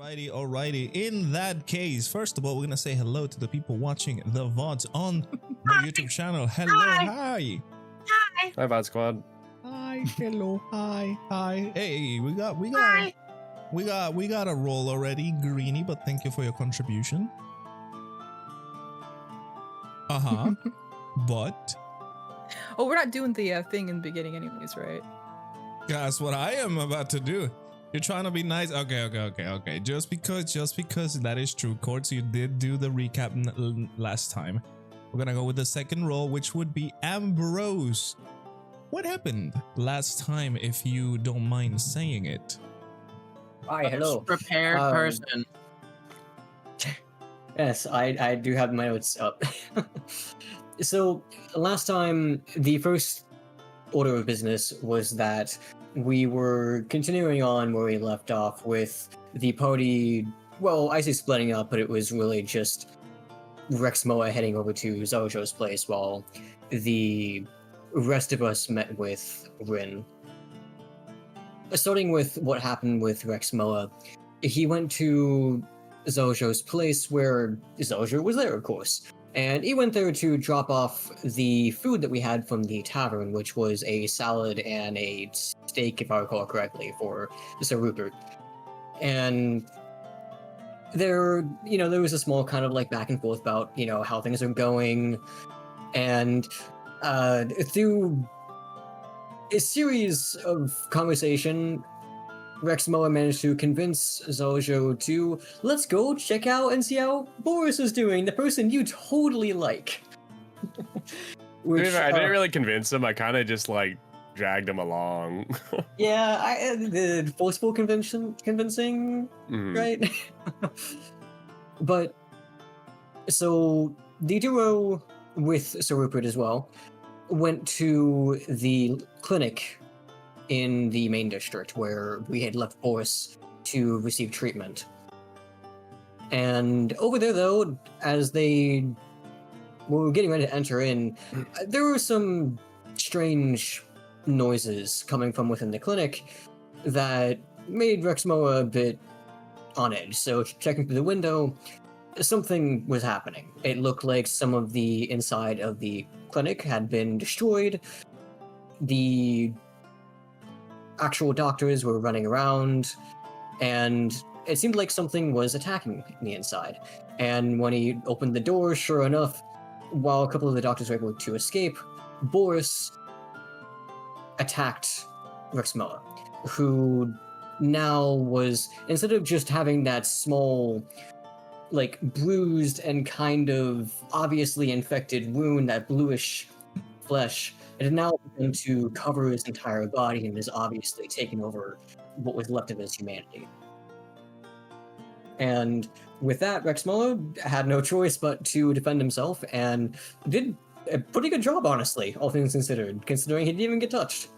Alrighty. In that case, first of all, we're gonna say hello to the people watching the VODs on the YouTube channel. Hello, hi. Hi, VOD Squad. Hi, hello, hi. Hey, we got a roll already, Greeny, but thank you for your contribution. But oh, we're not doing the thing in the beginning anyways, right? that's what I am about to do. You're trying to be nice. Okay. Just because that is true, Courts, you did do the recap last time. We're gonna go with the second roll, which would be Ambrose. What happened last time, if you don't mind saying it? Hi, hello. Prepared person. Yes, I do have my notes up. So, last time, the first order of business was that we were continuing on where we left off with the party, well, I say splitting up, but it was really just Rexmoa heading over to Zojo's place while the rest of us met with Rin. Starting with what happened with Rexmoa, he went to Zojo's place where Zojo was there, of course. And he went there to drop off the food that we had from the tavern, which was a salad and a steak, if I recall correctly, for Sir Rupert. And there was a small kind of like back and forth about, how things are going. And through a series of conversation, Rexmoa managed to convince Zojo to let's go check out and see how Boris is doing, the person you totally like. Which, I didn't really convince him. I kind of just like dragged him along. Yeah, the forceful convincing, right? But so the duo with Sir Rupert as well went to the clinic in the main district where we had left Boris to receive treatment. And over there, though, as they were getting ready to enter in, there were some strange noises coming from within the clinic that made Rexmoa a bit on edge. So checking through the window, something was happening. It looked like some of the inside of the clinic had been destroyed. The actual doctors were running around, and it seemed like something was attacking the inside. And when he opened the door, sure enough, while a couple of the doctors were able to escape, Boris attacked Rexmoa, who now was, instead of just having that small, like, bruised and kind of obviously infected wound, that bluish flesh, it had now begun to cover his entire body and is obviously taken over what was left of his humanity. And with that, Rexmoa had no choice but to defend himself, and did a pretty good job, honestly, all things considered, considering he didn't even get touched.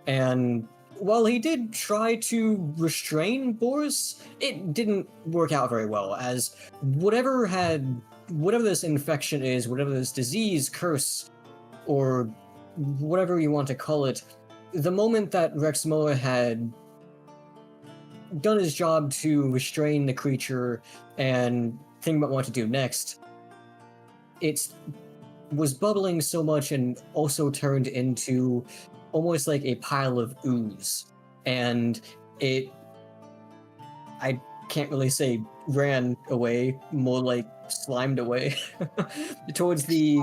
And while he did try to restrain Boris, it didn't work out very well, as whatever this infection is, whatever this disease, curse, or whatever you want to call it, the moment that Rexmoa had done his job to restrain the creature and think about what to do next, it was bubbling so much and also turned into almost like a pile of ooze. And I can't really say ran away, more like slimed away towards the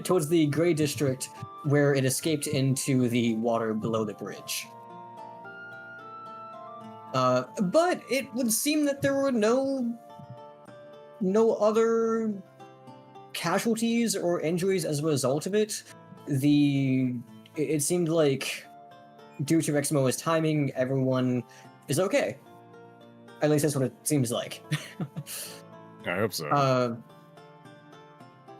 towards the Grey District, where it escaped into the water below the bridge. But it would seem that there were no other casualties or injuries as a result of it. It seemed like, due to Rexmoa's timing, everyone is okay. At least that's what it seems like. I hope so.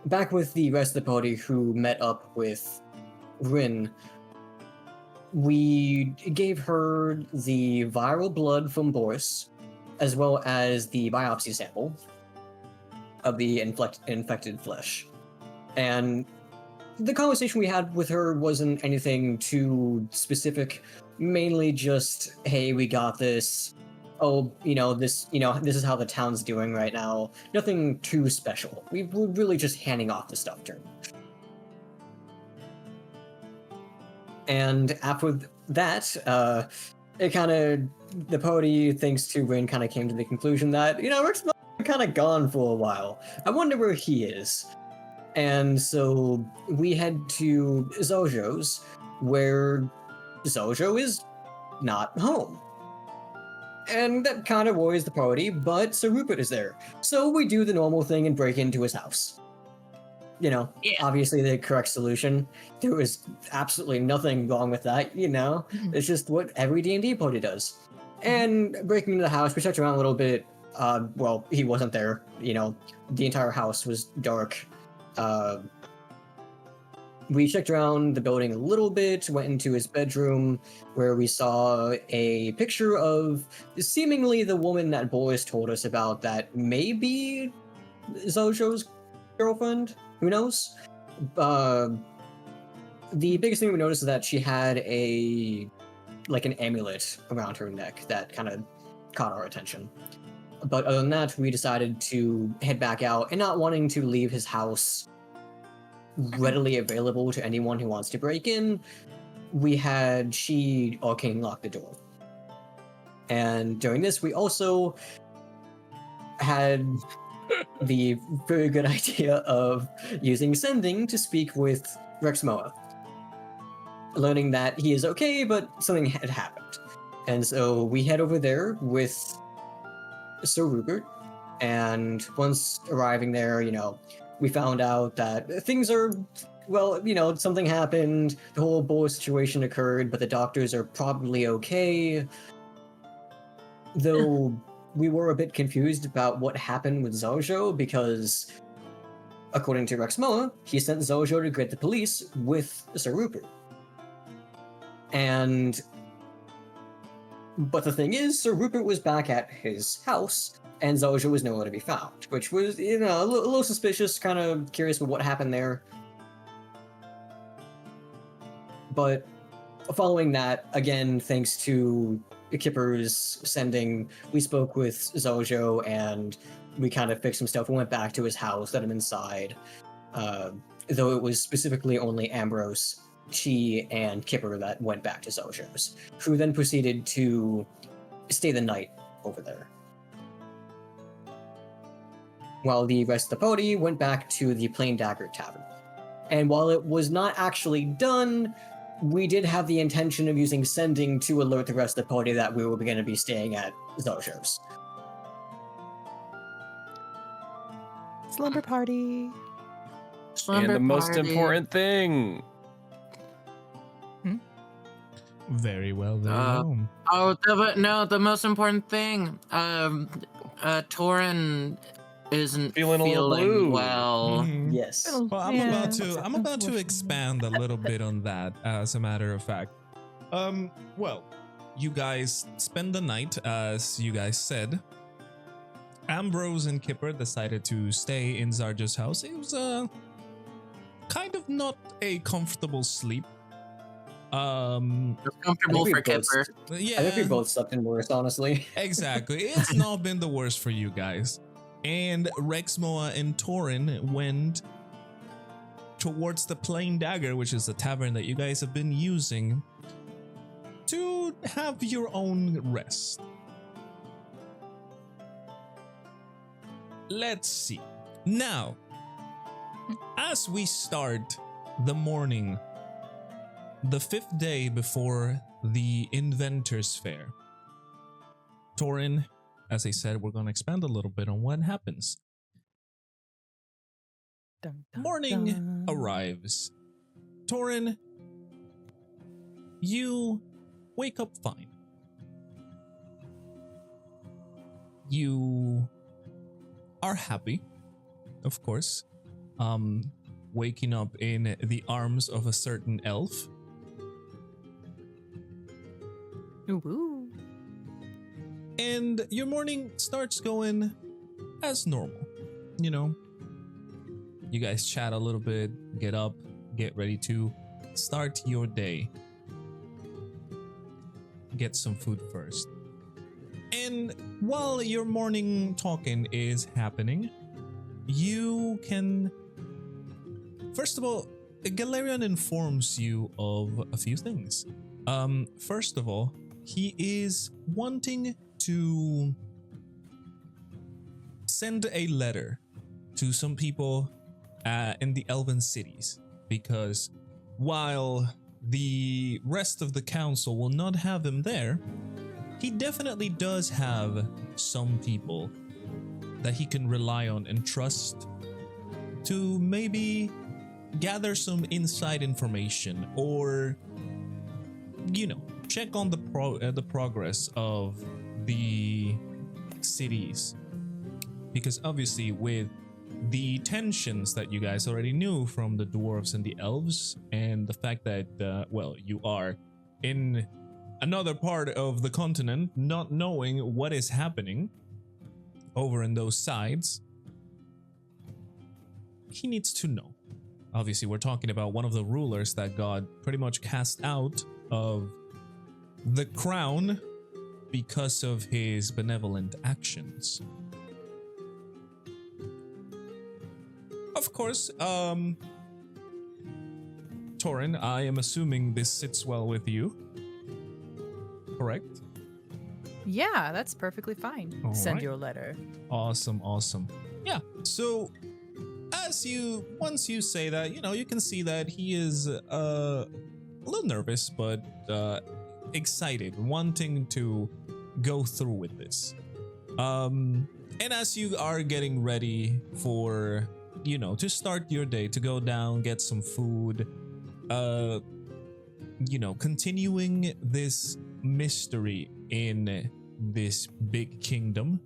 Back with the rest of the party who met up with Rin, we gave her the viral blood from Boris, as well as the biopsy sample of the infected flesh. And the conversation we had with her wasn't anything too specific, mainly just, hey, we got this. Oh, this is how the town's doing right now. Nothing too special. We're really just handing off the stuff to him. And after that, the party, thanks to Rin, kind of came to the conclusion that, Rick's kind of gone for a while. I wonder where he is. And so we head to Zojo's, where Zojo is not home. And that kind of worries the party, but Sir Rupert is there. So we do the normal thing and break into his house. Obviously the correct solution. There was absolutely nothing wrong with that, It's just what every D&D party does. And breaking into the house, we checked around a little bit. Well, he wasn't there, the entire house was dark. We checked around the building a little bit, went into his bedroom, where we saw a picture of seemingly the woman that Boris told us about that may be Zojo's girlfriend. Who knows? The biggest thing we noticed is that she had an amulet around her neck that kind of caught our attention. But other than that, we decided to head back out, and not wanting to leave his house readily available to anyone who wants to break in, we had she arcane lock the door. And during this, we also had the very good idea of using sending to speak with Rexmoa, learning that he is okay, but something had happened. And so we head over there with Sir Rupert, and once arriving there, we found out that things are, something happened, the whole boar situation occurred, but the doctors are probably okay. Though we were a bit confused about what happened with Zojo, because according to Rexmoa, he sent Zojo to get the police with Sir Rupert. But the thing is, Sir Rupert was back at his house, and Zojo was nowhere to be found, which was, a little suspicious, kind of curious with what happened there. But following that, again, thanks to Kipper's sending, we spoke with Zojo, and we kind of fixed some stuff. We went back to his house, let him inside, though it was specifically only Ambrose, Chi, and Kipper that went back to Zojo's, who then proceeded to stay the night over there, while the rest of the party went back to the Plain Dagger Tavern. And while it was not actually done, we did have the intention of using sending to alert the rest of the party that we were going to be staying at Zojo's. Slumber party. And the most important thing. Very well, very well. The most important thing. Taurin isn't Feeling a little blue. well. Mhm. Yes. Well, I'm about to expand a little bit on that, as a matter of fact. Well, you guys spend the night, as you guys said. Ambrose and Kipper decided to stay in Zarja's house. It was kind of not a comfortable sleep. Comfortable for Kipper. Yeah, I think we both slept in worse, honestly. exactly. It's not been the worst for you guys. And Rexmoa and Taurin went towards the Plain Dagger, which is the tavern that you guys have been using, to have your own rest. Let's see. Now, as we start the morning, the 5th day before the Inventors Fair, Taurin, as I said, we're going to expand a little bit on what happens. Dun, dun, Morning dun. arrives. Taurin, you wake up fine. You are happy, of course, waking up in the arms of a certain elf. Ooh. And your morning starts going as normal. You guys chat a little bit, get up, get ready to start your day. get some food first. And while your morning talking is happening, you can... First of all, Galarian informs you of a few things. First of all, he is wanting to send a letter to some people in the Elven cities, because while the rest of the council will not have him there, he definitely does have some people that he can rely on and trust to maybe gather some inside information, or, you know, check on the progress of the cities. Because obviously with the tensions that you guys already knew from the dwarves and the elves, and the fact that, well, you are in another part of the continent, not knowing what is happening over in those sides, he needs to know. Obviously, we're talking about one of the rulers that got pretty much cast out of the crown because of his benevolent actions. Of course, Taurin, I am assuming this sits well with you. Correct? Yeah, that's perfectly fine. All Send right. your letter. Awesome, awesome. Yeah, so once you say that, you know, you can see that he is a little nervous, but excited, wanting to go through with this. And as you are getting ready for, you know, to start your day, to go down, get some food, you know, continuing this mystery in this big kingdom,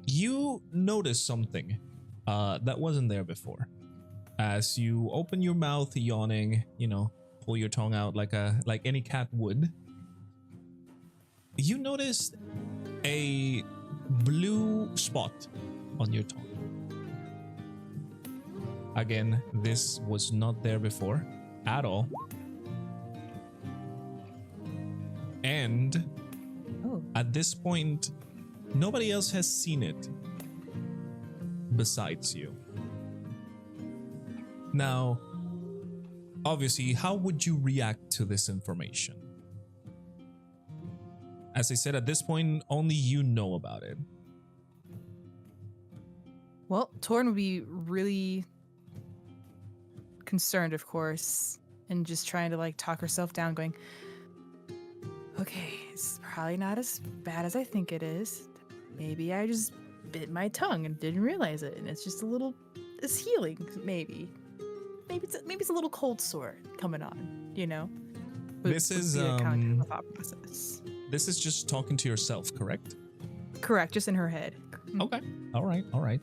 you notice something that wasn't there before. As you open your mouth, yawning, you know, pull your tongue out like any cat would, you noticed a blue spot on your tongue. Again, this was not there before at all. And Oh. at this point, nobody else has seen it besides you. Now, obviously, how would you react to this information? As I said, at this point, only you know about it. Well, Torn would be really concerned, of course, and just trying to like talk herself down, going, okay, it's probably not as bad as I think it is. Maybe I just bit my tongue and didn't realize it, and it's just it's healing, maybe. Maybe it's a little cold sore coming on, you know? This is, be the kind of thought process. This is just talking to yourself, correct? Correct, just in her head. Okay. All right. All right.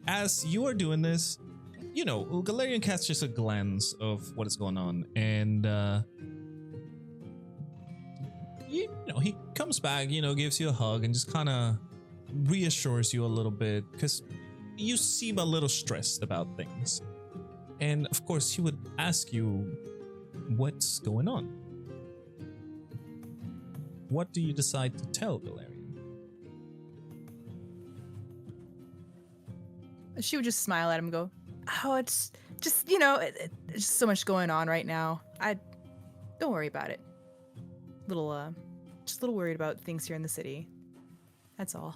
As you are doing this, you know, Galarian casts just a glance of what is going on, and you know, he comes back, you know, gives you a hug and just kind of reassures you a little bit, because you seem a little stressed about things. And of course, he would ask you, what's going on? What do you decide to tell Galarian? She would just smile at him and go, oh, it's just, you know, it's just so much going on right now. Don't worry about it. Just a little worried about things here in the city. That's all.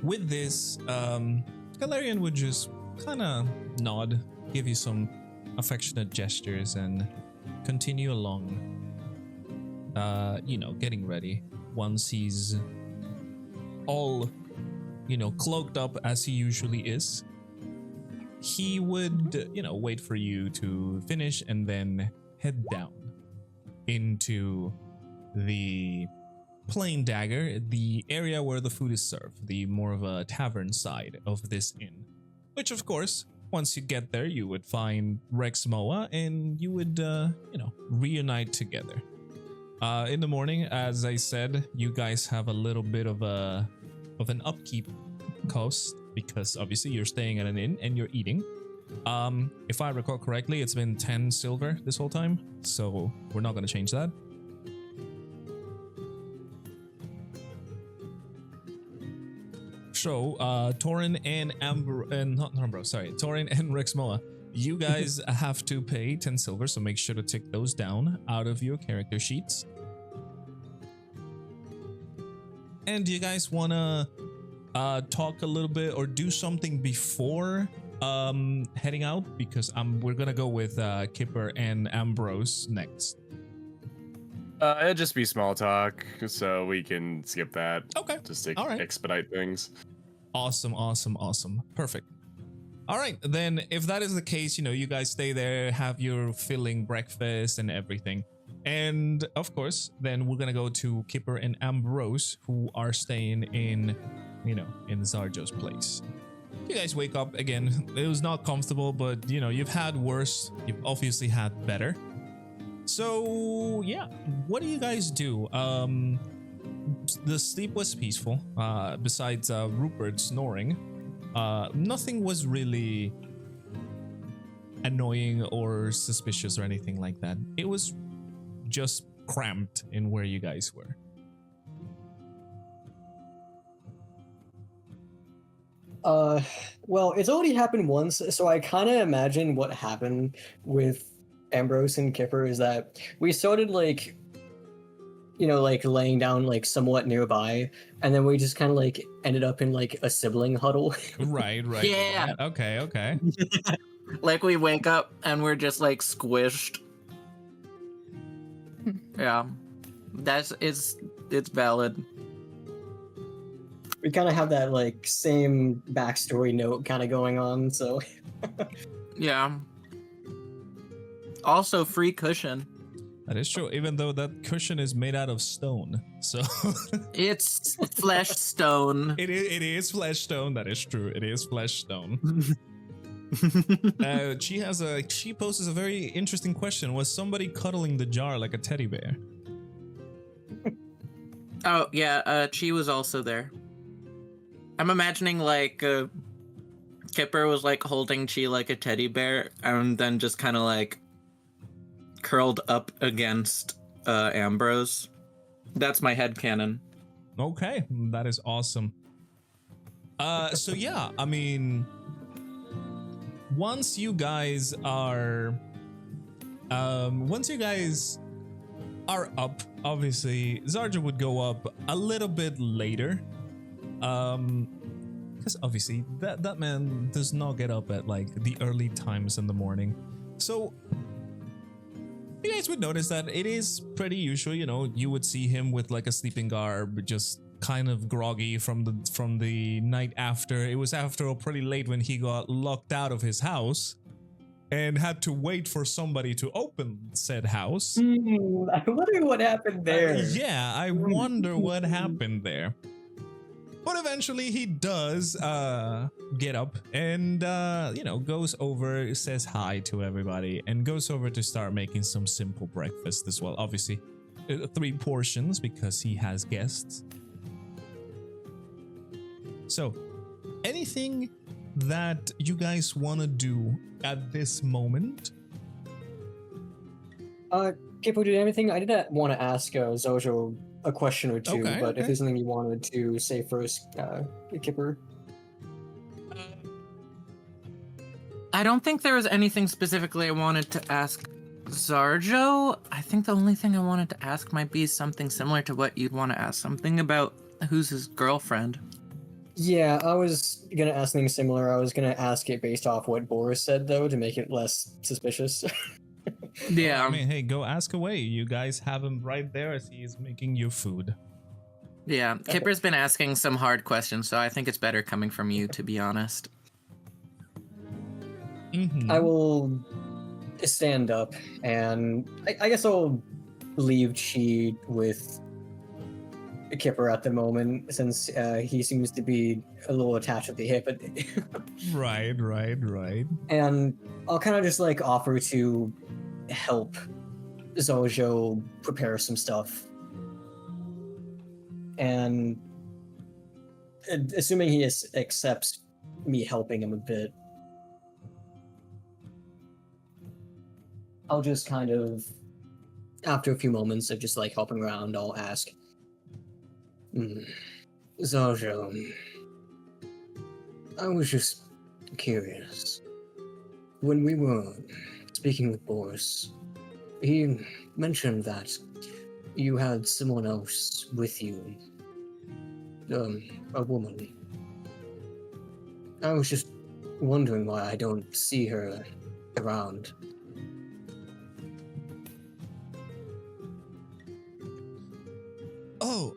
With this, Galarian would just kind of nod, give you some affectionate gestures, and continue along, you know, getting ready. Once he's all, you know, cloaked up as he usually is, he would, you know, wait for you to finish and then head down into the Plain Dagger, the area where the food is served, the more of a tavern side of this inn. Which, of course, once you get there, you would find Rexmoa and you would, you know, reunite together. In the morning, as I said, you guys have a little bit of an upkeep cost, because obviously you're staying at an inn and you're eating. If I recall correctly, it's been 10 silver this whole time, so we're not going to change that. So, Taurin and Taurin and Rexmoa, you guys have to pay 10 silver, so make sure to take those down out of your character sheets. And do you guys want to talk a little bit or do something before heading out? Because we're gonna go with Kipper and Ambrose next. It'd just be small talk, so we can skip that. Okay. Just to All right. expedite things. Awesome. Perfect. All right, then if that is the case, you guys stay there, have your filling breakfast and everything. And of course, then we're gonna go to Kipper and Ambrose, who are staying in Zarjo's place. You guys wake up again. It was not comfortable, but you've had worse. You've obviously had better. So yeah, what do you guys do? The sleep was peaceful. Besides Rupert snoring, nothing was really annoying or suspicious or anything like that. It was just cramped in where you guys were. Well, it's already happened once, so I kind of imagine what happened with Ambrose and Kipper is that we started like laying down like somewhat nearby, and then we just kind of like ended up in like a sibling huddle. Right. Yeah. Okay. Like we wake up and we're just like squished. Yeah. It's valid. We kind of have that like same backstory note kind of going on, so Yeah. Also free cushion. That is true, even though that cushion is made out of stone. So It's flesh stone. it is flesh stone. That is true. It is flesh stone. She poses a very interesting question. Was somebody cuddling the jar like a teddy bear? Oh yeah, Chi was also there. I'm imagining like Kipper was like holding Chi like a teddy bear, and then just kind of like curled up against Ambrose. That's my headcanon. Okay, that is awesome. So yeah, I mean, once you guys are up, obviously Zarja would go up a little bit later, because obviously that man does not get up at like the early times in the morning. So you guys would notice that it is pretty usual. You would see him with like a sleeping garb, just kind of groggy from the night after. It was after all pretty late when he got locked out of his house and had to wait for somebody to open said house. I wonder what happened there. Yeah, I wonder what happened there. But eventually he does get up and goes over, says hi to everybody, and goes over to start making some simple breakfast as well. Obviously 3 portions because he has guests. So anything that you guys want to do at this moment? Kipper, did anything? I did want to ask Zojo a question or two, Okay, but if there's something you wanted to say first, Kipper. I don't think there was anything specifically I wanted to ask Zarjo. I think the only thing I wanted to ask might be something similar to what you'd want to ask. Something about who's his girlfriend. Yeah, I was gonna ask something similar. I was gonna ask it based off what Boris said, though, to make it less suspicious. Yeah. I mean, hey, go ask away. You guys have him right there as he is making you food. Yeah. Kipper's been asking some hard questions, so I think it's better coming from you, to be honest. Mm-hmm. I will stand up, and I guess I'll leave Chi with Kipper at the moment, since he seems to be a little attached at the hip. Right. And I'll kind of just like offer to help Zojo prepare some stuff. And assuming he accepts me helping him a bit, I'll just kind of, after a few moments of just like hopping around, I'll ask, Zarjo, I was just curious. When we were speaking with Boris, he mentioned that you had someone else with you, a woman. I was just wondering why I don't see her around. Oh,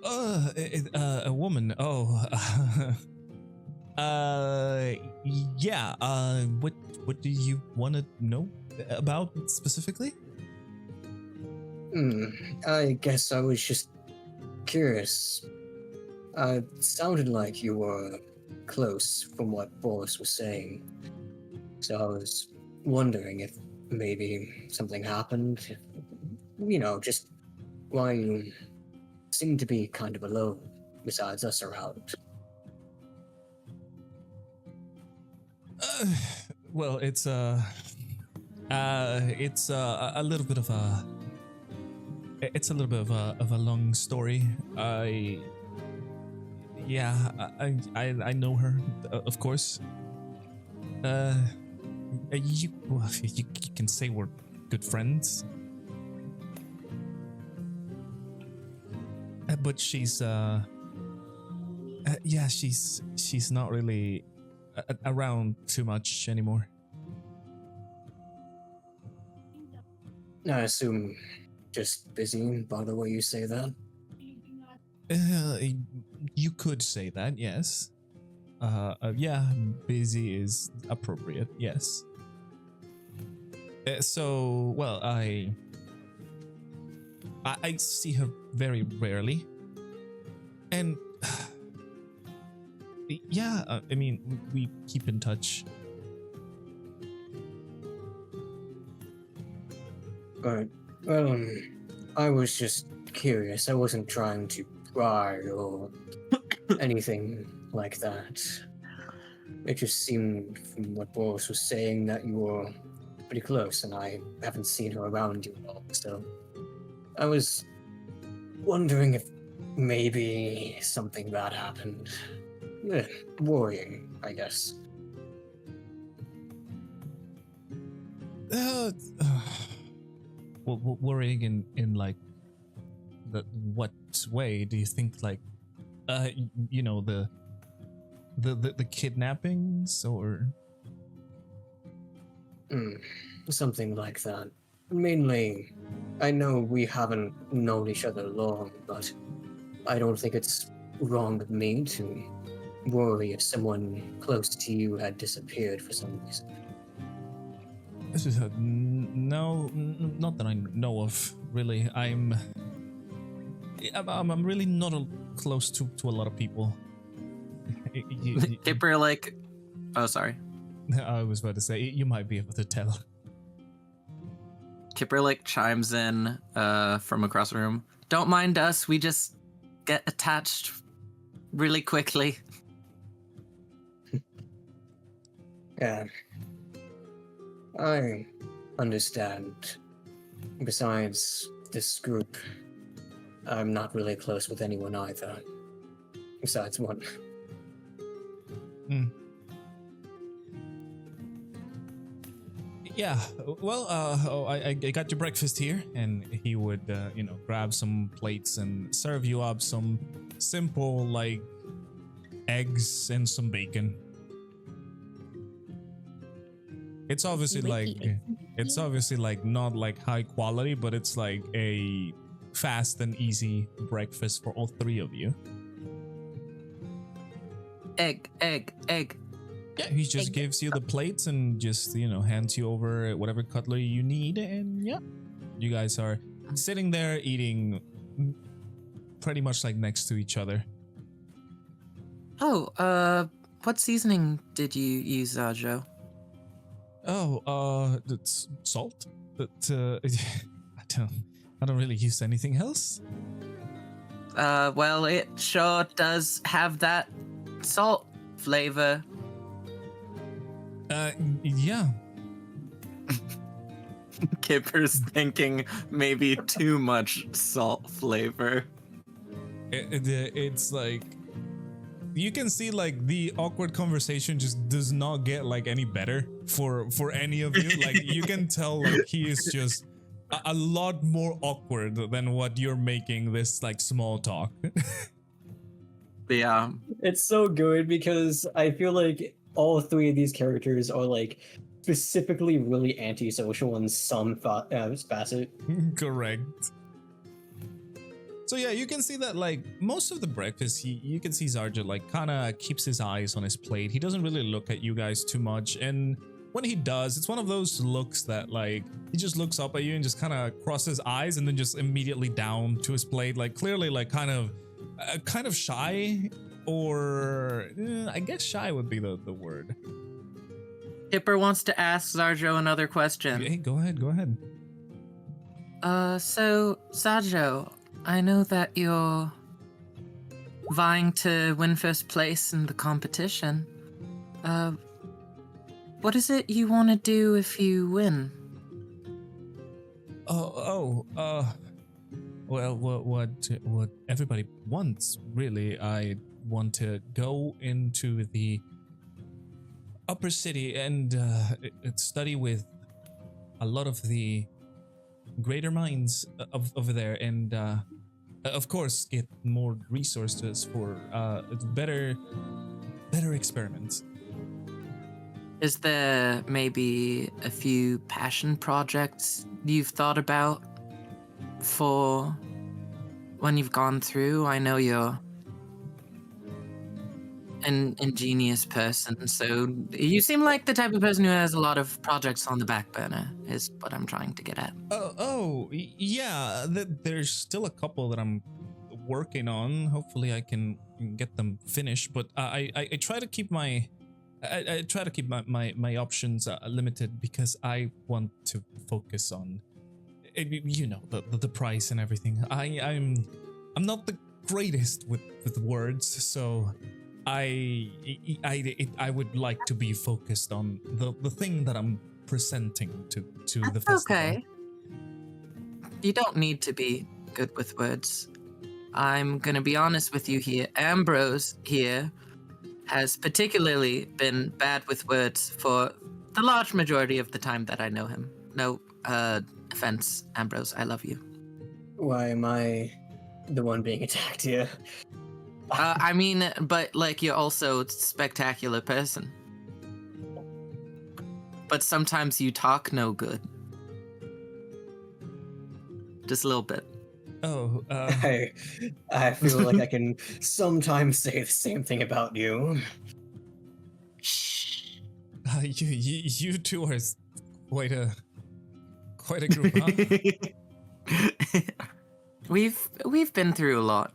a woman. Oh, yeah. What do you want to know about specifically? I guess I was just curious. It sounded like you were close from what Boris was saying. So I was wondering if maybe something happened. You know, just why you seem to be kind of alone besides us around. Well, it's a little bit of a, it's a little bit of a long story. I know her, of course. You can say we're good friends. But she's she's not really around too much anymore. I assume just busy by the way you say that. You could say that, yes. Yeah, busy is appropriate, yes. So, well, I see her very rarely, and yeah, I mean, we keep in touch. Right. Well, I was just curious. I wasn't trying to pry or anything like that. It just seemed from what Boris was saying that you were pretty close, and I haven't seen her around you at all, so I was wondering if maybe something bad happened. Worrying, I guess. Well, worrying in like what way do you think? Like, you know, the kidnappings or Something like that. Mainly, I know we haven't known each other long, but I don't think it's wrong of me to worry if someone close to you had disappeared for some reason. No, not that I know of. Really, I'm really not close to a lot of people. Kipper, like, oh, sorry. I was about to say you might be able to tell. Kipper, like, chimes in from across the room. Don't mind us, we just get attached really quickly. Yeah. I understand. Besides this group, I'm not really close with anyone either. Besides one. Yeah, well, I got your breakfast here, and he would, you know, grab some plates and serve you up some simple, like, eggs and some bacon. It's obviously like not like high quality, but it's like a fast and easy breakfast for all three of you. Egg. Yeah, he just gives you the plates and just, you know, hands you over whatever cutlery you need, and yeah, you guys are sitting there eating pretty much like next to each other. Oh, what seasoning did you use, Joe? Oh, it's salt. But I don't really use anything else. Well, it sure does have that salt flavor. Yeah. Kipper's thinking maybe too much salt flavor. It's like you can see like the awkward conversation just does not get like any better for any of you. Like you can tell like he is just a lot more awkward than what you're making this like small talk. Yeah. It's so good because I feel like all three of these characters are like specifically really antisocial in some facet. Correct. So yeah, you can see that like most of the breakfast, you can see Zarja like kind of keeps his eyes on his plate. He doesn't really look at you guys too much, and when he does, it's one of those looks that like he just looks up at you and just kind of crosses eyes and then just immediately down to his plate, like clearly like kind of shy, or I guess shy would be the word. Kipper wants to ask Zarjo another question. Hey, go ahead. So Zarjo, I know that you're vying to win first place in the competition. What is it you want to do if you win? Well, what everybody wants, really. I want to go into the upper city and study with a lot of the greater minds over there, and of course get more resources for better experiments. Is there maybe a few passion projects you've thought about for when you've gone through? I know you're an ingenious person, so you seem like the type of person who has a lot of projects on the back burner, is what I'm trying to get at. Yeah, there's still a couple that I'm working on. Hopefully I can get them finished, but I try to keep my my options limited because I want to focus on the price and everything. I'm not the greatest with words, so I would like to be focused on the thing that I'm presenting to the festival. Okay. You don't need to be good with words. I'm gonna be honest with you here. Ambrose here has particularly been bad with words for the large majority of the time that I know him. No offense, Ambrose, I love you. Why am I the one being attacked here? I mean, but like you're also a spectacular person. But sometimes you talk no good. Just a little bit. I feel like I can sometimes say the same thing about you. Shh. You two are quite a group, huh? We've been through a lot.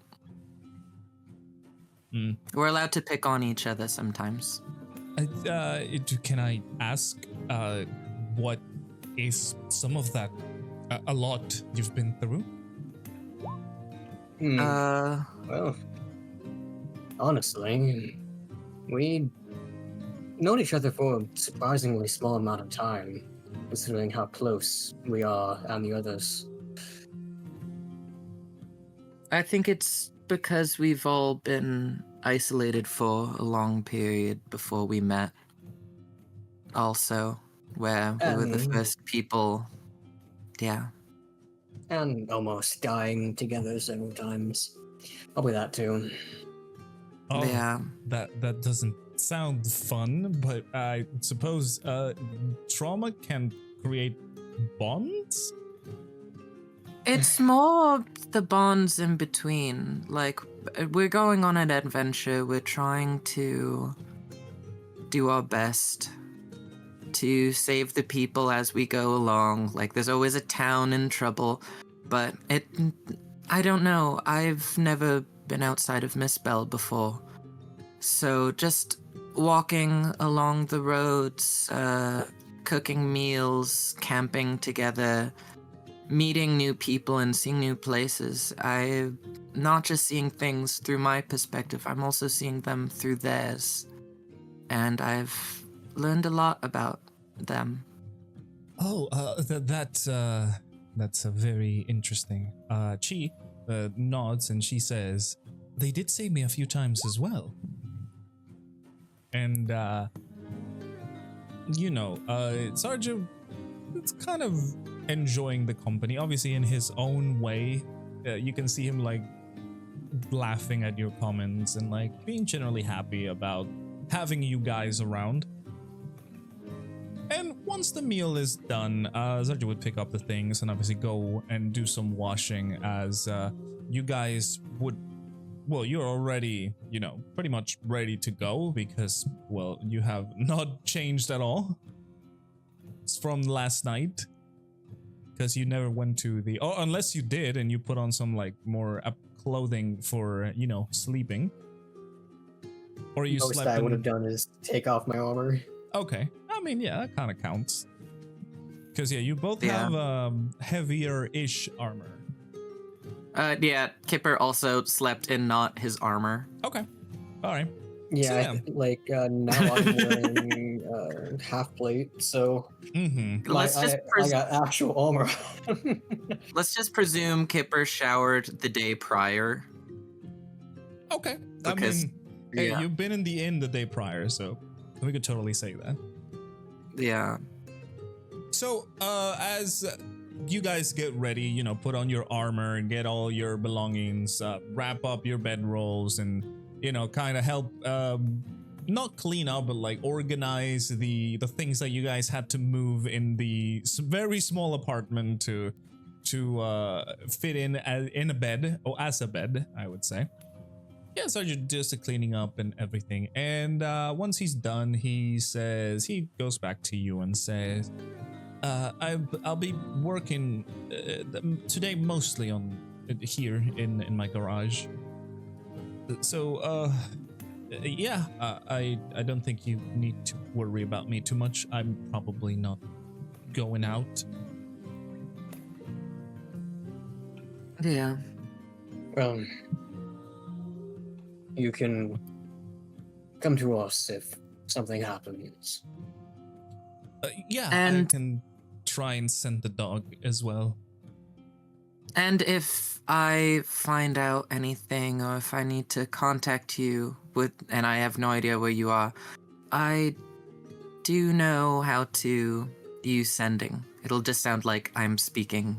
Mm. We're allowed to pick on each other sometimes. Can I ask what is some of that a lot you've been through? Well, honestly, we known each other for a surprisingly small amount of time, considering how close we are and the others. I think it's because we've all been isolated for a long period before we met. Also, where we were the first people. Yeah. And almost dying together several times. Probably that too. Oh, Yeah. That doesn't sound fun, but I suppose trauma can create bonds? It's more the bonds in between. Like, we're going on an adventure. We're trying to do our best to save the people as we go along. Like, there's always a town in trouble, but I don't know. I've never been outside of Misspell before. So just walking along the roads, cooking meals, camping together, meeting new people and seeing new places. I'm not just seeing things through my perspective, I'm also seeing them through theirs. And I've learned a lot about them. Oh, that's a very interesting. Chi nods and she says, "They did save me a few times as well." And Sarju, it's kind of enjoying the company, obviously in his own way. You can see him like laughing at your comments and like being generally happy about having you guys around. And once the meal is done, Zarja would pick up the things and obviously go and do some washing as you guys would, well, you're already, pretty much ready to go because, well, you have not changed at all. It's from last night because you never went to the, or unless you did and you put on some like more clothing for, sleeping. Or you Most slept I in... would have done is take off my armor. Okay. I mean, yeah, that kind of counts. Because, yeah, you both have heavier-ish armor. Yeah, Kipper also slept in not his armor. Okay. All right. Yeah, So, now I'm wearing half plate, so Mm-hmm. I got actual armor. Let's just presume Kipper showered the day prior. Okay. Because, hey, yeah. you've been in the inn the day prior, so we could totally say that. Yeah. So, as you guys get ready, put on your armor and get all your belongings, wrap up your bedrolls and, kind of help, not clean up, but like organize the things that you guys had to move in the very small apartment to fit in a bed, or as a bed, I would say. Yeah, so just cleaning up and everything. And once he's done, he goes back to you and says, I'll be working today mostly on here in my garage. So, yeah, I don't think you need to worry about me too much. I'm probably not going out. Yeah. Well, you can come to us if something happens. Yeah, and I can try and send the dog as well. And if I find out anything or if I need to contact you and I have no idea where you are, I do know how to use sending. It'll just sound like I'm speaking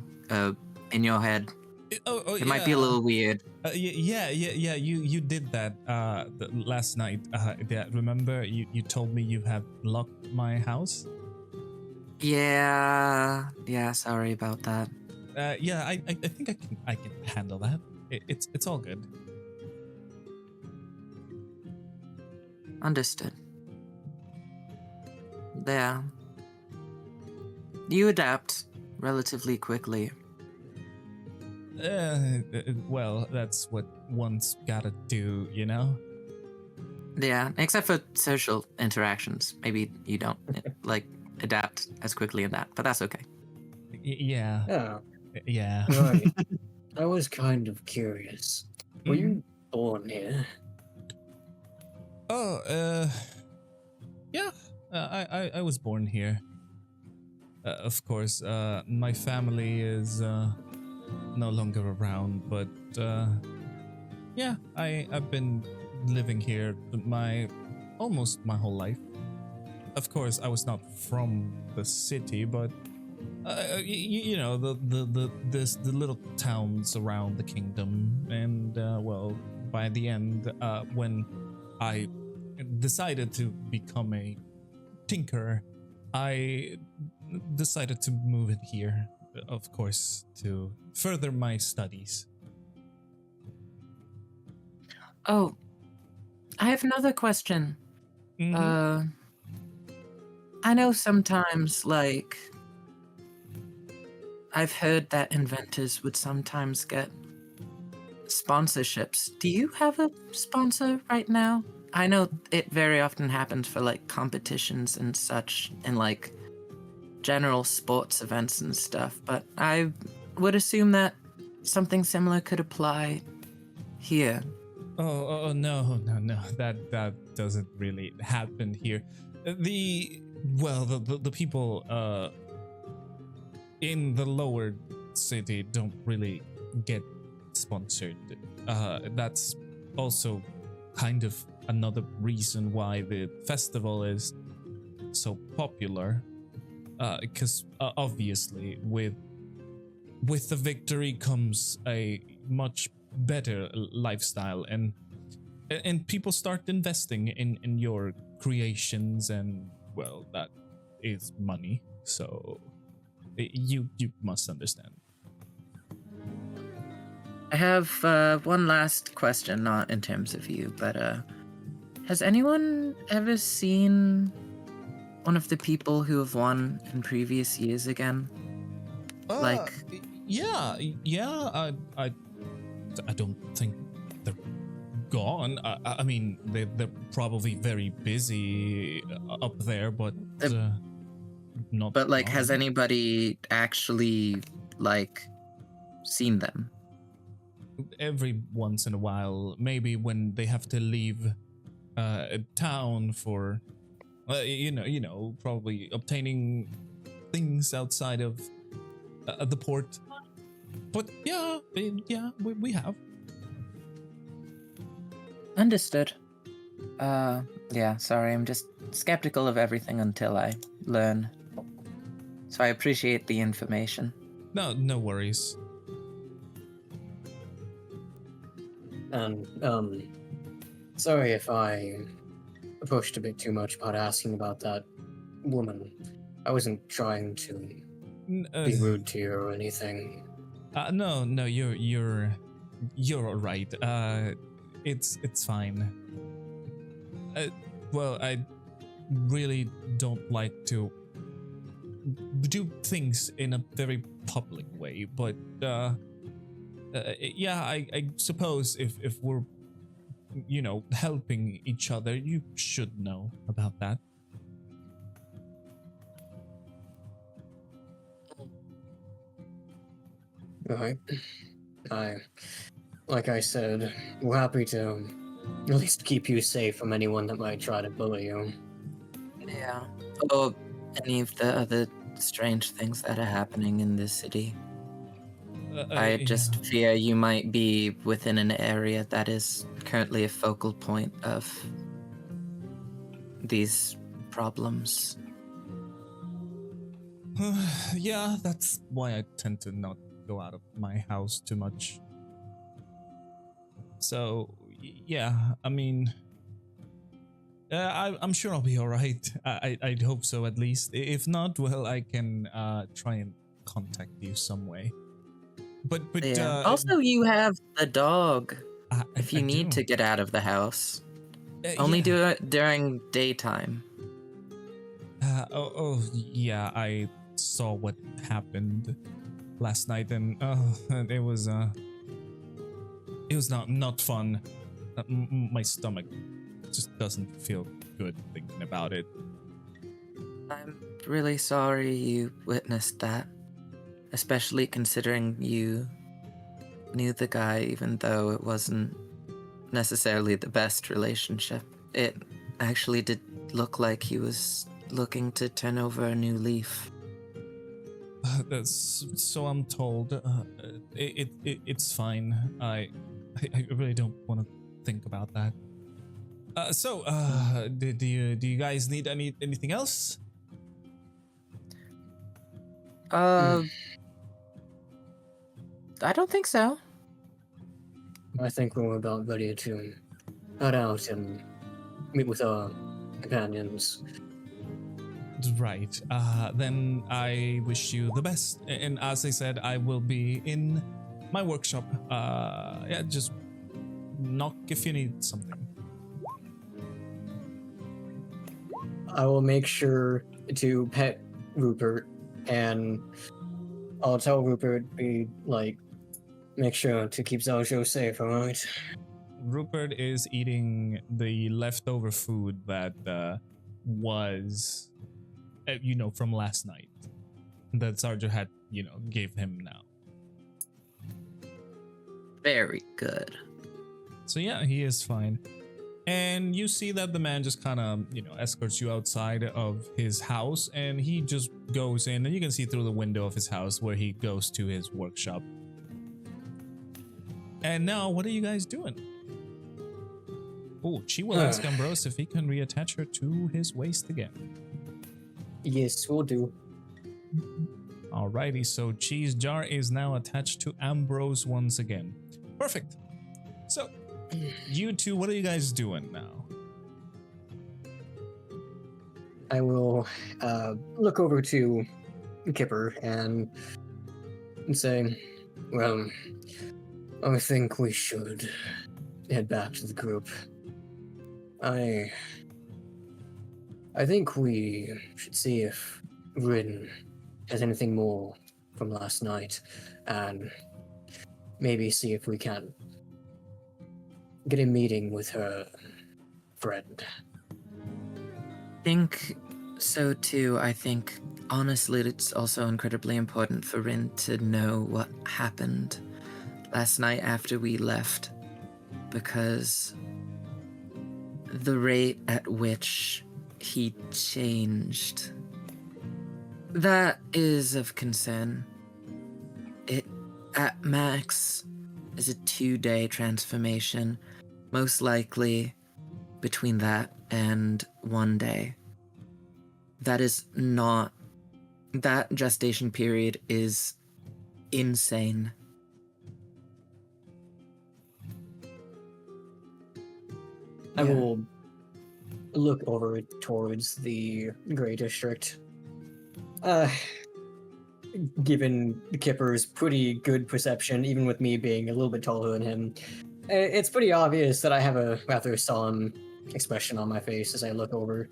in your head. It might be a little weird. Yeah. You did that last night. Yeah, remember you told me you have locked my house? Yeah. Sorry about that. Yeah, I think I can handle that. It's all good. Understood. There. You adapt relatively quickly. Well, that's what one's gotta do, Yeah, except for social interactions. Maybe you don't adapt as quickly in that, but that's okay. Yeah. Yeah. Yeah. Right. I was kind of curious. Were you born here? Oh, yeah. I was born here. Of course, my family is no longer around, but yeah, I've been living here almost my whole life. Of course, I was not from the city, but the little towns around the kingdom, and well, by the end, when I decided to become a tinkerer, I decided to move in here, of course, to further my studies. Oh, I have another question. Mm-hmm. I know sometimes, I've heard that inventors would sometimes get sponsorships. Do you have a sponsor right now? I know it very often happens for, competitions and such, and, general sports events and stuff, but I would assume that something similar could apply here. Oh no, that doesn't really happen here. The people in the lower city don't really get sponsored. That's also kind of another reason why the festival is so popular. Because obviously, with the victory comes a much better lifestyle, and people start investing in your creations, and well, that is money. So you must understand. I have one last question, not in terms of you, but has anyone ever seen one of the people who have won in previous years again? Like, yeah, I don't think they're gone. I mean, they're probably very busy up there, but not. but like, gone. has anybody actually like seen them? Every once in a while, maybe when they have to leave a town for, you know, probably obtaining things outside of the port. But yeah, we have. Understood. Yeah, sorry, I'm just skeptical of everything until I learn. So I appreciate the information. No worries. And sorry if I pushed a bit too much about asking about that woman. I wasn't trying to be rude to you or anything. No, you're all right. It's fine. Well, I really don't like to do things in a very public way, but yeah, I suppose if we're, you know, helping each other, you should know about that. Right. Like I said, we're happy to at least keep you safe from anyone that might try to bully you. Yeah. Or any of the other strange things that are happening in this city. I just fear you might be within an area that is currently a focal point of these problems. Yeah, that's why I tend to not go out of my house too much. So, yeah, I mean, I'm sure I'll be all right. I'd hope so, at least. If not, well, I can try and contact you some way. But Yeah. Also, you have a dog. If you I need do. to get out of the house, only yeah. do it during daytime. Yeah, I saw what happened last night, and it was not fun. My stomach just doesn't feel good thinking about it. I'm really sorry you witnessed that, especially considering you knew the guy, even though it wasn't necessarily the best relationship. It actually did look like he was looking to turn over a new leaf. So I'm told. It's fine. I really don't want to think about that. Do you guys need anything else? I don't think so. I think we're about ready to head out and meet with our companions. Right. Then I wish you the best. And as I said, I will be in my workshop. Yeah, just knock if you need something. I will make sure to pet Rupert, and I'll tell Rupert make sure to keep Zaljo safe, alright? Rupert is eating the leftover food that was, from last night. That Sarjo had, gave him now. Very good. So yeah, he is fine. And you see that the man just kind of, escorts you outside of his house, and he just goes in, and you can see through the window of his house where he goes to his workshop. And now, what are you guys doing? Oh, she will ask Ambrose if he can reattach her to his waist again. Yes, we'll do. Alrighty, so Cheese Jar is now attached to Ambrose once again. Perfect. So, you two, what are you guys doing now? I will look over to Kipper and say, well, I think we should head back to the group. I think we should see if Rin has anything more from last night, and maybe see if we can get a meeting with her friend. Think so too. I think honestly it's also incredibly important for Rin to know what happened last night after we left, because the rate at which he changed, that is of concern. It at max is a 2-day transformation, most likely between that and 1 day. That gestation period is insane. I will look over towards the Grey District. Given Kipper's pretty good perception, even with me being a little bit taller than him, it's pretty obvious that I have a rather solemn expression on my face as I look over,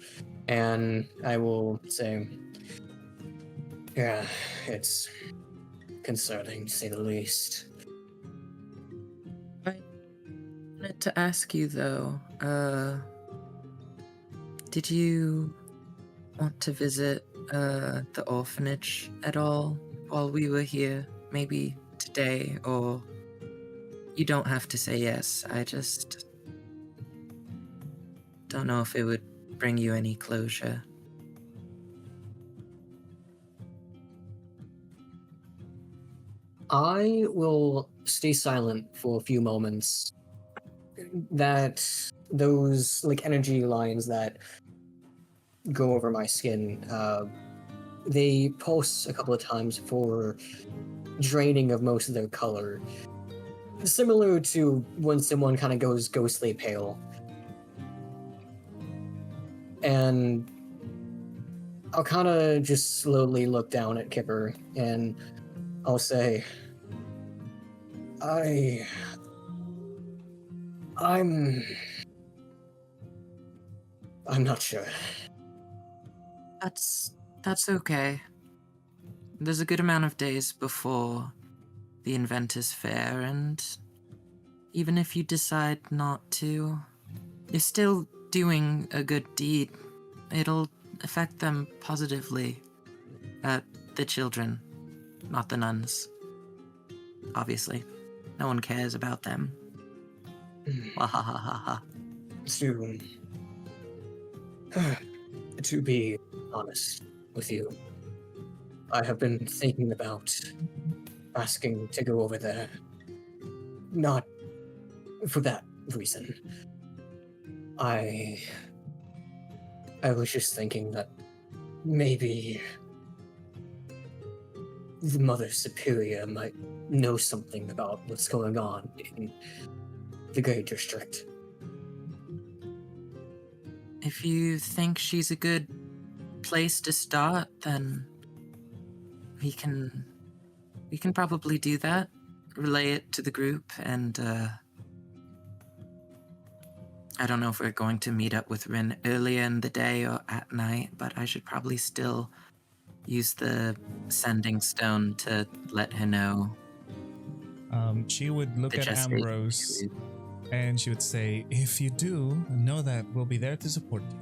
and I will say, yeah, it's concerning to say the least. I wanted to ask you though, did you want to visit the orphanage at all while we were here? Maybe today, or you don't have to say yes. I just don't know if it would bring you any closure. I will stay silent for a few moments. That those energy lines that go over my skin, they pulse a couple of times for draining of most of their color. Similar to when someone kind of goes ghostly pale. And I'll kind of just slowly look down at Kipper and I'll say, I'm not sure. That's okay. There's a good amount of days before the Inventors Fair, and even if you decide not to, you're still doing a good deed. It'll affect them positively. The children, not the nuns. Obviously. No one cares about them. Wahahaha. To be honest with you, I have been thinking about asking to go over there. Not for that reason. I was just thinking that maybe the Mother Superior might know something about what's going on in the Grey District. If you think she's a good place to start, then we can probably do that. Relay it to the group, and I don't know if we're going to meet up with Rin earlier in the day or at night, but I should probably still use the sending stone to let her know. She would look The at gestation Ambrose period. and she would say, if you do, know that we'll be there to support you.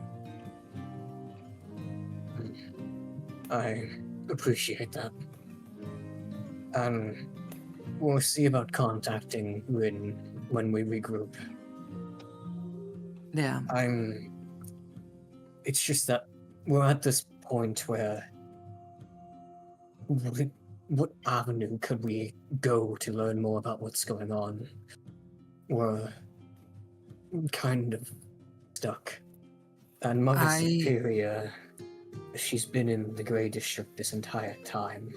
I appreciate that. And we'll see about contacting Rin when we regroup. Yeah. It's just that we're at this point where what avenue could we go to learn more about what's going on? We're kind of stuck. And Mother Superior, she's been in the Grey District this entire time.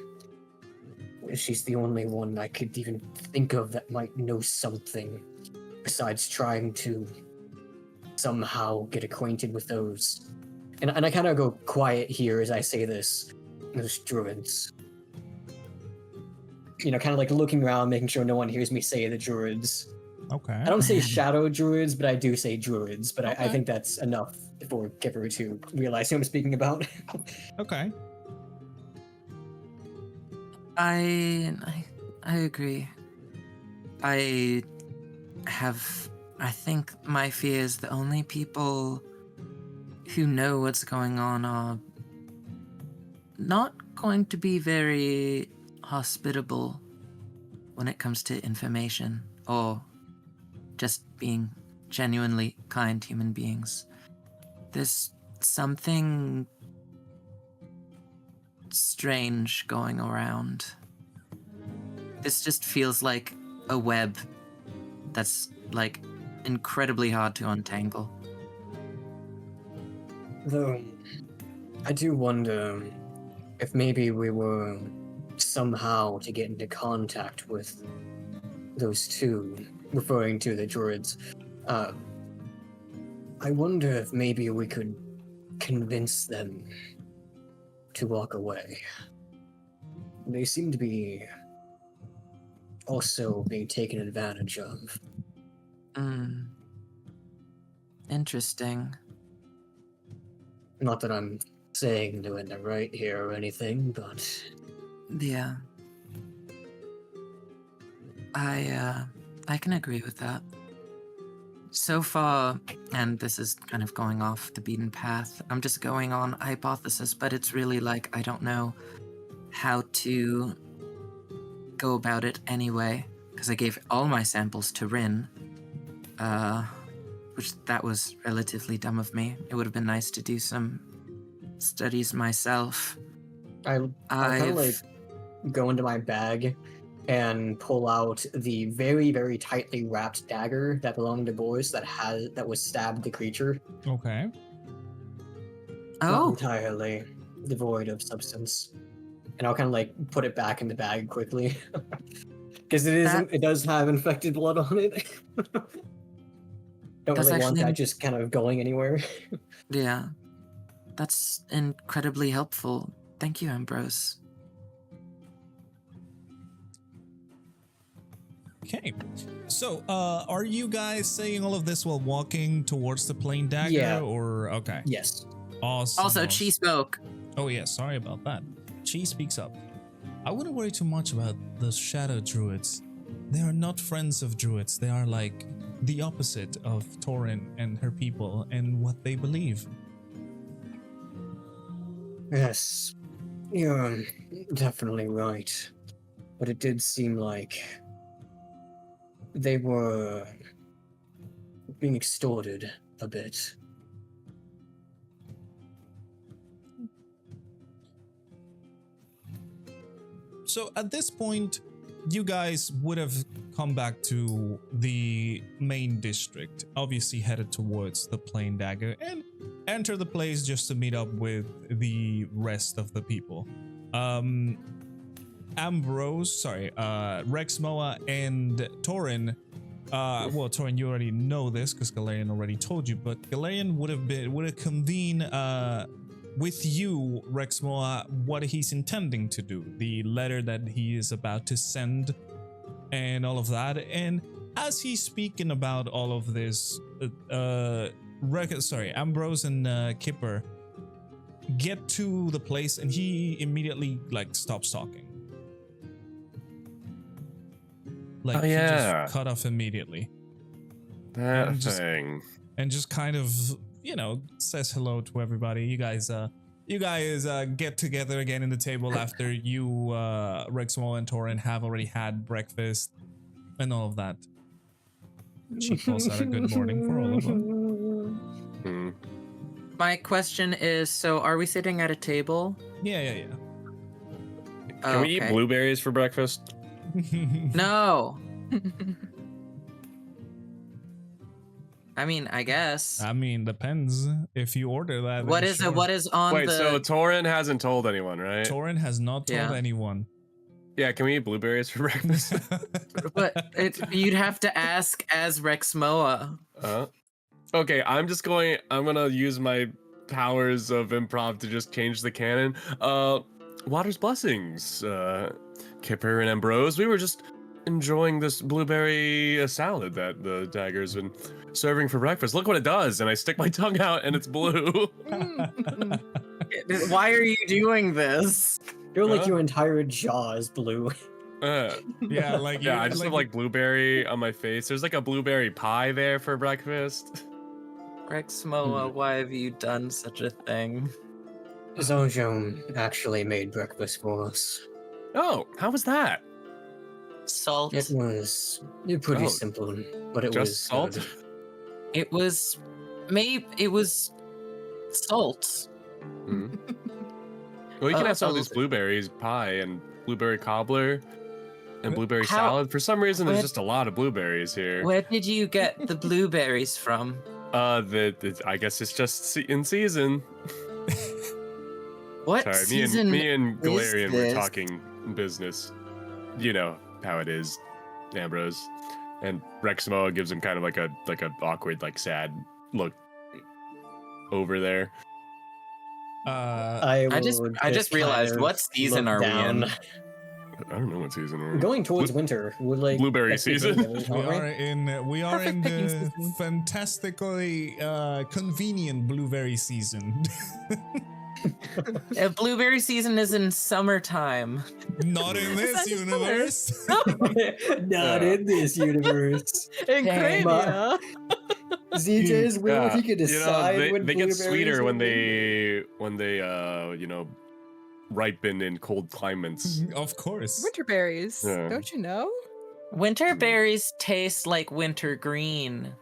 She's the only one I could even think of that might know something besides trying to somehow get acquainted with those. And I kind of go quiet here as I say this. Those druids. You know, kind of like looking around, making sure no one hears me say the druids. Okay. I don't say shadow druids, but I do say druids. But Okay. I think that's enough for Kipper to realize who I'm speaking about. Okay. I agree. I think my fear is the only people who know what's going on are not going to be very hospitable when it comes to information or just being genuinely kind human beings. There's something strange going around. This just feels like a web that's like incredibly hard to untangle. Though, I do wonder if maybe we were somehow to get into contact with those two, referring to the druids. I wonder if maybe we could convince them to walk away. They seem to be also being taken advantage of. Interesting. Not that I'm saying doing the right here or anything, but Yeah. I can agree with that. So far, and this is kind of going off the beaten path, I'm just going on hypothesis, but it's really like I don't know how to go about it anyway, because I gave all my samples to Rin, which that was relatively dumb of me. It would have been nice to do some studies myself. I kind of like go into my bag and pull out the very, very tightly wrapped dagger that belonged to Boris that was stabbed the creature. Okay. Not Oh, entirely devoid of substance. And I'll kind of like put it back in the bag quickly. Because it does have infected blood on it. Don't That's really want actually that just kind of going anywhere. yeah. That's incredibly helpful. Thank you, Ambrose. Okay. So, are you guys saying all of this while walking towards the plain dagger? Yeah. Or okay. Yes. Awesome. Also, awesome. Chi spoke. Oh yeah, sorry about that. Chi speaks up. I wouldn't worry too much about the shadow druids. They are not friends of druids. They are like the opposite of Taurin and her people and what they believe. Yes. You're definitely right. But it did seem like they were being extorted a bit. So at this point, you guys would have come back to the main district, obviously headed towards the plain dagger, and enter the place just to meet up with the rest of the people. Rexmoa and Taurin. Well, Taurin, you already know this because Galarian already told you, but Galarian would have convened with you, Rexmoa, what he's intending to do, the letter that he is about to send, and all of that. And as he's speaking about all of this, Ambrose and Kipper get to the place, and he immediately stops talking. He just cut off immediately. That thing. And just kind of, says hello to everybody. You guys get together again in the table after you, Rexmoa and Taurin, have already had breakfast and all of that. She calls out a good morning for all of them. my question is, so are we sitting at a table? Yeah. Can we eat Okay. blueberries for breakfast? No. I mean, I guess. I mean, depends. If you order that, What then is sure. what is on Wait, the so Taurin hasn't told anyone, right? Taurin has not told Yeah. anyone. Yeah, can we eat blueberries for breakfast? but you'd have to ask as Rexmoa. Okay, I'm gonna use my powers of improv to just change the canon. Water's blessings, Kipper and Ambrose. We were just enjoying this blueberry salad that the dagger's been serving for breakfast. Look what it does, and I stick my tongue out, and it's blue. Why are you doing this? You're like Huh? your entire jaw is blue. Yeah, like Yeah, you- I just have like blueberry on my face. There's like a blueberry pie there for breakfast. Rexmoa, why have you done such a thing? Zojo actually made breakfast for us. Oh, how was that? Salt. It was pretty Oh, simple, but it just was salt? good. It was salt. Hmm. Well, you can Oh, have some of oh. these blueberries pie and blueberry cobbler and blueberry How- salad. For some reason, there's where- just a lot of blueberries here. Where did you get the blueberries from? I guess it's just in season. What Sorry, season? me and is Galarian were this? talking business. You know how it is, Ambrose. And Rexmoa gives him kind of like a awkward, like sad look over there. I just realized, kind of what season look are we down. in? I don't know what season we're in. Going towards winter, would like Blueberry that's the thing, season. aren't we are Perfect in picking the season. fantastically convenient blueberry season. Blueberry season is in summertime. Not in this That's just universe. Not in this universe. In Dang. Crenia. ZJ's will if he could You know, decide when they get blueberries sweeter are when good. they ripen in cold climates. Of course. Winter berries. Yeah. Don't you know? Winter berries taste like winter green.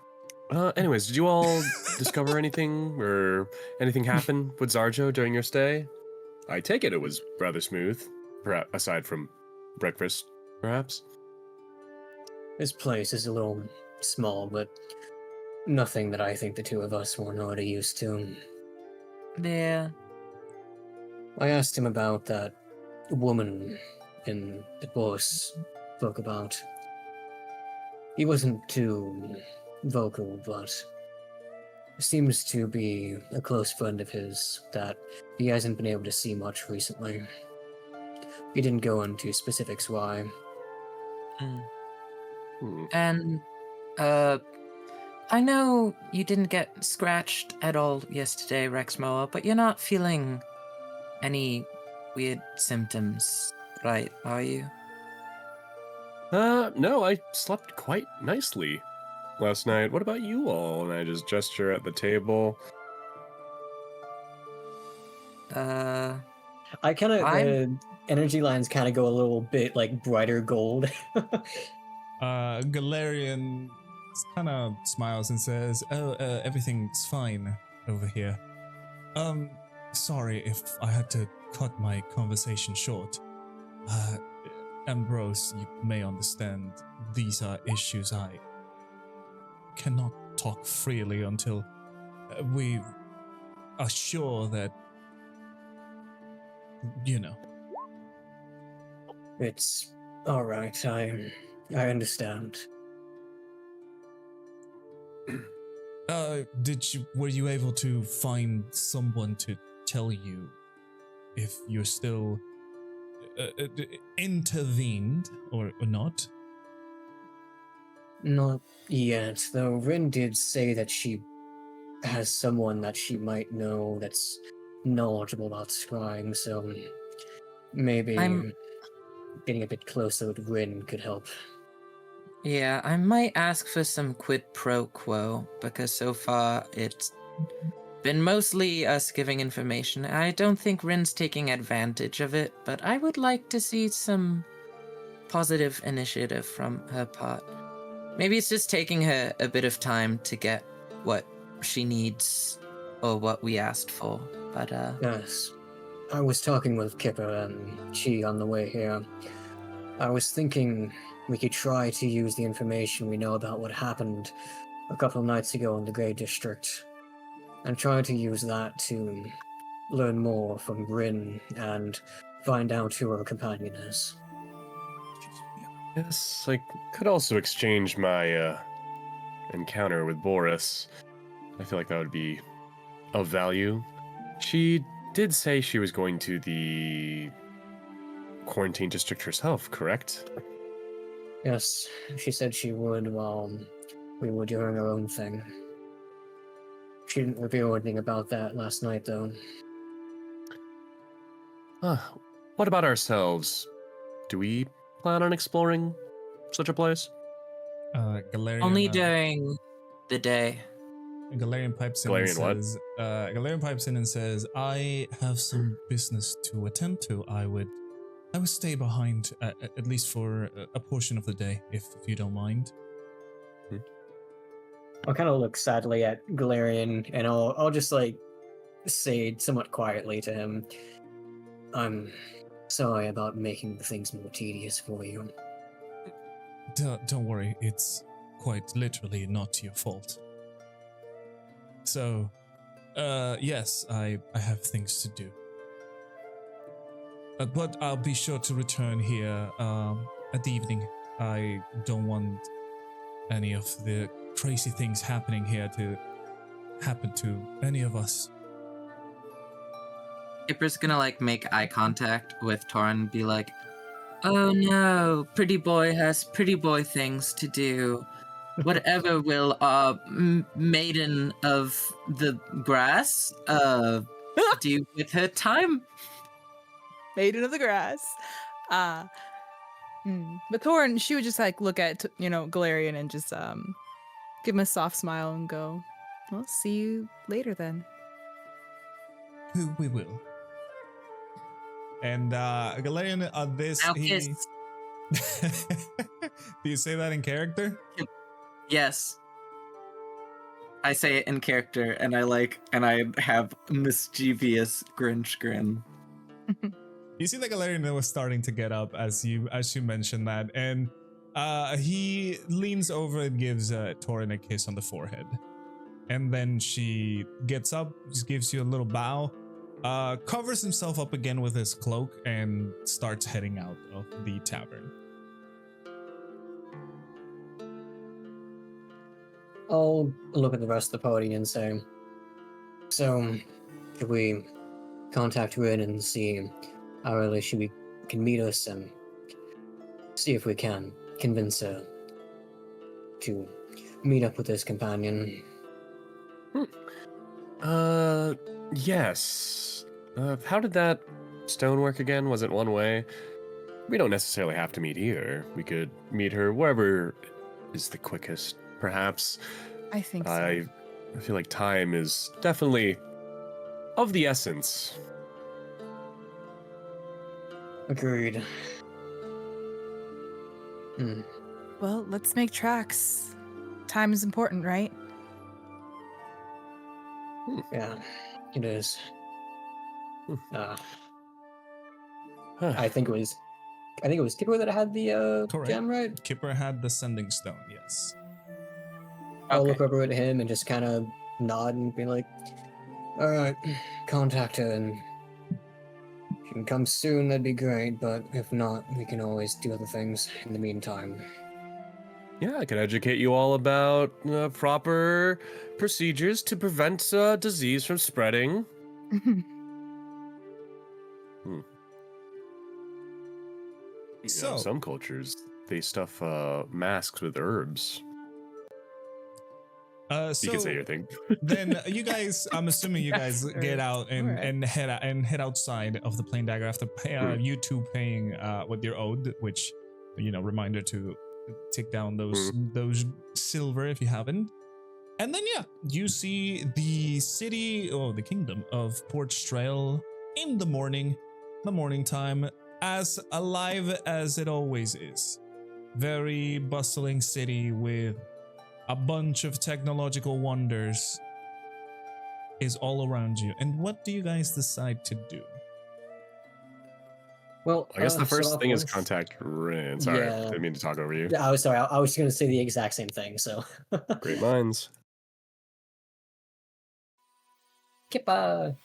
Anyways, did you all discover anything or anything happen with Zarjo during your stay? I take it was rather smooth, aside from breakfast, perhaps. This place is a little small, but nothing that I think the two of us were not used to. Yeah. I asked him about that woman in the boss spoke about. He wasn't too vocal, but seems to be a close friend of his that he hasn't been able to see much recently. He didn't go into specifics why. Hmm. And I know you didn't get scratched at all yesterday, Rexmoa, but you're not feeling any weird symptoms, right, are you? No, I slept quite nicely last night. What about you all? And I just gesture at the table. I kind of I'm- energy lines kind of go a little bit like brighter gold. Galarian kind of smiles and says, "Oh, everything's fine over here. Sorry if I had to cut my conversation short. Ambrose, you may understand these are issues I cannot talk freely until we are sure that, you know." It's all right. I understand. Were you able to find someone to tell you if you're still intervened or not? Not yet, though. Rin did say that she has someone that she might know that's knowledgeable about scrying, so maybe I'm- getting a bit closer with Rin could help. Yeah, I might ask for some quid pro quo, because so far it's been mostly us giving information. I don't think Rin's taking advantage of it, but I would like to see some positive initiative from her part. Maybe it's just taking her a bit of time to get what she needs or what we asked for. But Yes. I was talking with Kipper and Chi on the way here. I was thinking we could try to use the information we know about what happened a couple of nights ago in the Grey District and try to use that to learn more from Rin and find out who her companion is. Yes, I could also exchange my encounter with Boris. I feel like that would be of value. She did say she was going to the quarantine district herself, correct? Yes, she said she would while we were doing our own thing. She didn't reveal anything about that last night, though. What about ourselves? Do we plan on exploring such a place? Galarian, only during the day. Galarian pipes in Galarian what? and says, Galarian pipes in and says, I have some business to attend to. I would stay behind at least for a portion of the day, if you don't mind. I'll kind of look sadly at Galarian, and I'll just like say somewhat quietly to him, "I'm sorry about making things more tedious for you." Don't worry, it's quite literally not your fault. So, yes, I have things to do. But I'll be sure to return here at the evening. I don't want any of the crazy things happening here to happen to any of us. Kipper's gonna like make eye contact with Taurin and be like, "Oh no, pretty boy has pretty boy things to do. Whatever will our maiden of the grass do with her time?" Maiden of the grass. But Thorin, she would just like look at Galarian and just give him a soft smile and go, "Well, see you later then." We will. And Galarian, this Now he... kiss. Do you say that in character? Yes. I say it in character, and I have mischievous Grinch grin. You see that Galarian was starting to get up as you mentioned that, and he leans over and gives Taurin a kiss on the forehead, and then she gets up, just gives you a little bow, covers himself up again with his cloak, and starts heading out of the tavern. I'll look at the rest of the party and say, "So, should we contact Rin and see how early she can meet us and see if we can convince her to meet up with his companion?" Yes. How did that stone work again? Was it one way? We don't necessarily have to meet here. We could meet her wherever is the quickest, perhaps. I think so. I feel like time is definitely of the essence. Agreed. Well, let's make tracks. Time is important, right? Yeah, it is. Huh. I think it was Kipper that had the Correct. gem, right? Kipper had the sending stone, yes. I'll Okay. look over at him and just kind of nod and be like, "All right, contact her, and if you can come soon, that'd be great, but if not, we can always do other things in the meantime." Yeah, I can educate you all about proper procedures to prevent disease from spreading. So- Some cultures, they stuff masks with herbs. You can say your thing. Then you guys, I'm assuming you guys Yes, get sir. out and, Alright. head outside of the Plain Dagger after you two paying what you're owed, which, reminder to take down those silver if you haven't. And then you see the city or the kingdom of Port Strail in the morning time, as alive as it always is. Very bustling city with a bunch of technological wonders. is all around you. And what do you guys decide to do? Well, I guess the so first I'll thing is first- contact Rin. Sorry, Yeah. didn't mean to talk over you. Yeah, I was sorry. I was going to say the exact same thing. So, Great minds. Kipper,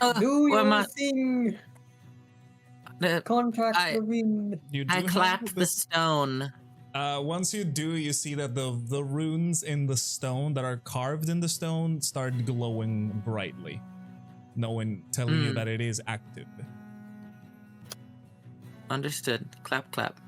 Uh, do what am your I- thing. Uh, Contact I- the wind. You do I have clapped the stone. Once you do, you see that the runes in the stone that are carved in the stone start glowing brightly, telling you that it is active. Understood. Clap, clap.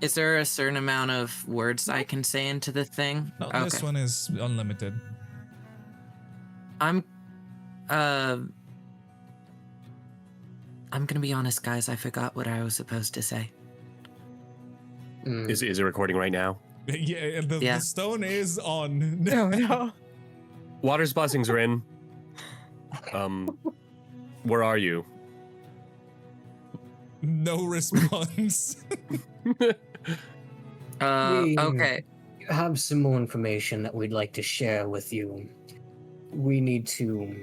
Is there a certain amount of words I can say into the thing? No, this one is unlimited. I'm gonna be honest, guys. I forgot what I was supposed to say. Is it recording right now? Yeah, the Yeah. stone is on. Oh no. Water's blessings, Rin. Where are you? No response. Okay. We have some more information that we'd like to share with you. We need to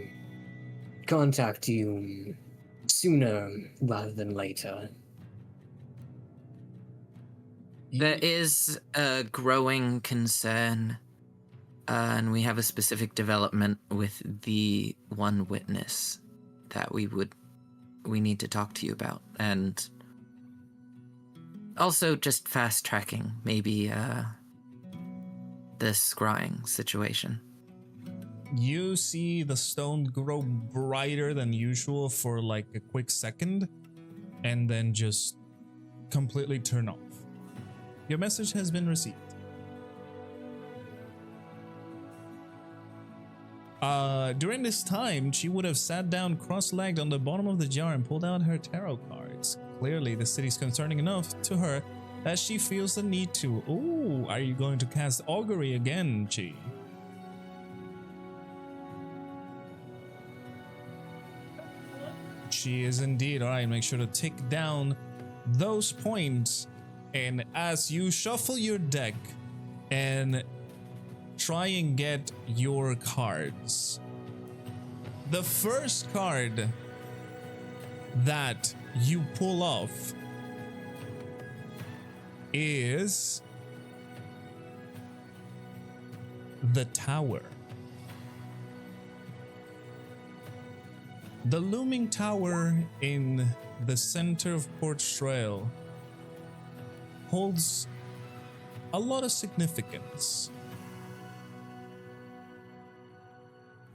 contact you sooner rather than later. There is a growing concern, and we have a specific development with the one witness that we need to talk to you about, and also just fast tracking maybe the scrying situation. You see the stone grow brighter than usual for like a quick second, and then just completely turn off. Your message has been received. During this time, she would have sat down cross-legged on the bottom of the jar and pulled out her tarot cards. Clearly, the city's concerning enough to her that she feels the need to. Ooh, are you going to cast augury again, Chi? She is indeed. All right, make sure to tick down those points. And as you shuffle your deck and try and get your cards, the first card that you pull off is the Tower. The looming tower in the center of Port Trail holds a lot of significance.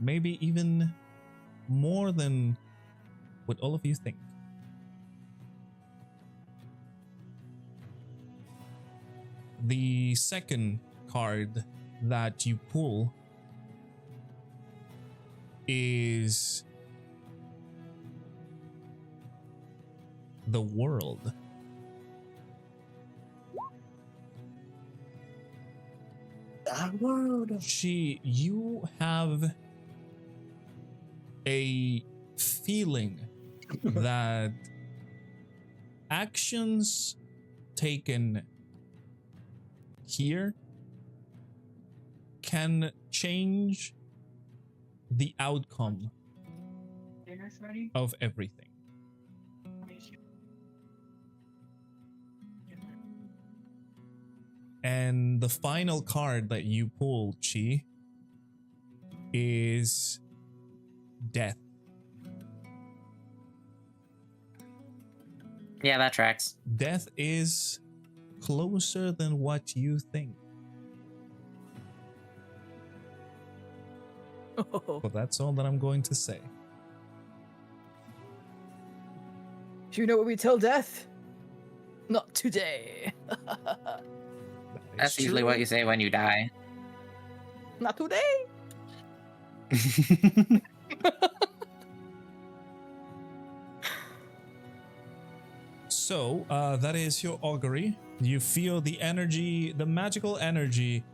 Maybe even more than what all of you think. The second card that you pull is the world. That world. You have a feeling that actions taken here can change the outcome of everything. And the final card that you pull, Chi, is death. Yeah, that tracks. Death is closer than what you think. Oh, But that's all that I'm going to say. do you know what we tell death? Not today. That's usually what you say when you die. Not today. So, that is your augury. You feel the energy, the magical energy,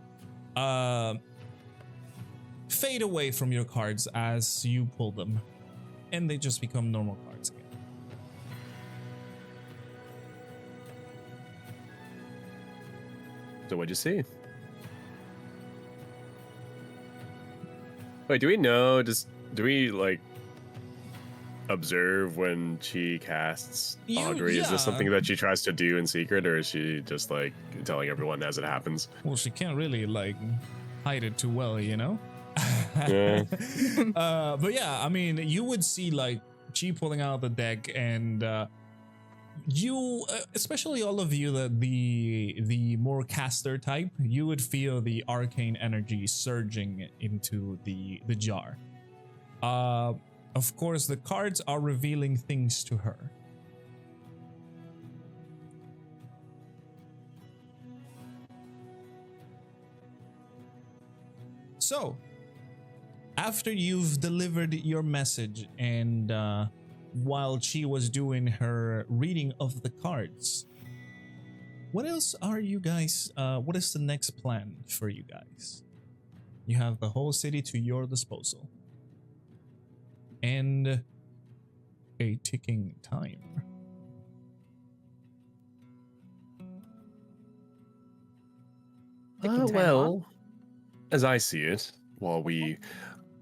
fade away from your cards as you pull them, and they just become normal cards again. So what'd you see? Wait, do we know? Do we like observe when she casts augury? Is this something that she tries to do in secret, or is she just like telling everyone as it happens? Well, she can't really like hide it too well, you know. Yeah. But yeah, I mean, you would see like Chi pulling out the deck, and you, especially all of you, the more caster type, you would feel the arcane energy surging into the jar. Of course, the cards are revealing things to her. So, after you've delivered your message, and while she was doing her reading of the cards, what else are you guys, what is the next plan for you guys? You have the whole city to your disposal. And a ticking timer. Ticking time Well, as I see it, while we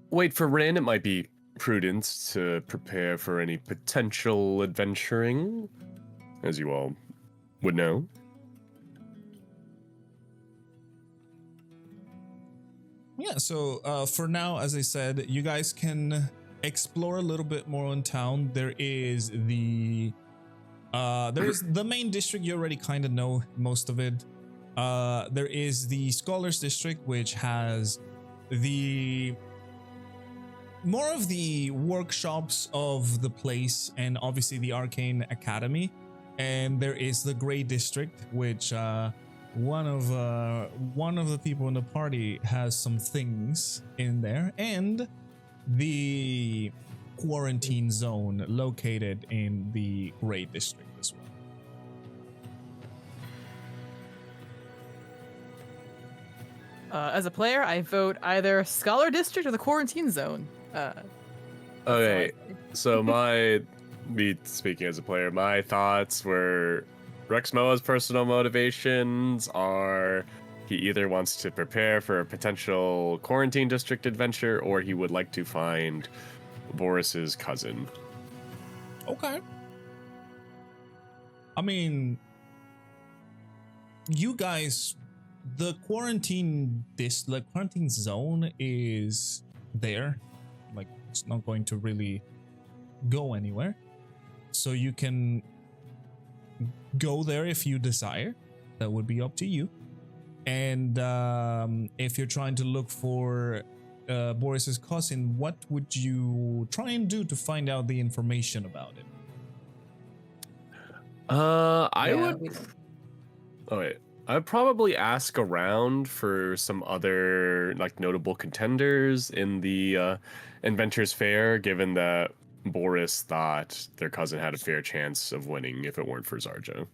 wait for Rin, it might be prudent to prepare for any potential adventuring, as you all would know. Yeah, so for now, as I said, you guys can explore a little bit more in town. There is the main district. You already kind of know most of it. There is the Scholars District, which has the more of the workshops of the place, and obviously the Arcane Academy. And there is the Grey District, which one of the people in the party has some things in there, and the quarantine zone located in the Grey District as well. As a player, I vote either Scholar District or the Quarantine Zone. Okay, so me speaking as a player, my thoughts were Rexmoa's personal motivations are he either wants to prepare for a potential quarantine district adventure, or he would like to find Boris's cousin. Okay. I mean, you guys, the quarantine zone is there. Like, it's not going to really go anywhere. So you can go there if you desire. That would be up to you. And if you're trying to look for Boris's cousin, what would you try and do to find out the information about it? I'd probably ask around for some other like notable contenders in the Inventors Fair, given that Boris thought their cousin had a fair chance of winning if it weren't for Zarja.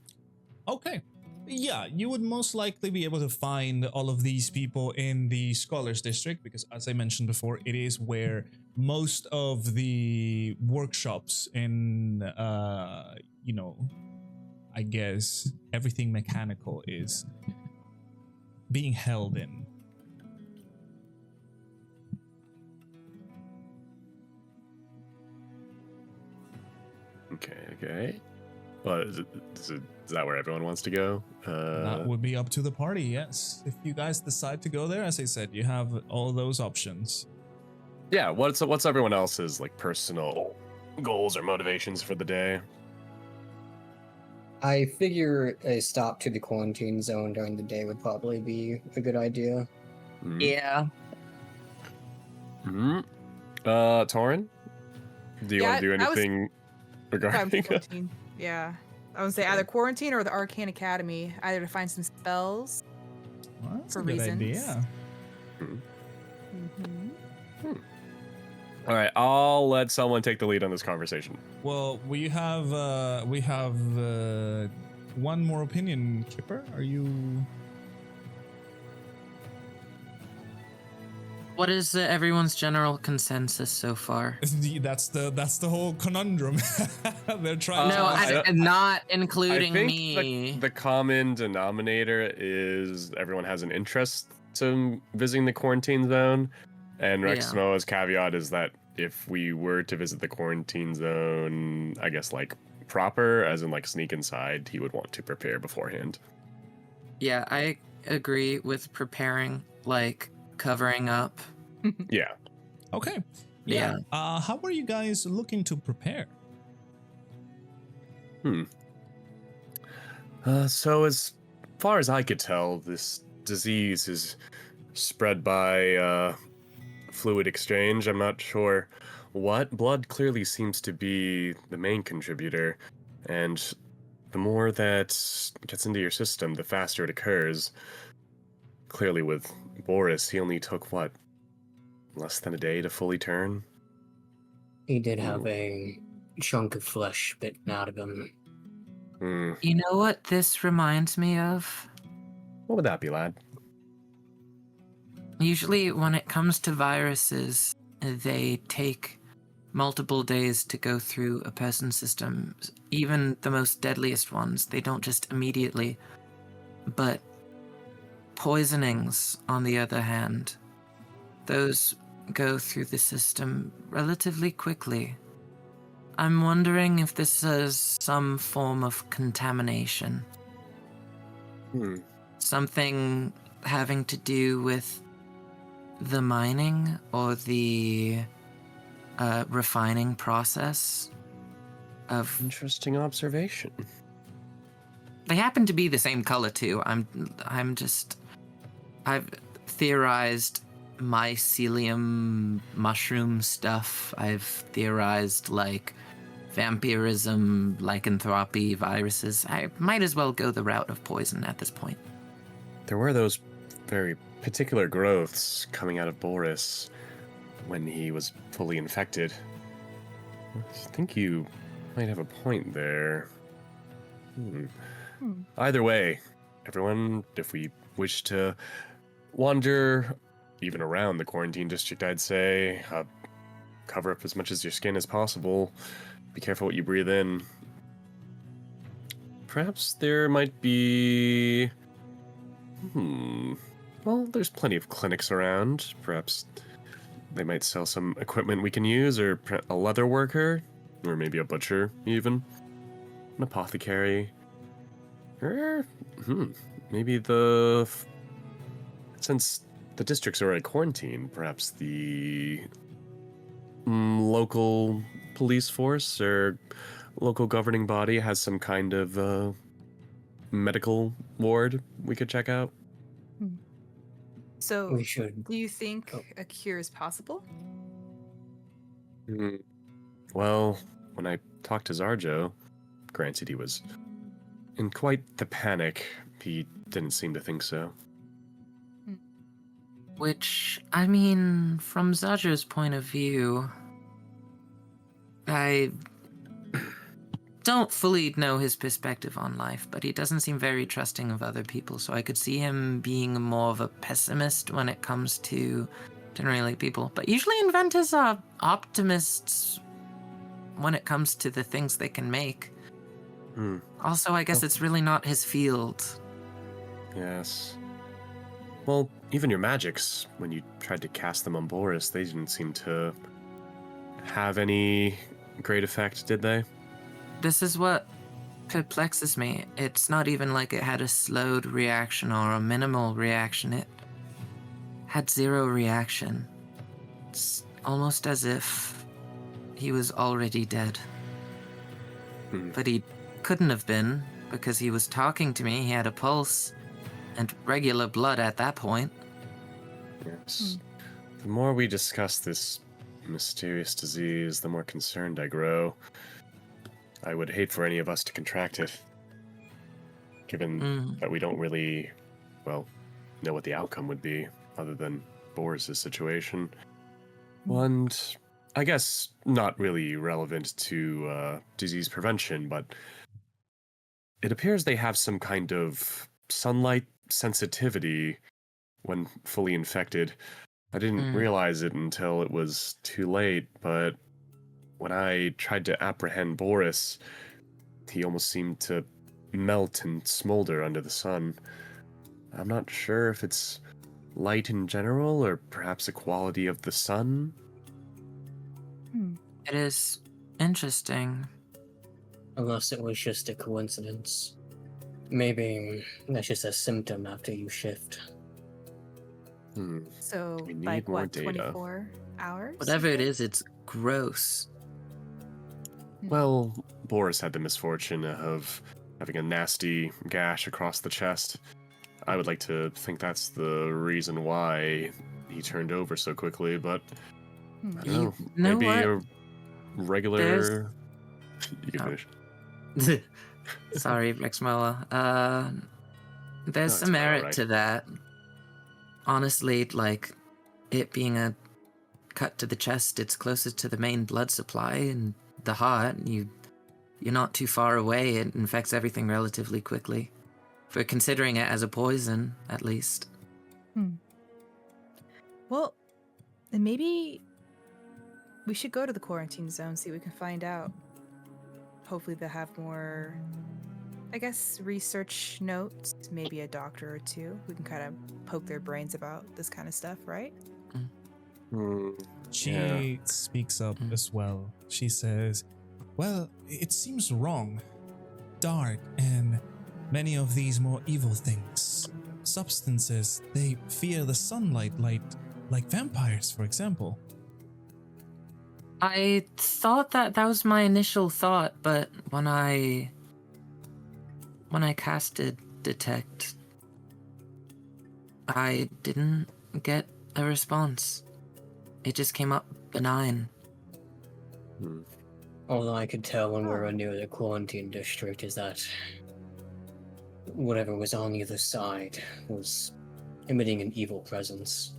Okay. Yeah, you would most likely be able to find all of these people in the Scholars District, because as I mentioned before, it is where most of the workshops in, I guess everything mechanical is being held in. Okay. Well, is that where everyone wants to go? That would be up to the party, yes. If you guys decide to go there, as I said, you have all those options. Yeah, what's everyone else's like personal goals or motivations for the day? I figure a stop to the quarantine zone during the day would probably be a good idea. Mm-hmm. Yeah. Mm-hmm. Taurin? Do you want to do anything regarding quarantine. Yeah. I would say either quarantine or the Arcane Academy, either to find some spells. Well, that's For a good reasons. idea. Mm-hmm. All right, I'll let someone take the lead on this conversation. Well, we have one more opinion, Kipper. Are you? What is everyone's general consensus so far? That's the whole conundrum. They're trying. No, not including I think me. the common denominator is everyone has an interest in visiting the quarantine zone, And Yeah. Rexmoa's caveat is that if we were to visit the quarantine zone, I guess like proper, as in like sneak inside, he would want to prepare beforehand. Yeah, I agree with preparing, like covering up. Yeah. Okay. Yeah. How are you guys looking to prepare? So as far as I could tell, this disease is spread by fluid exchange. I'm not sure what. Blood clearly seems to be the main contributor, and the more that gets into your system, the faster it occurs. Clearly with Boris, he only took, what, less than a day to fully turn? He did have a chunk of flesh bitten out of him. You know what this reminds me of? What would that be, lad? Usually, when it comes to viruses, they take multiple days to go through a person's system. Even the most deadliest ones, they don't just immediately. But poisonings, on the other hand, those go through the system relatively quickly. I'm wondering if this is some form of contamination. Something having to do with the mining or the refining process of... Interesting observation. They happen to be the same color too. I've theorized mycelium mushroom stuff. I've theorized like vampirism, lycanthropy, viruses. I might as well go the route of poison at this point. There were those very particular growths coming out of Boris when he was fully infected. I think you might have a point there. Either way, everyone, if we wish to wander even around the quarantine district, I'd say cover up as much as your skin as possible. Be careful what you breathe in. Perhaps there might be... Well, there's plenty of clinics around. Perhaps they might sell some equipment we can use, or a leather worker, or maybe a butcher, even. An apothecary. Or, maybe since the districts are at quarantine, perhaps the local police force or local governing body has some kind of medical ward we could check out. So, We should. do you think a cure is possible? Well, when I talked to Zarjo, granted he was in quite the panic, he didn't seem to think so. Which, I mean, from Zaja's point of view, I don't fully know his perspective on life, but he doesn't seem very trusting of other people, so I could see him being more of a pessimist when it comes to generally people. But usually inventors are optimists when it comes to the things they can make. Also, I guess it's really not his field. Yes. Well, even your magics, when you tried to cast them on Boris, they didn't seem to have any great effect, did they? This is what perplexes me. It's not even like it had a slowed reaction or a minimal reaction. It had zero reaction. It's almost as if he was already dead. But he couldn't have been, because he was talking to me, he had a pulse, and regular blood at that point. Yes. The more we discuss this mysterious disease, the more concerned I grow. I would hate for any of us to contract it, given that we don't really, well, know what the outcome would be, other than Boris's situation. And I guess not really relevant to disease prevention, but it appears they have some kind of sunlight sensitivity when fully infected. I didn't realize it until it was too late, but when I tried to apprehend Boris, he almost seemed to melt and smolder under the sun. I'm not sure if it's light in general, or perhaps a quality of the sun? It is interesting. Unless it was just a coincidence. Maybe that's just a symptom after you shift. So, We need like, more what, data. 24 hours? Whatever it is, it's gross. Well, Boris had the misfortune of having a nasty gash across the chest. I would like to think that's the reason why he turned over so quickly, but I don't know. You know Maybe what? a regular. You can Oh. finish. Sorry, Rexmoa. There's No, it's some quite merit alright. to that. Honestly, like, it being a cut to the chest, it's closest to the main blood supply and the heart. You're not too far away. It infects everything relatively quickly. For considering it as a poison, at least. Well, then maybe we should go to the quarantine zone, see what we can find out. Hopefully they'll have more, I guess, research notes, maybe a doctor or two. We can kind of poke their brains about this kind of stuff, right? She Yeah. speaks up Mm. as well. She says, well, it seems wrong. Dark and many of these more evil things. Substances, they fear the sunlight like vampires, for example. I thought that was my initial thought, but when I casted Detect, I didn't get a response. It just came up benign. All I could tell when we were near the quarantine district is that whatever was on either side was emitting an evil presence.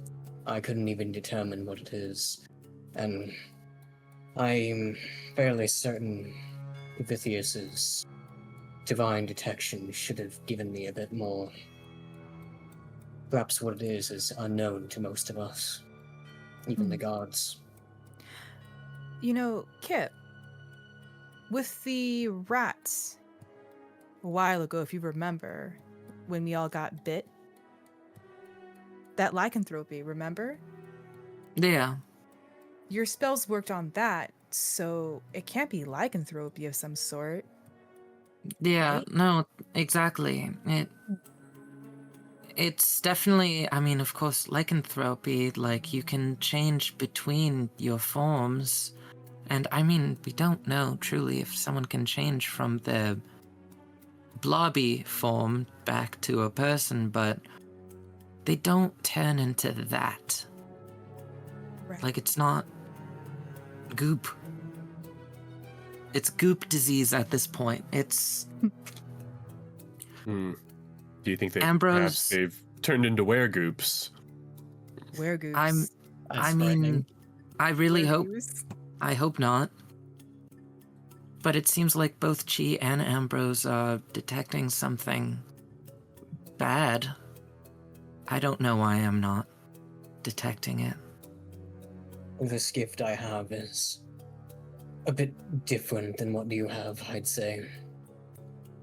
I couldn't even determine what it is, and I'm fairly certain Vithius's divine detection should have given me a bit more. Perhaps what it is unknown to most of us, even the gods. You know, Kip, with the rats, a while ago, if you remember, when we all got bit, that lycanthropy, remember? Yeah. Your spells worked on that, so it can't be lycanthropy of some sort. Yeah, Right? no, exactly. It's definitely, I mean, of course, lycanthropy, like, you can change between your forms. And, I mean, we don't know, truly, if someone can change from their blobby form back to a person, but they don't turn into that. Right. Like, it's not goop. It's goop disease at this point. It's Do you think that Ambrose- perhaps they've turned into weregoops? Weregoose. I mean, I really hope. I hope not. But it seems like both Chi and Ambrose are detecting something bad. I don't know why I'm not detecting it. This gift I have is a bit different than what you have, I'd say.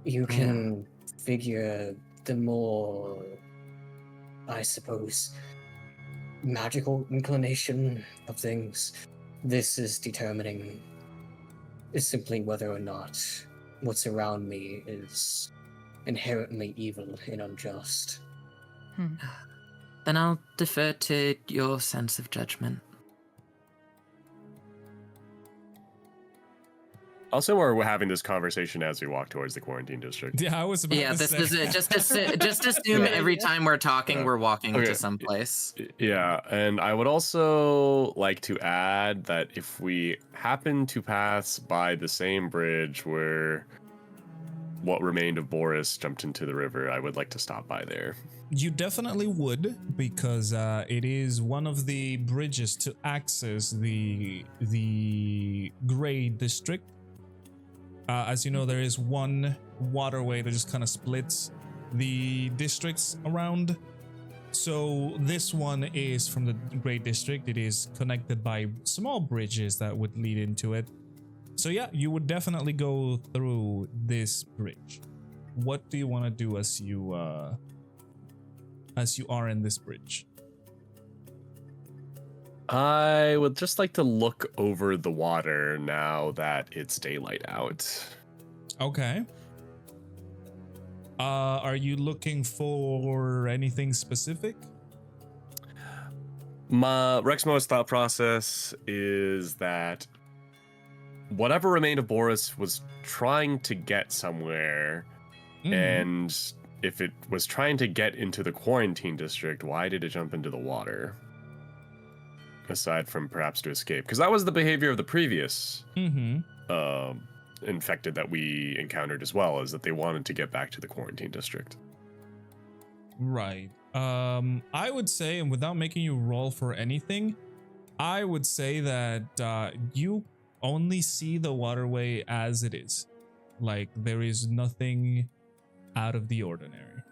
You can figure the more, I suppose, magical inclination of things. This is determining is simply whether or not what's around me is inherently evil and unjust. Then I'll defer to your sense of judgment. Also, we're having this conversation as we walk towards the quarantine district. Yeah, I was about Yeah, to this say. is it. Just assume every time we're talking, Yeah. we're walking Okay. to some place. Yeah, and I would also like to add that if we happen to pass by the same bridge where what remained of Boris jumped into the river, I would like to stop by there. You definitely would, because it is one of the bridges to access the Grey District. As you know, there is one waterway that just kind of splits the districts around. So this one is from the Grey District. It is connected by small bridges that would lead into it. So yeah, you would definitely go through this bridge. What do you want to do as you are in this bridge? I would just like to look over the water now that it's daylight out. Okay. Are you looking for anything specific? My Rexmoa's thought process is that whatever remained of Boris was trying to get somewhere, Mhm. and if it was trying to get into the quarantine district, why did it jump into the water? Aside from perhaps to escape, because that was the behavior of the previous infected that we encountered as well, is that they wanted to get back to the quarantine district. Right. I would say, and without making you roll for anything, I would say that you only see the waterway as it is. Like, there is nothing out of the ordinary.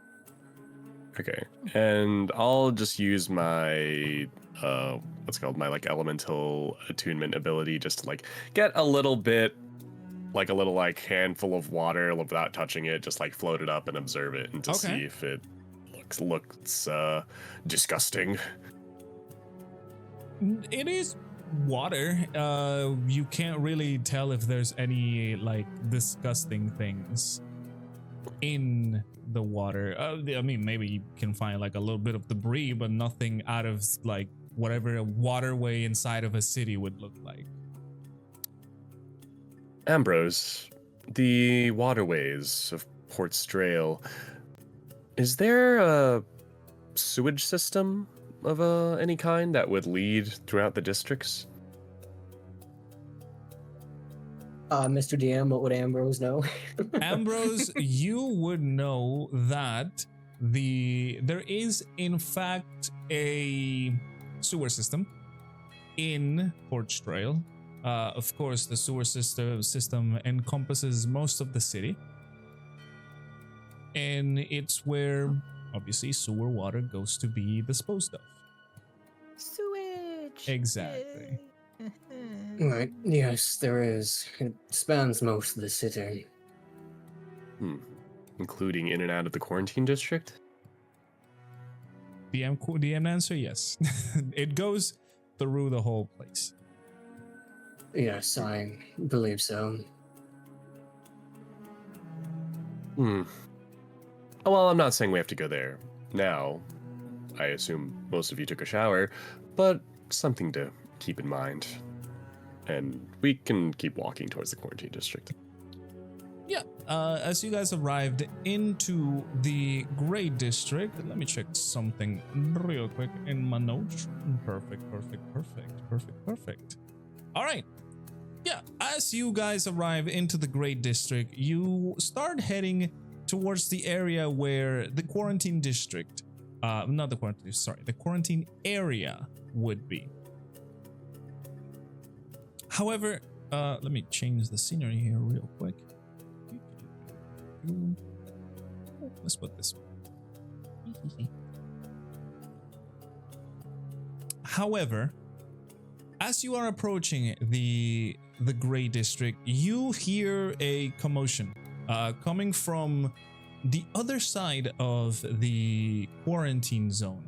Okay, and I'll just use my what's it called, my like elemental attunement ability, just to like get a little bit, like a little like handful of water without touching it, just like float it up and observe it, and to see if it looks disgusting. It is water. You can't really tell if there's any like disgusting things in the water. I mean, maybe you can find like a little bit of debris, but nothing out of like whatever a waterway inside of a city would look like. Ambrose, the waterways of Port Strail, is there a sewage system of any kind that would lead throughout the districts? Mr. DM, what would Ambrose know? Ambrose, you would know that there is in fact a sewer system in Port Strail. Of course, the sewer system encompasses most of the city, and it's where obviously sewer water goes to be disposed of. Sewage. Exactly. Right, yes, there is. It spans most of the city. Including in and out of the quarantine district? DM answer, yes. It goes through the whole place. Yes, I believe so. Oh, well, I'm not saying we have to go there now. I assume most of you took a shower, but something to keep in mind. And we can keep walking towards the quarantine district. Yeah, as you guys arrived into the Gray District, let me check something real quick in my notes. Perfect. All right. Yeah, as you guys arrive into the Gray District, you start heading towards the area where the quarantine district, the quarantine area would be. However, let me change the scenery here real quick. Let's put this. However, as you are approaching the Gray District, you hear a commotion coming from the other side of the quarantine zone.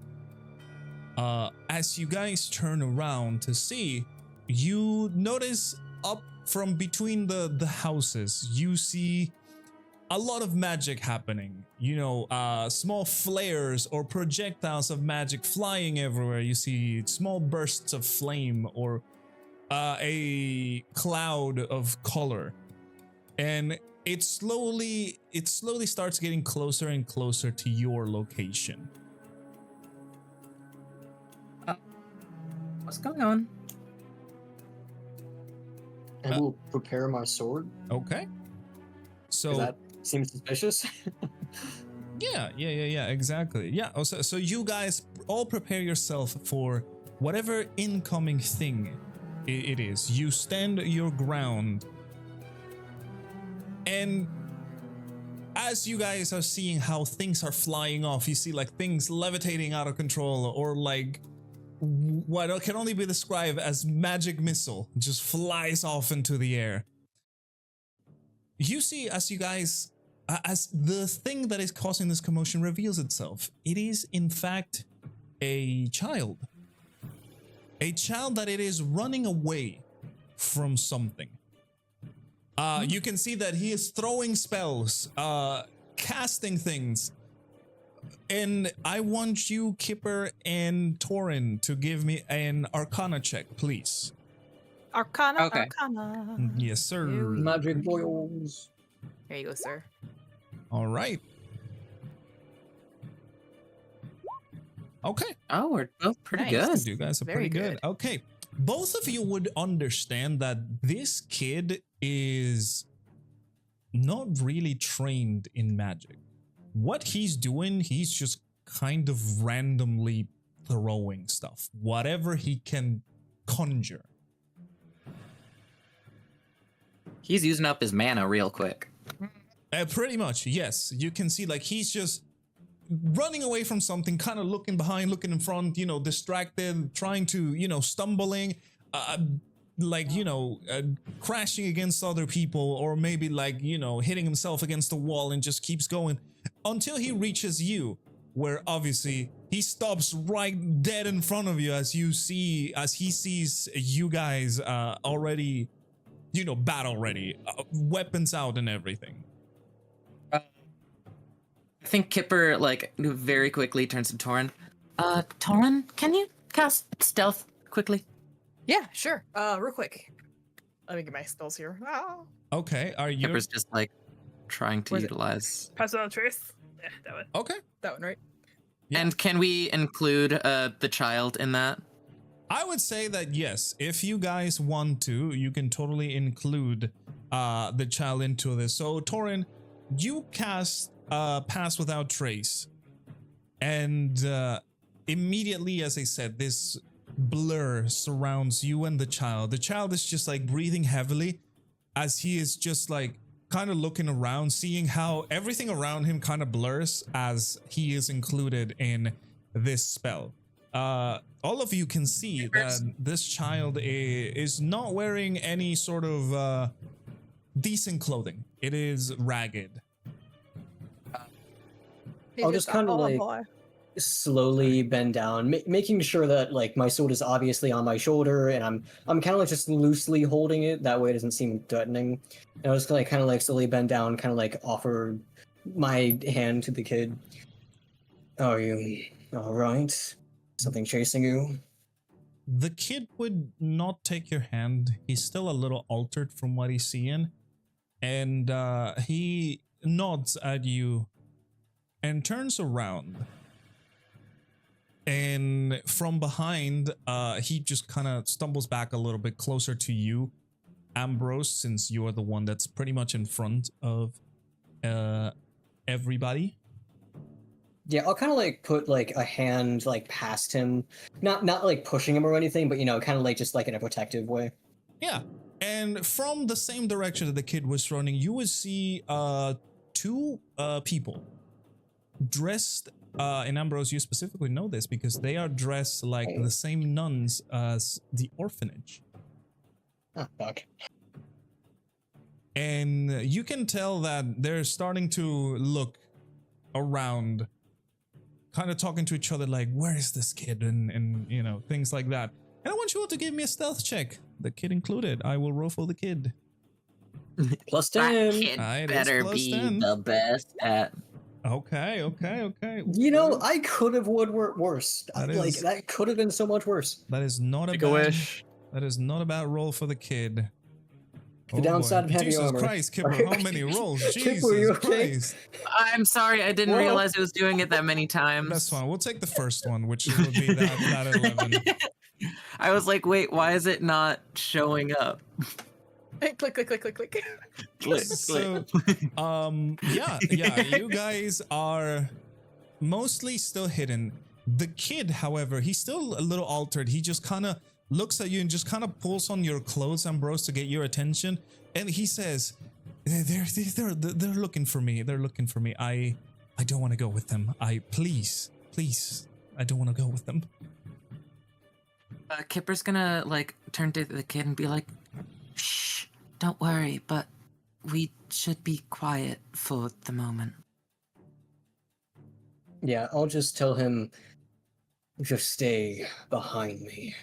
As you guys turn around to see, you notice up from between the houses, you see a lot of magic happening. You know, small flares or projectiles of magic flying everywhere. You see small bursts of flame or a cloud of color, and it slowly starts getting closer and closer to your location. What's going on? I will prepare my sword. Okay. So That seems suspicious. yeah, exactly. Yeah. So you guys all prepare yourself for whatever incoming thing it is. You stand your ground, and as you guys are seeing how things are flying off, you see like things levitating out of control, or like what can only be described as magic missile just flies off into the air. You see, as you guys, as the thing that is causing this commotion reveals itself, it is in fact a child. a child that it is running away from something. You can see that he is throwing spells, casting things. And I want you, Kipper and Taurin, to give me an Arcana check, please. Arcana, Okay. Arcana. Yes, sir. Here we- Magic boils. There you go, sir. All right. Okay. Oh, we're both pretty Nice. good. You guys are Very pretty good. good. Okay. Both of you would understand that this kid is not really trained in magic. What he's doing, he's just kind of randomly throwing stuff, whatever he can conjure. He's using up his mana real quick. Pretty much, yes. You can see like he's just running away from something, kind of looking behind, looking in front, you know, distracted, trying to, you know, stumbling, crashing against other people, or maybe like, you know, hitting himself against the wall and just keeps going until he reaches you, where obviously he stops right dead in front of you as he sees you guys already, you know, battle ready, weapons out and everything. I think Kipper, like, very quickly turns to Taurin. Taurin, can you cast stealth quickly? Yeah, sure. Real quick. Let me get my spells here. Oh. Okay, are you Kipper's just, like, trying to Where's it? utilize. Pass it on trace. Yeah, that one. okay? That one, right? Yeah. And can we include the child in that? I would say that yes, if you guys want to, you can totally include the child into this. So Taurin, you cast Pass Without Trace, and immediately, as I said, this blur surrounds you and the child. The child is just like breathing heavily as he is just like kind of looking around, seeing how everything around him kind of blurs as he is included in this spell. All of you can see that this child is not wearing any sort of decent clothing. It is ragged. I'll just kind of like slowly bend down, making sure that like my sword is obviously on my shoulder, and I'm kind of like just loosely holding it. That way, it doesn't seem threatening. And I'll just like kind of like slowly bend down, kind of like offer my hand to the kid. Are you all right? Something chasing you? The kid would not take your hand. He's still a little altered from what he's seeing, and he nods at you and turns around. And from behind, he just kind of stumbles back a little bit closer to you, Ambrose, since you are the one that's pretty much in front of everybody. Yeah, I'll kind of like put like a hand like past him, not like pushing him or anything, but you know, kind of like just like in a protective way. Yeah, and from the same direction that the kid was running, you would see two people dressed. And Ambrose, you specifically know this because they are dressed like the same nuns as the orphanage. Oh, fuck. And you can tell that they're starting to look around, kind of talking to each other like, where is this kid? And you know, things like that. And I want you all to give me a stealth check, the kid included. I will roll for the kid. Plus That 10. kid It is better plus be 10. the best at. Okay. You know, I could have would worse. That That could have been so much worse. That is not a Make bad a wish. That is not a bad roll for the kid. The downside of heavy Jesus armor. Christ, Kipper, how many rolls? Kipper, Jesus you okay? Christ. I'm sorry, I didn't Whoa. realize it was doing it that many times. That's fine. We'll take the first one, which will be that 11. I was like, wait, why is it not showing up? Click, click, click, click, click. Click, So, click. yeah, you guys are mostly still hidden. The kid, however, he's still a little altered. He just kind of looks at you and just kind of pulls on your clothes, Ambrose, to get your attention. And he says, they're looking for me. They're looking for me. I don't want to go with them. Please, I don't want to go with them. Kipper's gonna like turn to the kid and be like, shh, don't worry, but we should be quiet for the moment. Yeah, I'll just tell him, just stay behind me.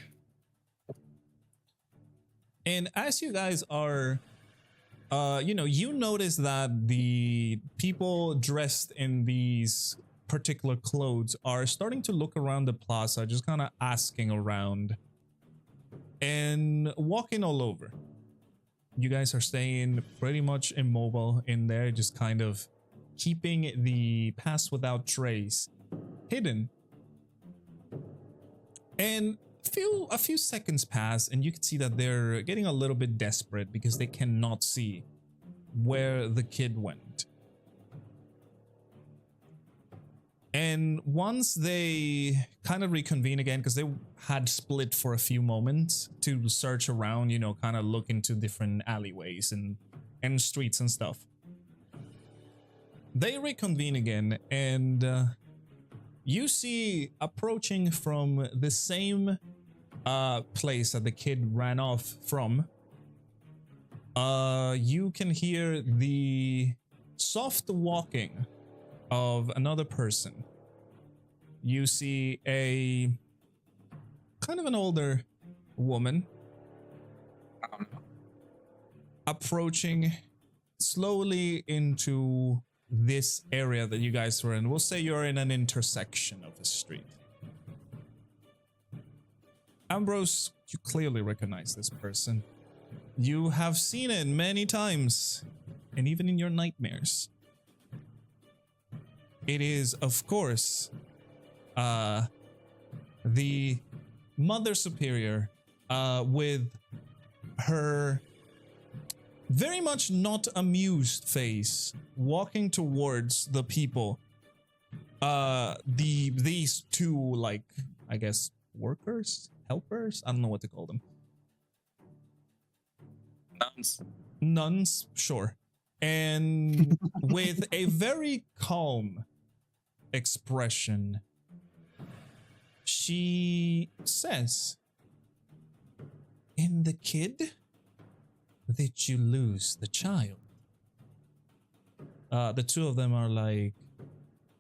And as you guys are, you notice that the people dressed in these particular clothes are starting to look around the plaza, just kind of asking around and walking all over. You guys are staying pretty much immobile in there, just kind of keeping the pass without trace hidden. And a few seconds pass, and you can see that they're getting a little bit desperate because they cannot see where the kid went. And once they kind of reconvene again, because they had split for a few moments to search around, kind of look into different alleyways and streets and stuff. They reconvene again, and you see approaching from the same place that the kid ran off from. You can hear the soft walking of another person. You see a kind of an older woman approaching slowly into this area that you guys were in. We'll say you're in an intersection of a street. Ambrose, you clearly recognize this person. You have seen it many times, and even in your nightmares. It is, of course, the Mother Superior, with her very much not amused face, walking towards the people. These two, like, I guess, workers, helpers. I don't know what to call them. Nuns, sure. And with a very calm expression, she says, "In the kid, did you lose the child?" The two of them are like,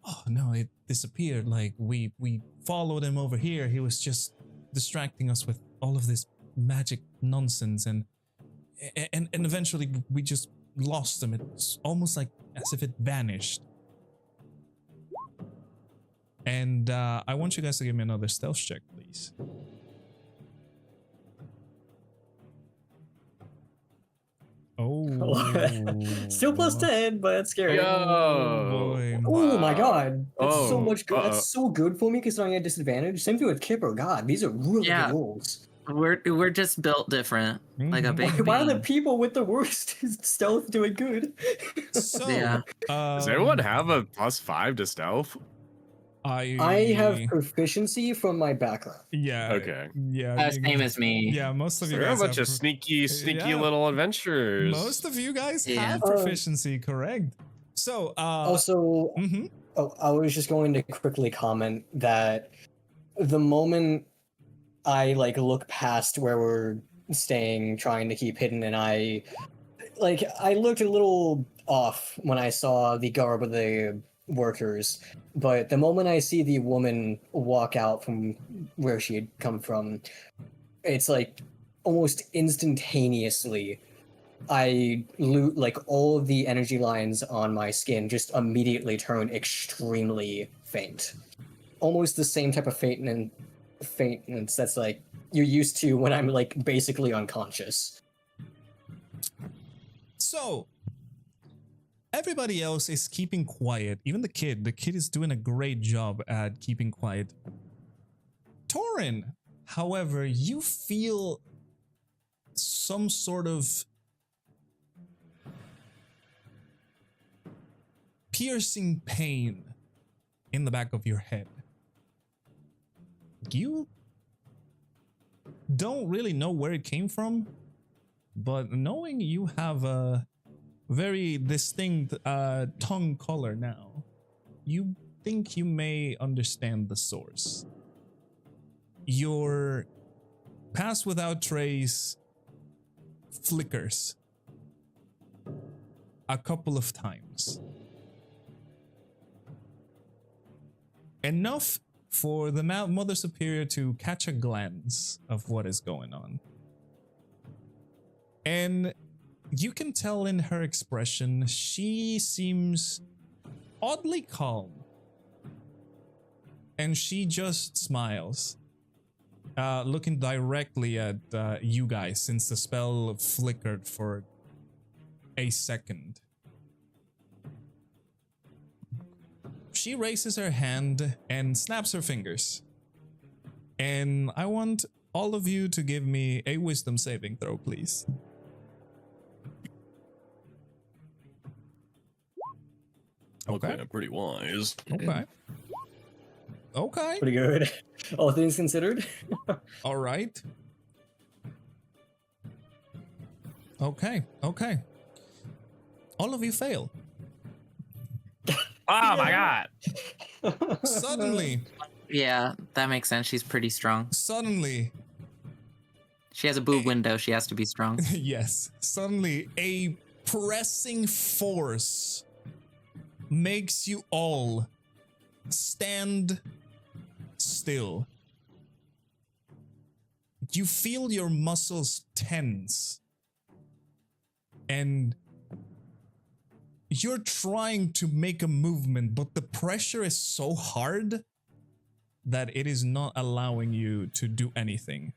"Oh no, it disappeared. Like we followed him over here. He was just distracting us with all of this magic nonsense, and eventually we just lost him. It's almost like as if it vanished." And I want you guys to give me another stealth check, please. Oh, Still plus 10, but that's scary. Yo. Oh my god, that's so Oh, much good. That's so good for me considering I had disadvantage. Same thing with Kipper. God, these are really Yeah. good rolls. We're just built different, like a big Why are the bean. people with the worst stealth doing good? So, Yeah. Does everyone have a +5 to stealth? I have proficiency from my background. Yeah. Okay. Yeah. Same as me. Yeah, most of you They're a guys bunch have of sneaky Yeah. little adventurers. Most of you guys Yeah. have proficiency, correct? So, Also, mhm. I was just going to quickly comment that the moment I look past where we're staying, trying to keep hidden, and I looked a little off when I saw the garb of the workers, but the moment I see the woman walk out from where she had come from, it's like almost instantaneously all of the energy lines on my skin just immediately turn extremely faint. Almost the same type of faintness that's like you're used to when I'm basically unconscious. So everybody else is keeping quiet. Even the kid. The kid is doing a great job at keeping quiet. Taurin, however, you feel some sort of piercing pain in the back of your head. You don't really know where it came from, but knowing you have a very distinct tongue color now, you think you may understand the source. Your pass without trace flickers a couple of times. Enough for the Mother Superior to catch a glance of what is going on. And you can tell in her expression, she seems oddly calm. And she just smiles, looking directly at you guys since the spell flickered for a second. She raises her hand and snaps her fingers. And I want all of you to give me a wisdom saving throw, please. Okay, I'm pretty wise. Okay. Okay. Pretty good. All things considered. All right. Okay. Okay. All of you fail. Oh my god! Suddenly, Yeah, that makes sense. She's pretty strong. suddenly, She has a boob window. She has to be strong. yes, suddenly a pressing force makes you all stand still. You feel your muscles tense, and you're trying to make a movement, but the pressure is so hard that it is not allowing you to do anything.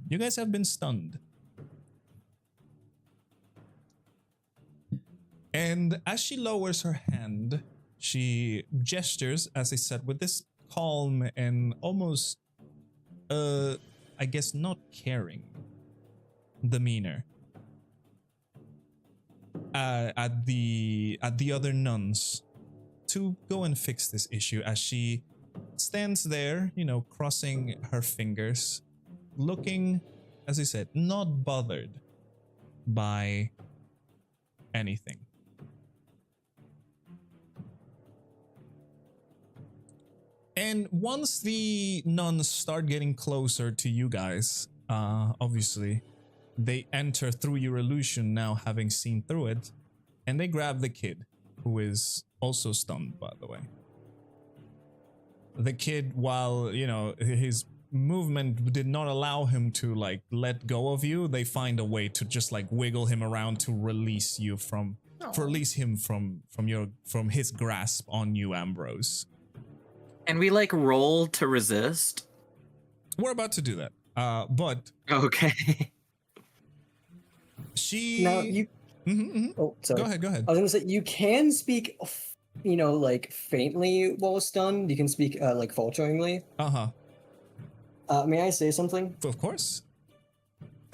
You guys have been stunned. And as she lowers her hand, she gestures, as I said, with this calm and almost, I guess, not caring demeanor at the other nuns to go and fix this issue. As she stands there, you know, crossing her fingers, looking, as I said, not bothered by anything. And once the nuns start getting closer to you guys, obviously, they enter through your illusion now, having seen through it, and they grab the kid, who is also stunned, by the way. The kid, while, you know, his movement did not allow him to, like, let go of you, they find a way to just, like, wiggle him around to release you from, release him from his grasp on you, Ambrose. And we like roll to resist. We're about to do that. But Okay. she... Now you. Oh, sorry. Go ahead. I was gonna say you can speak, you know, like faintly while stunned. You can speak like falteringly. May I say something? Of course.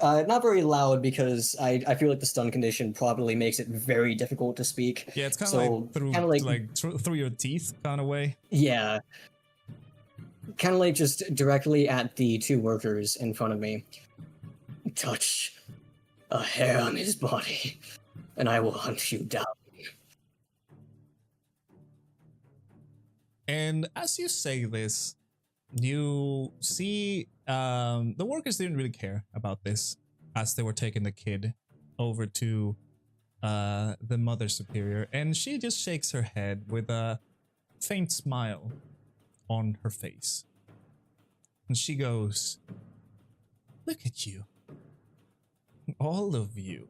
Not very loud because I feel like the stun condition probably makes it very difficult to speak. Yeah, it's kind of So, like through through your teeth kind of way. Yeah. Kind of like just directly at the two workers in front of me. Touch a hair on his body, and I will hunt you down. And as you say this, you see the workers didn't really care about this as they were taking the kid over to the Mother Superior, and she just shakes her head with a faint smile on her face. And she goes, "Look at you. All of you.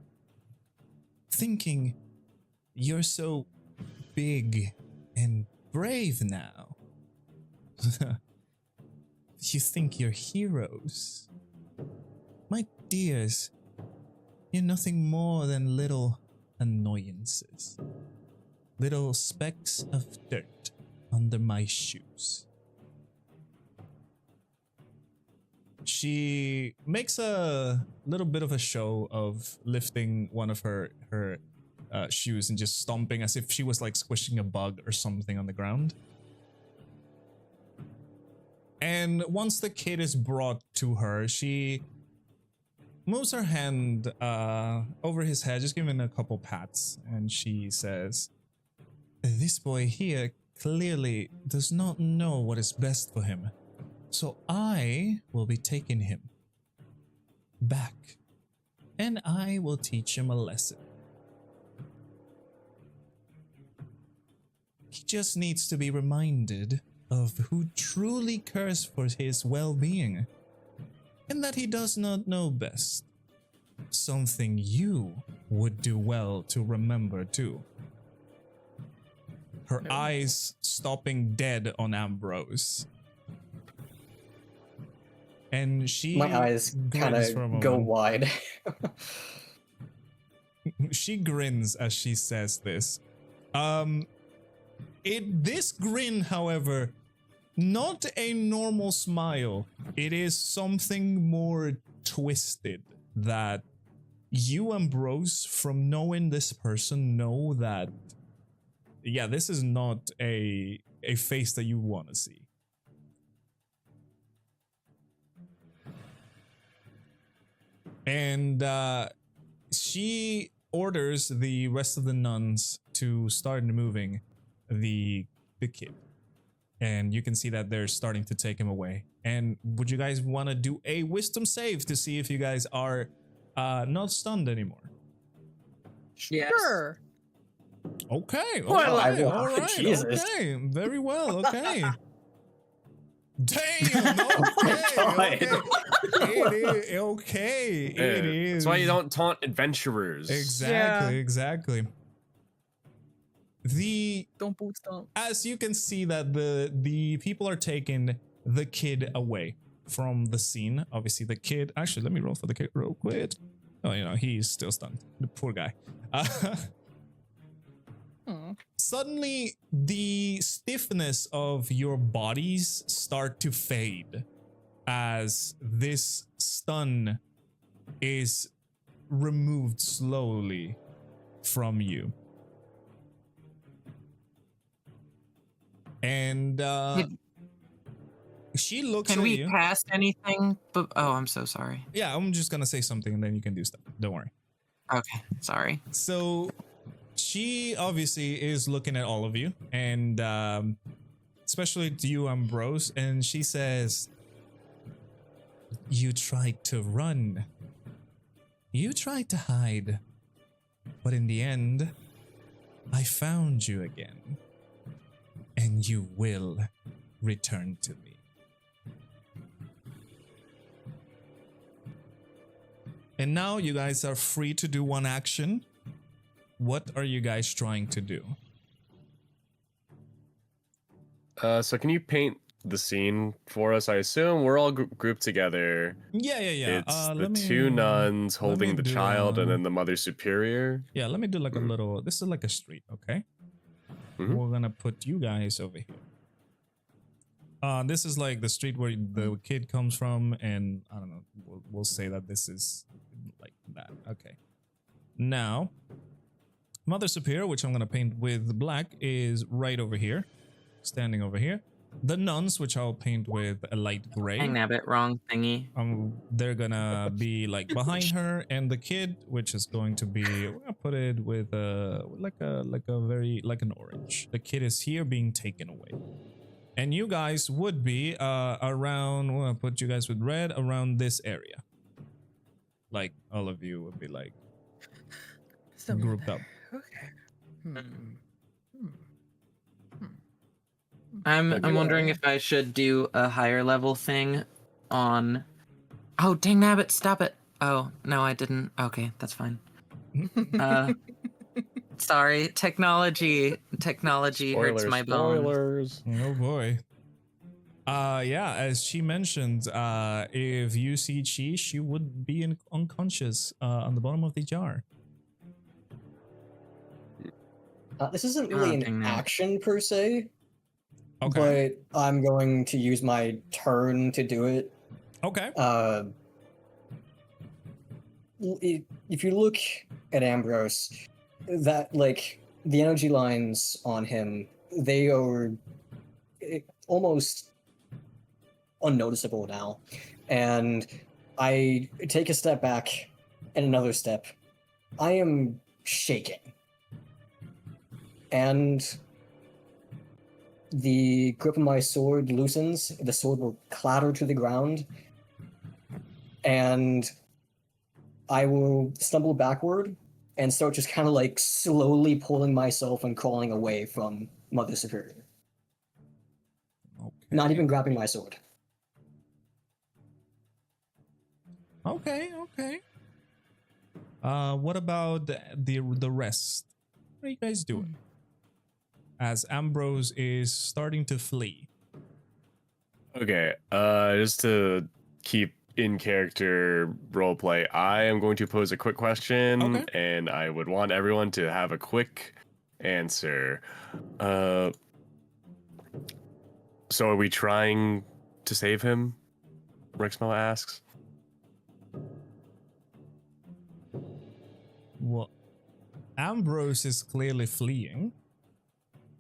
Thinking you're so big and brave now. You think you're heroes. My dears, you're nothing more than little annoyances. Little specks of dirt under my shoes." She makes a little bit of a show of lifting one of her shoes and just stomping as if she was like squishing a bug or something on the ground. And once the kid is brought to her, she moves her hand over his head, just giving him a couple pats, and she says, "This boy here clearly does not know what is best for him. So I will be taking him back, and I will teach him a lesson. He just needs to be reminded of who truly cares for his well-being, and that he does not know best. something you would do well to remember too. Her eyes stopping dead on Ambrose. And she My eyes kind grins for a of go moment. wide. She grins as she says this. This grin, however, not a normal smile. It is something more twisted that you, Ambrose, from knowing this person, know that, yeah, this is not a face that you want to see. And she orders the rest of the nuns to start moving the kid. And you can see that they're starting to take him away. And would you guys want to do a wisdom save to see if you guys are not stunned anymore? Yes. Sure. Okay. Well, All I right. will. All right. Jesus. Okay. Very well. Okay. Damn. Okay. God. Okay. It is okay. It is. That's why you don't taunt adventurers. Exactly. Yeah. Exactly. Don't boost up. As you can see that the people are taking the kid away from the scene. Obviously, the kid. Actually, let me roll for the kid real quick. Oh, he's still stunned. The poor guy. Suddenly, the stiffness of your bodies start to fade as this stun is removed slowly from you. And she looks Can at we you. cast anything? But I'm so sorry. Yeah, I'm just gonna say something and then you can do stuff. Don't worry. Okay, sorry. So she obviously is looking at all of you, and especially to you, Ambrose, and she says, "You tried to run. You tried to hide. But in the end, I found you again. And you will return to me." And now you guys are free to do one action. What are you guys trying to do? So can you paint the scene for us? I assume we're all grouped together. Yeah. It's the Let me- two nuns let me holding the do, child and then the mother superior. Yeah, let me do like a little. This is like a street, okay? Mhm. We're gonna put you guys over here. This is like the street where the kid comes from, and I don't know. We'll say that this is like that. Okay. Now, Mother Superior, which I'm gonna paint with black, is right over here, standing over here. The nuns, which I'll paint with a light gray. Hang nabbit, wrong thingy. They're gonna be like behind her, and the kid, which is going to be, we're gonna put it with like an orange. The kid is here being taken away, and you guys would be around. We're gonna put you guys with red around this area. Like all of you would be like Somewhere grouped there. up. Okay. I'm wondering if I should do a higher level thing on. Oh dang nabbit, stop it! Oh no, I didn't. Okay, that's fine. Sorry, technology hurts my bones. Spoilers. Oh boy. Yeah, as she mentioned, if you see Chi, she would be unconscious on the bottom of the jar. This isn't really dang an that. action per se, Okay. but I'm going to use my turn to do it. Okay. If you look at Ambrose, that like the energy lines on him, they are almost unnoticeable now. And I take a step back and another step. I am shaking. And the grip of my sword loosens, the sword will clatter to the ground, and I will stumble backward and start just kind of like slowly pulling myself and crawling away from Mother Superior. Okay. Not even grabbing my sword. Okay. What about the rest? What are you guys doing? As Ambrose is starting to flee. Okay, just to keep in character roleplay, I am going to pose a quick question, Okay. and I would want everyone to have a quick answer. So are we trying to save him? Rexmoa asks. Well, Ambrose is clearly fleeing.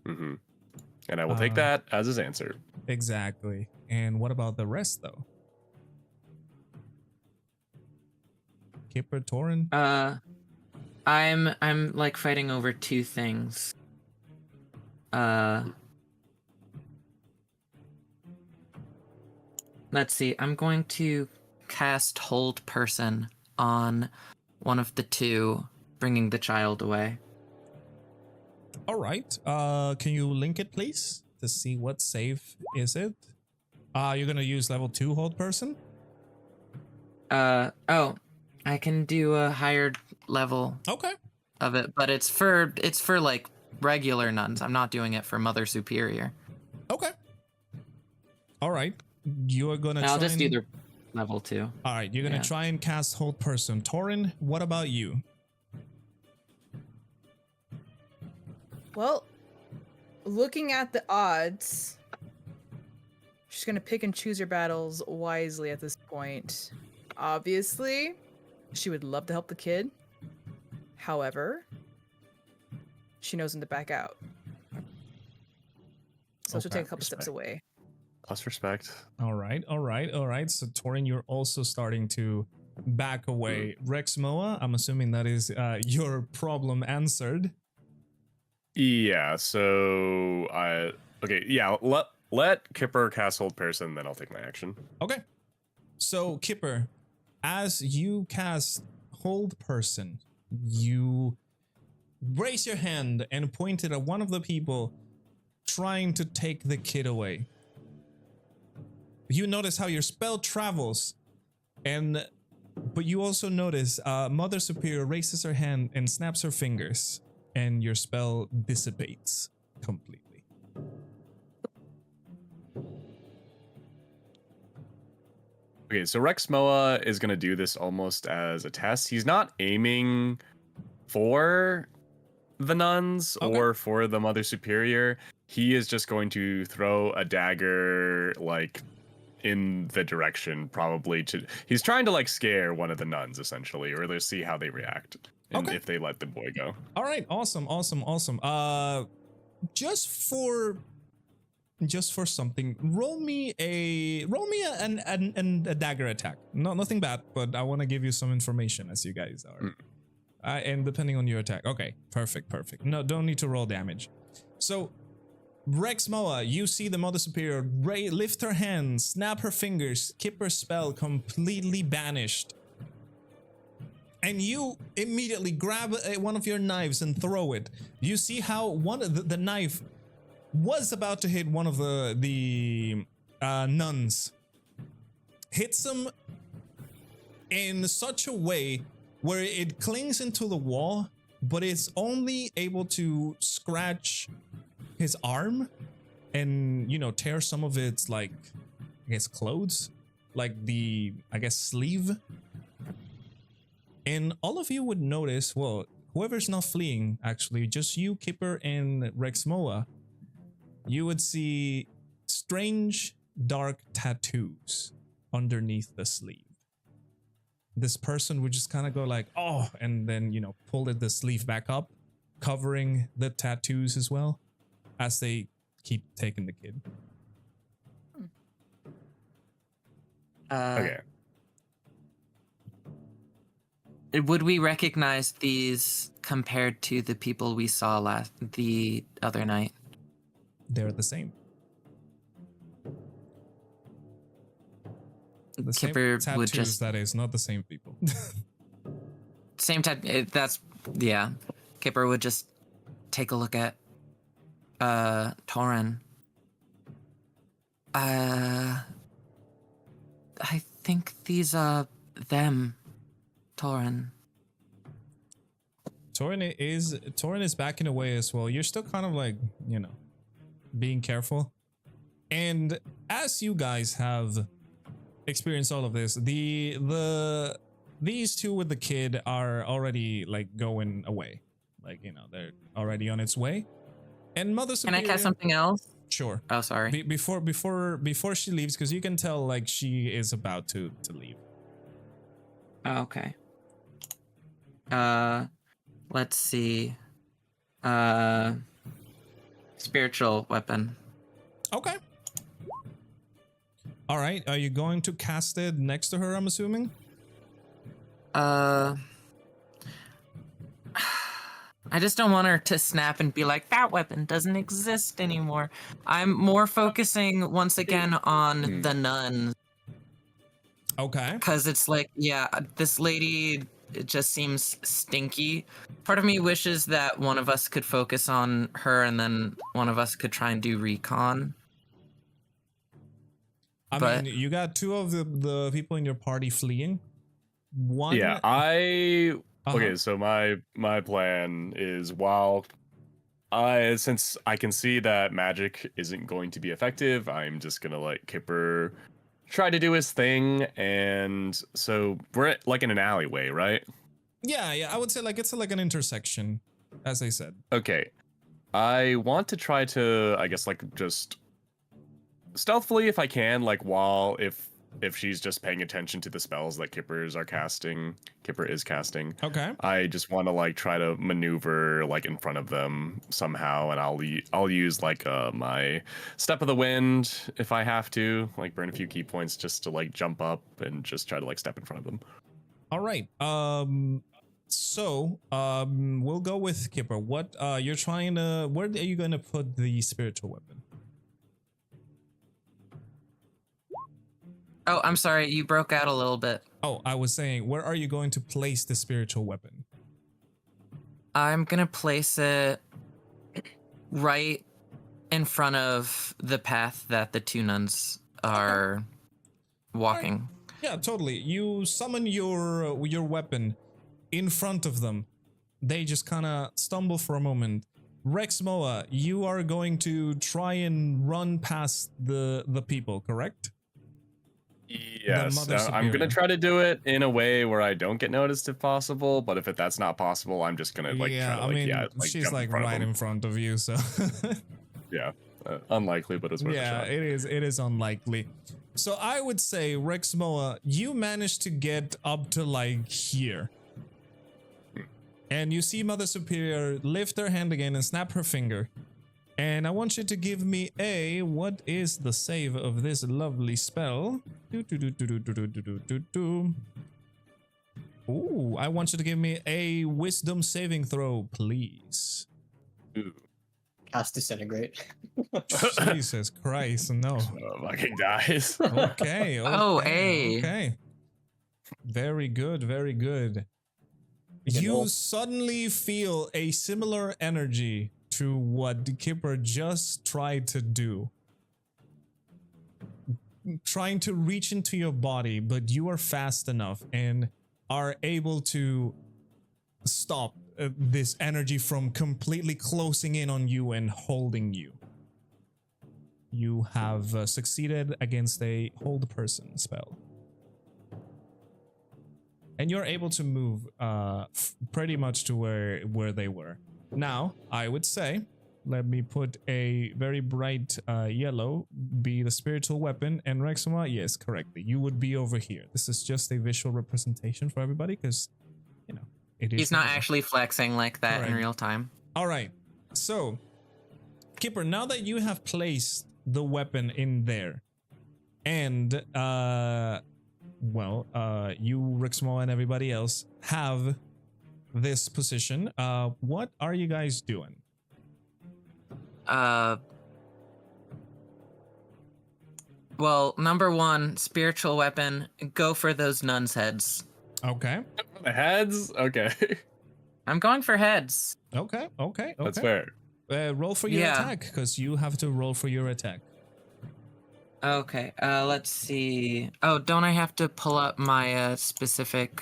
Mm-hmm. And I will take that as his answer. Exactly. And what about the rest, though? Kipper, Taurin? I'm like fighting over two things. Let's see. I'm going to cast Hold Person on one of the two, bringing the child away. All right. Can you link it, please, to see what save is it? You're gonna use level 2 hold person? Oh, I can do a higher level Okay. of it, but it's for like regular nuns. I'm not doing it for Mother Superior. Okay. All right. You are gonna. I'll try just do the level 2. All right. You're gonna yeah. try and cast hold person. Taurin, what about you? Well, looking at the odds, she's gonna pick and choose her battles wisely at this point. Obviously, she would love to help the kid. However, she knows when to back out. So she'll Okay, take a couple steps respect. away. Plus respect. All right. So Taurin, you're also starting to back away. Rexmoa, I'm assuming that is your problem answered. Yeah, so let Kipper cast hold person, then I'll take my action. Okay. So Kipper, as you cast hold person, you raise your hand and point it at one of the people trying to take the kid away. You notice how your spell travels, but you also notice Mother Superior raises her hand and snaps her fingers, and your spell dissipates completely. Okay, so Rexmoa is going to do this almost as a test. He's not aiming for the nuns or for the Mother Superior. He is just going to throw a dagger, like, in the direction, probably to... He's trying to, like, scare one of the nuns, essentially, or to see how they react. And if they let the boy go. All right, awesome. Just for something, roll me a dagger attack. No, nothing bad, but I want to give you some information as you guys are. And depending on your attack. Okay, perfect. No, don't need to roll damage. So, Rexmoa, you see the Mother Superior lift her hand, snap her fingers, Kipper's spell completely banished. And you immediately grab one of your knives and throw it. You see how one of the knife was about to hit one of the nuns. Hits him in such a way where it clings into the wall, but it's only able to scratch his arm and, tear some of its, like, I guess, clothes, like the, I guess, sleeve. And all of you would notice, well, whoever's not fleeing, actually, just you, Kipper, and Rexmoa, you would see strange, dark tattoos underneath the sleeve. This person would just kind of go like, oh, and then, pull the sleeve back up, covering the tattoos as well, as they keep taking the kid. Okay. Would we recognize these compared to the people we saw the other night? They're the same. The Kipper same would tattoos, just that is, not the same people. same tattoo. Yeah. Kipper would just take a look at Taurin. I think these are them, Taurin. Taurin is backing away as well. You're still kind of like, you know, being careful. And as you guys have experienced all of this, these two with the kid are already like going away. Like, you know, they're already on its way. And Mother Can I Superior, cast something else? Sure. Oh, sorry. Before she leaves, because you can tell like she is about to leave. Oh, okay. Let's see. Spiritual weapon. Okay. All right. Are you going to cast it next to her, I'm assuming? I just don't want her to snap and be like, that weapon doesn't exist anymore. I'm more focusing once again on the nuns. Okay. Because it's like, yeah, this lady, it just seems stinky. Part of me wishes that one of us could focus on her and then one of us could try and do recon. I But- mean, you got two of the people in your party fleeing. One. Yeah, okay, so my plan is since I can see that magic isn't going to be effective, I'm just gonna let Kipper try to do his thing, and so we're like in an alleyway, right? Yeah, I would say like it's like an intersection, as I said. Okay. I want to try to, I guess, like just stealthily if I can, like while if she's just paying attention to the spells that Kipper is casting. Okay. I just want to like try to maneuver like in front of them somehow, and I'll use like my step of the wind if I have to, like burn a few key points just to like jump up and just try to like step in front of them. All right. So we'll go with Kipper. What you're trying to? Where are you going to put the spiritual weapon? Oh, I'm sorry, you broke out a little bit. Oh, I was saying, where are you going to place the spiritual weapon? I'm gonna place it right in front of the path that the two nuns are walking. Yeah, totally. You summon your weapon in front of them. They just kind of stumble for a moment. Rexmoa, you are going to try and run past the people, correct? Yes, Mother I'm gonna Superior. try to do it in a way where I don't get noticed if possible. But if that's not possible, I'm just gonna like Yeah, try to I like mean, she's jump like front of right them. in front of you, so Yeah, unlikely, but it's worth yeah, a shot. it is unlikely. So I would say, Rexmoa, you managed to get up to like here. And you see Mother Superior lift her hand again and snap her finger. And I want you to give me what is the save of this lovely spell? Ooh, I want you to give me a wisdom saving throw, please. Ooh. Cast disintegrate. Jesus Christ, no. Fucking dies. Okay, Oh, A. okay. Very good, very good. You roll. suddenly feel a similar energy to what Kipper just tried to do. Trying to reach into your body, but you are fast enough and are able to stop this energy from completely closing in on you and holding you. You have succeeded against a hold person spell. And you're able to move pretty much to where they were. Now, I would say, let me put a very bright yellow be the spiritual weapon, and Rexmoa, yes, correctly. You would be over here. This is just a visual representation for everybody because, you know, it is. He's not actually flexing like that in Correct. real time. All right. So, Kipper, now that you have placed the weapon in there, and you, Rexmoa, and everybody else have this position, what are you guys doing? Well, number one, spiritual weapon, go for those nuns' heads. Okay. The heads? Okay. I'm going for heads. Okay. That's fair. Roll for your Yeah. attack, because you have to roll for your attack. Okay, let's see. Oh, don't I have to pull up my specific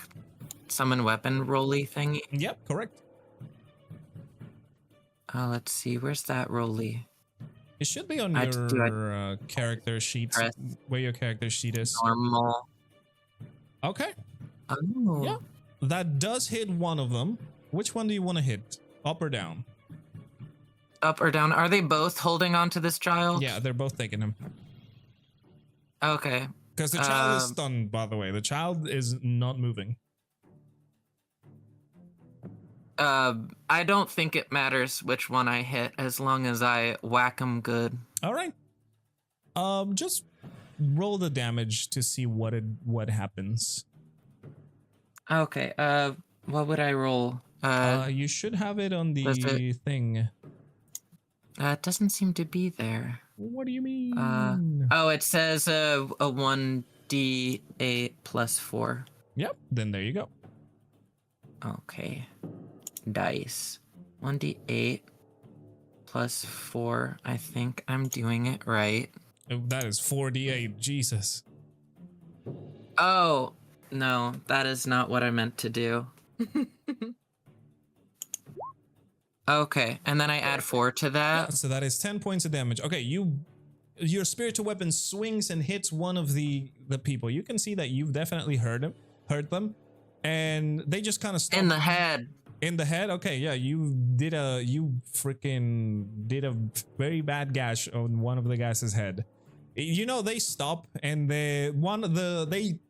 summon weapon rolly thingy? Yep, correct. Let's see. Where's that rolly? It should be on I- your character sheet, Press where your character sheet is. Normal. Okay. Oh. Yeah. That does hit one of them. Which one do you want to hit? Up or down? Up or down? Are they both holding on to this child? Yeah, they're both taking him. Okay. Because the child is stunned, by the way. The child is not moving. I don't think it matters which one I hit as long as I whack them good. All right. Just roll the damage to see what happens. Okay. What would I roll? You should have it on does the thing. It doesn't seem to be there. What do you mean? Oh, it says a 1d8 plus 4. Yep. Then there you go. Okay. Dice. 1d8 plus 4. I think I'm doing it right. Oh, that is 4d8. Jesus. Oh, no, that is not what I meant to do. Okay, and then I add 4 to Yeah, that. so that is 10 points of damage. Okay, your spiritual weapon swings and hits one of the people. You can see that you've definitely hurt them, and they just kind of stop. In the head. In the head? Okay, yeah, you freaking did a very bad gash on one of the guy's head. You know, they stop and they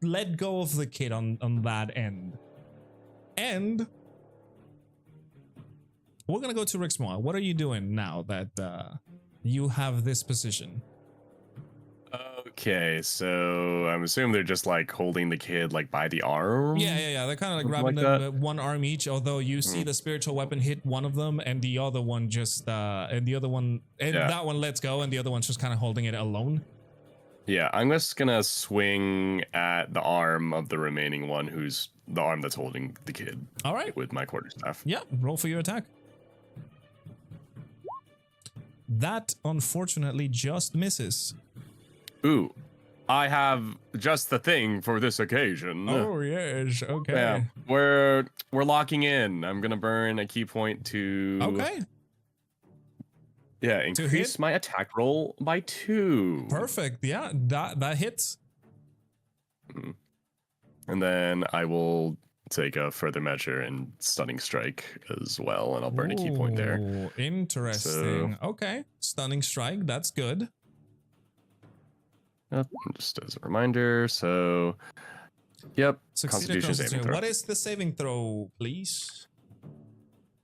let go of the kid on that end. And we're gonna go to Rexmoa. What are you doing now that you have this position? Okay, so I'm assuming they're just like holding the kid like by the arm. Yeah. They're kind of like Something grabbing like them that. one arm each. Although you see the spiritual weapon hit one of them, and the other one just that one lets go, and the other one's just kind of holding it alone. Yeah, I'm just gonna swing at the arm of the remaining one, who's the arm that's holding the kid. All right. With my quarterstaff. Yeah. Roll for your attack. That unfortunately just misses. Ooh, I have just the thing for this occasion. Oh yes. Okay. Yeah, we're locking in. I'm gonna burn a key point to. Okay. Yeah, hit? increase my attack roll by 2. Perfect. Yeah. That hits. And then I will take a further measure and stunning strike as well, and I'll burn a key point there. Ooh, interesting. Okay. Stunning strike. That's good. Yep, just as a reminder. So, yep. Succeeded Constitution saving throw. What is the saving throw, please?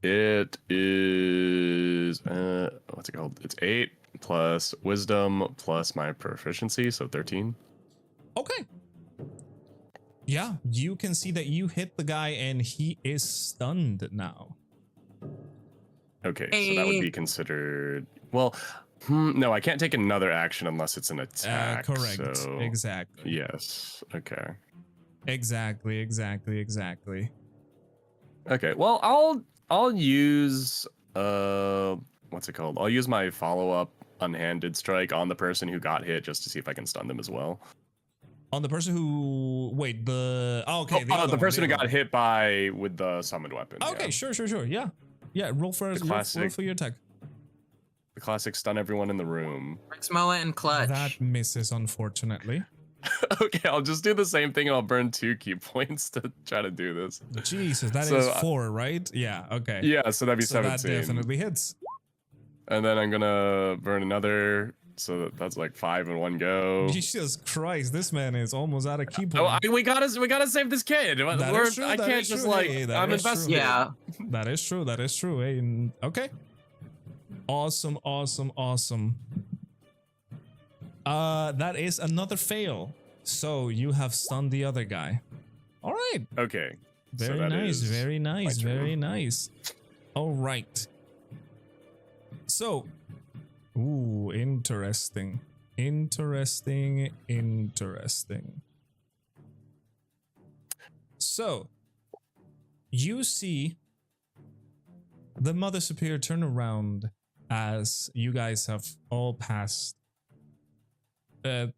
It is what's it called? It's 8 plus wisdom plus my proficiency, so 13. Okay. Yeah, you can see that you hit the guy and he is stunned now. Okay, so that would be considered. Well, no, I can't take another action unless it's an attack. Correct. So, Exactly. yes. Okay. Exactly. Okay. Well, I'll use what's it called? I'll use my follow-up unhanded strike on the person who got hit just to see if I can stun them as well. On the person who the person who got hit with the summoned weapon. Okay, yeah. sure. Yeah, roll for your attack. The classic stun everyone in the room. Rexmoa and clutch. That misses, unfortunately. Okay, I'll just do the same thing and I'll burn 2 key points to try to do this. Jesus, that is 4, right? Yeah, okay. Yeah, so that'd be 17. That definitely hits. And then I'm gonna burn another, so that's like 5 in one go. Jesus Christ, this man is almost out of key Oh, points. we gotta save this kid. I can't just like I'm invested. Yeah. That is true. Hey, okay. Awesome. That is another fail. So you have stunned the other guy. All right. Okay. Very so nice. Very nice. my turn. Very nice. All right. So, ooh, interesting. So, you see the Mother Superior turn around as you guys have all passed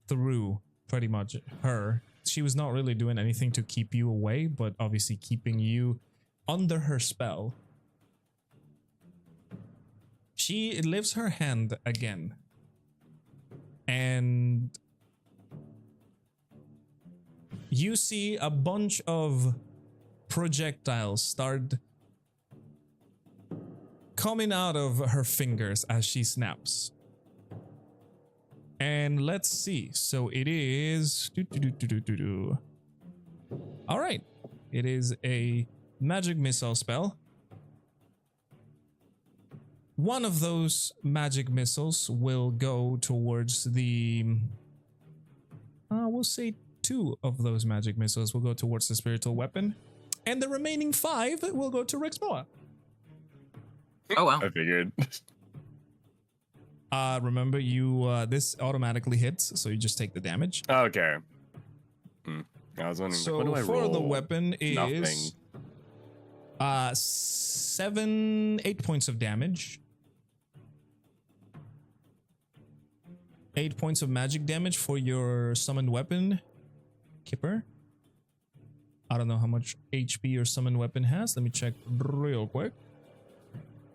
through pretty much her. She was not really doing anything to keep you away, but obviously keeping you under her spell. She lifts her hand again. And you see a bunch of projectiles start coming out of her fingers as she snaps. And let's see. So it is. All right. It is a magic missile spell. One of those magic missiles will go towards the. We'll say 2 of those magic missiles will go towards the spiritual weapon, and the remaining 5 will go to Rexmoa. Oh wow. I figured. Remember you this automatically hits, so you just take the damage. Okay. I was wondering, So like, what do I for roll? the weapon Nothing. is 8 points of damage. 8 points of magic damage for your summoned weapon, Kipper. I don't know how much HP your summoned weapon has. Let me check real quick.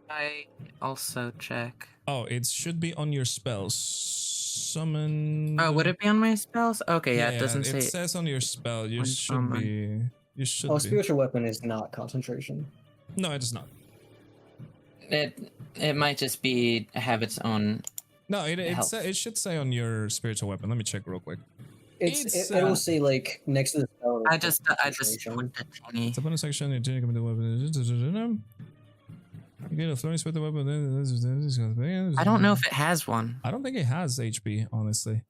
I also check. Oh, it should be on your spells. Summon. Oh, would it be on my spells? Okay, yeah, it doesn't It say. says on your spell. You On should summon. be. You should Oh, be. spiritual weapon is not concentration. No, it is not. It might just be have its own. No, it helps. it should say on your spiritual weapon. Let me check real quick. It's, It'll say like next to the spell. I just concentration. put the tiny. It's a bonus action. You take the weapon. You get a flurry with the weapon. I don't know if it has one. I don't think it has HP, honestly.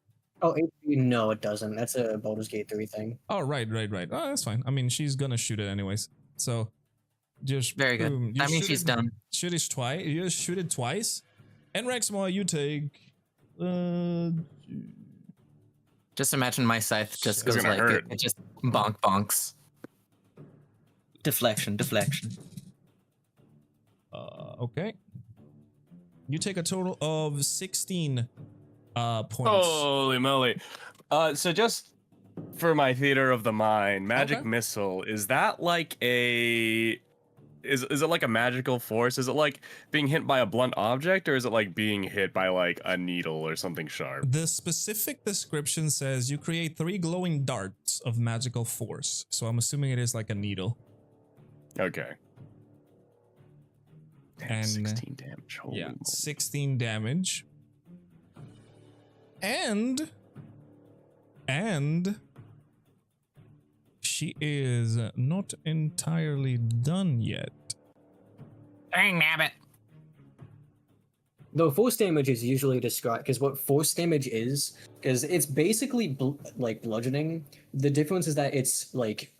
Oh, HP, no, it doesn't. That's a Baldur's Gate 3 thing. Oh, right. Oh, that's fine. I mean, she's gonna shoot it anyways. So, just Very good. boom. You That means shoot she's it- done. Shoot it twice. You just shoot it twice. And Rexmoa, you take. Just imagine my scythe just It's goes gonna like hurt. it just bonks. Deflection. Okay. You take a total of 16 points. Holy moly. So just for my theater of the mind, magic Okay. missile, is that like a is it like a magical force? Is it like being hit by a blunt object, or is it like being hit by like a needle or something sharp? The specific description says you create 3 glowing darts of magical force. So I'm assuming it is like a needle. Okay. Damn, And, 16 damage. Holy Yeah, moly. 16 damage. And she is not entirely done yet. Dang nabbit. Though force damage is usually described because what force damage is it's basically like bludgeoning. The difference is that it's like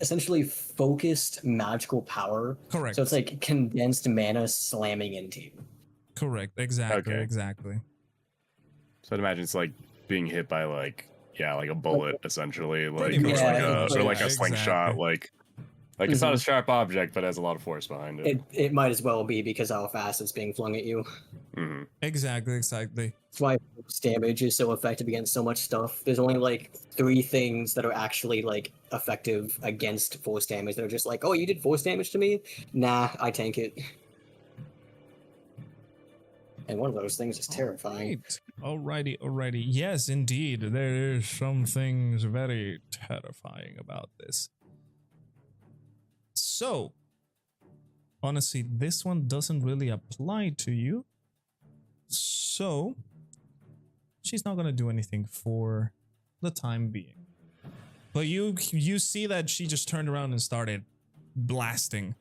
essentially focused magical power. Correct. So it's like condensed mana slamming into you. Correct. Exactly. Okay. Exactly. So I'd imagine it's like being hit by like a bullet essentially, like Pretty much, or like a slingshot, exactly. like it's not a sharp object, but has a lot of force behind it. It might as well be because how fast it's being flung at you. Mhm. Exactly. That's why force damage is so effective against so much stuff. There's only like 3 things that are actually like effective against force damage. They're just like, oh, you did force damage to me? Nah, I tank it. And one of those things is terrifying. Alrighty. Yes, indeed. There is some things very terrifying about this. So, honestly, this one doesn't really apply to you. So, she's not gonna do anything for the time being. But you see that she just turned around and started blasting.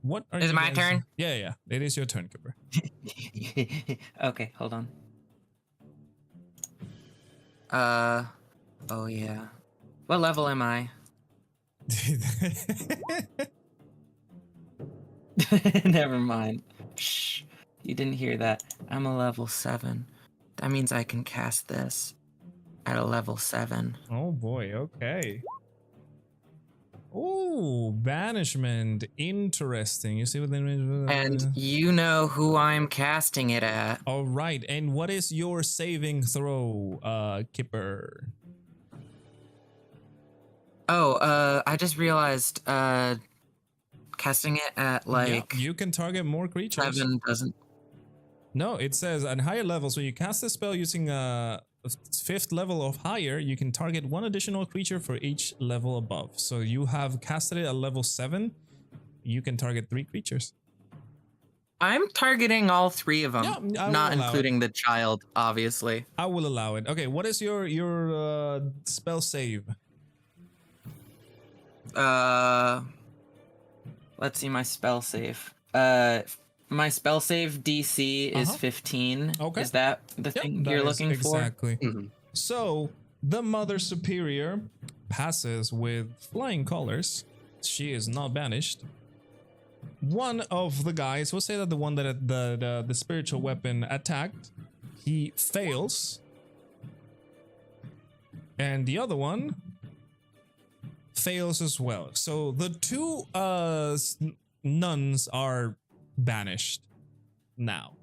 What are Is you it my guys- turn? Yeah. It is your turn, Kipper. Okay, hold on. Oh yeah. What level am I? Never mind. Shh. You didn't hear that. I'm a level 7. That means I can cast this at a level 7. Oh boy, okay. Oh, banishment. Interesting. You see what they And you know who I'm casting it at. all right, and what is your saving throw, Kipper? Oh, I just realized casting it at like yeah, you can target more creatures. 7 doesn't. No, it says at higher levels, when you cast a spell using a 5th level or higher, you can target 1 additional creature for each level above. So you have casted it at level 7, you can target 3 creatures. I'm targeting all 3 of them, Yeah, I not will allow including the child, obviously. I will allow it. Okay, what is your spell save? Let's see my spell save. My spell save DC is 15. Okay. Is that the Yep, thing that you're is looking for? exactly. Mhm. So the Mother Superior passes with flying colors. She is not banished. One of the guys, we'll say that the one that the spiritual weapon attacked, he fails, and the other one fails as well. So the 2 nuns are banished now.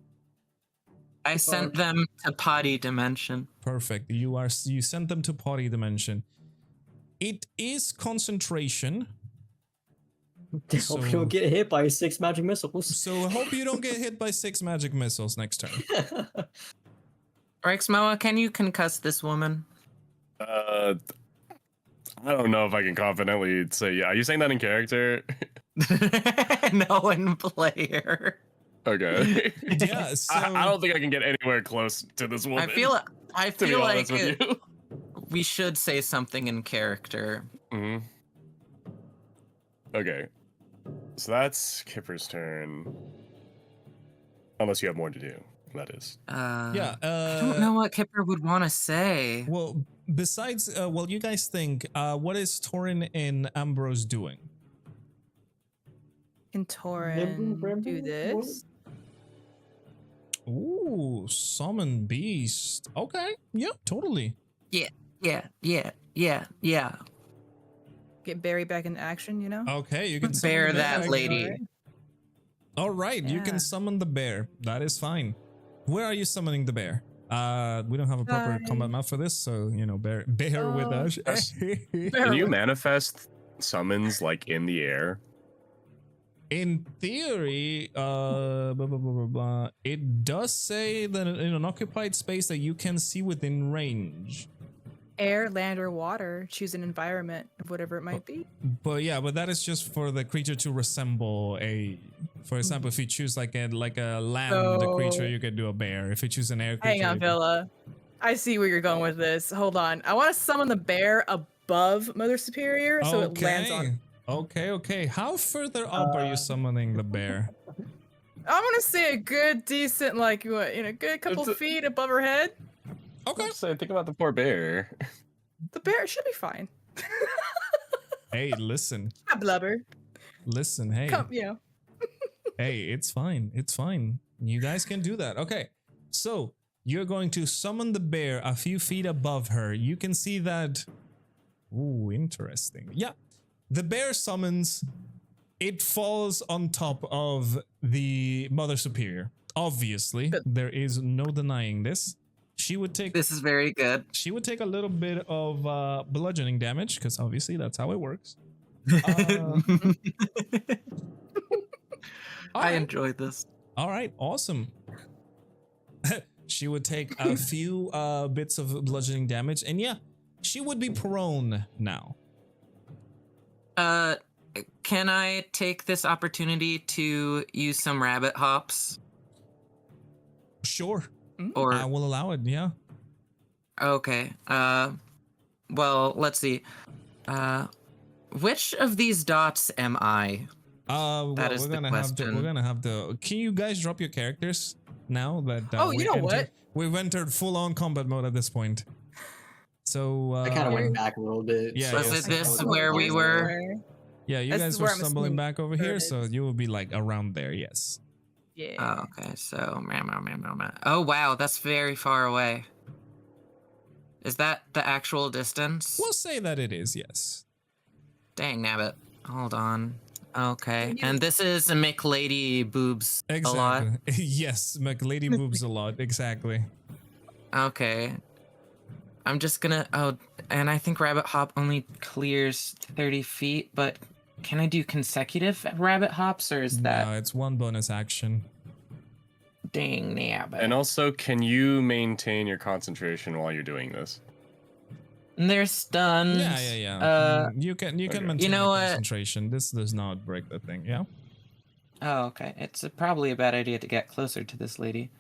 I sent them to potty dimension. Perfect. You sent them to potty dimension. It is concentration. Hope you don't get hit by 6 magic missiles. So I hope you don't get hit by 6 magic missiles next turn. Rexmoa, can you concuss this woman? I don't know if I can confidently say yeah. Are you saying that in character? No, in player. Okay. Yeah, so I don't think I can get anywhere close to this woman. I feel to be like honest with you. we should say something in character. hmm Okay. So that's Kipper's turn. Unless you have more to do, that is. yeah, I don't know what Kipper would want to say. well, besides, well, you guys think, what is Taurin and Ambrose doing? Can Taurin do this? Ooh, summon beast. Okay, yeah, totally. Yeah. Get Barry back in action, you know? Okay, you can summon Bear the that bear. lady. Alright. All right, you Yeah. can summon the bear. That is fine. Where are you summoning the bear? We don't have a proper combat map for this, so you know, bear with Oh. us. Can you manifest summons like in the air? In theory, it does say that in an occupied space that you can see within range. Air, land, or water. Choose an environment of whatever it might be. But yeah, but that is just for the creature to resemble a. For example, if you choose like a land creature, So- you can do a bear. If you choose an air creature, Hang on, you can- Villa. I see where you're going with this. Hold on. I want to summon the bear above Mother Superior so it lands on. Okay. How further up are you summoning the bear? I'm gonna say a good, decent, like what, a good couple It's a- feet above her head. Okay. So think about the poor bear. The bear should be fine. Hey, listen. Not blubber. Hey. Come, Hey, it's fine. It's fine. You guys can do that. Okay. So you're going to summon the bear a few feet above her. You can see that. Ooh, interesting. Yeah. The bear summons. It falls on top of the Mother Superior. Obviously, Good. there is no denying this. She would take This is very good. She would take a little bit of bludgeoning damage because obviously that's how it works. I enjoyed this. All right, awesome. She would take a few bits of bludgeoning damage, and yeah, she would be prone now. Can I take this opportunity to use some rabbit hops? Sure, Or I will allow it. Yeah. okay. Well, let's see. Which of these dots am I? Well, That is we're the gonna have to. We're question. gonna have to. Can you guys drop your characters now that? Oh, you know what? We've entered full-on combat mode at this point. So I kind of went back a little bit. Yeah, Was yes. it this where we were? yeah, you That's guys were where I'm stumbling assuming back over where here, it so is. you will be like around there. Yes. Yeah. Oh, okay. So, oh wow, that's very far away. Is that the actual distance? We'll say that it is. Yes. Dang nabbit. Hold on. Okay. Can you- And this is a McLady boobs a lot. Exactly. Yes, McLady boobs a lot. Exactly. Okay. I'm just gonna. Oh, and I think Rabbit Hop only clears 30 feet, but Can I do consecutive rabbit hops, or is that No, it's one bonus action. dang nabbit? And also, can you maintain your concentration while you're doing this? They're stunned. Yeah. You can Okay. maintain know your what? concentration. This does not break the thing. Yeah. Oh, okay. It's probably a bad idea to get closer to this lady.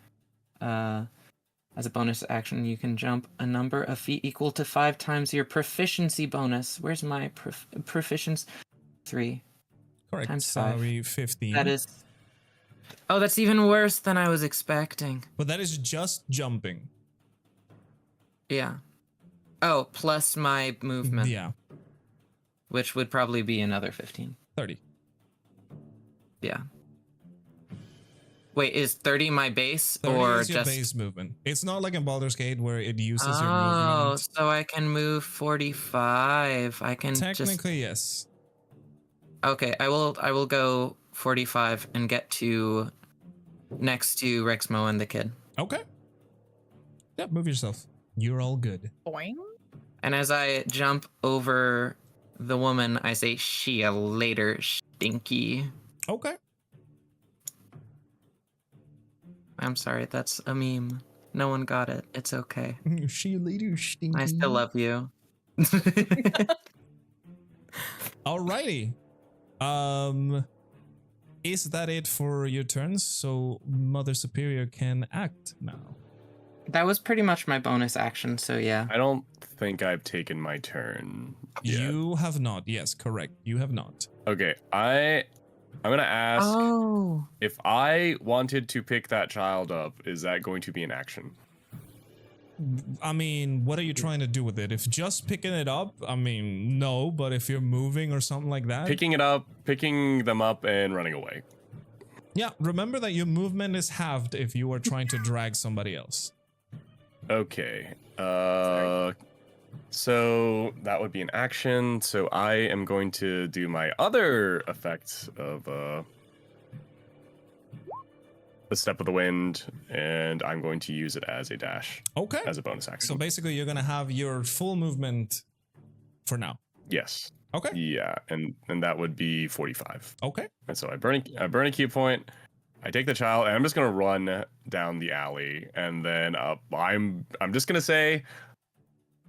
As a bonus action, you can jump a number of feet equal to 5 times your proficiency bonus. Where's my proficiency? 3 Correct. times 5. Salary 15. That is. Oh, that's even worse than I was expecting. But that is just jumping. Yeah. Oh, plus my movement, Yeah. which would probably be another 15. 30. Yeah. Wait, is 30 my base 30 or is your just base movement. It's not like in Baldur's Gate where it uses your Oh, movement. so I can move 45. I can just Technically, yes. Okay, I will go 45 and get to next to Rexmoa and the kid. Okay. Yeah, move yourself. You're all good. Boing. And as I jump over the woman, I say, "See ya later, stinky." Okay. I'm sorry, that's a meme. No one got it. It's okay. See you later, stinky. I still love you. Alrighty. Is that it for your turns? So Mother Superior can act now. That was pretty much my bonus action, so yeah. I don't think I've taken my turn yet. You have not. Yes, correct. You have not. Okay, I'm gonna ask Oh. if I wanted to pick that child up, is that going to be an action? I mean, what are you trying to do with it? If just picking it up, I mean, no, but if you're moving or something like that. Picking them up and running away. Yeah, remember that your movement is halved if you are trying to drag somebody else. Okay. So that would be an action. So I am going to do my other effect of the Step of the Wind, and I'm going to use it as a dash, Okay. as a bonus action. So basically, you're gonna have your full movement for now. Yes. Okay. Yeah, and that would be 45. Okay. And so I burn a key point. I take the child, and I'm just gonna run down the alley, and then I'm just gonna say,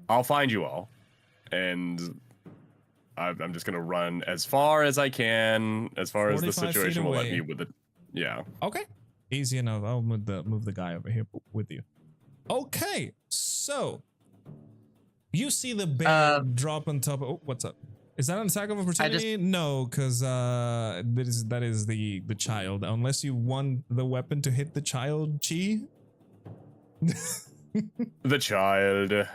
I'll find you all, and I'm just gonna run as far as I can, as far as the 45 feet situation will let away. me with it. Yeah. Okay. Easy enough. I'll move the guy over here with you. Okay. So you see the bear drop on top. Oh, what's up? Is that an attack of opportunity? No, because that is the child. Unless you want the weapon to hit the child, Chi. The child.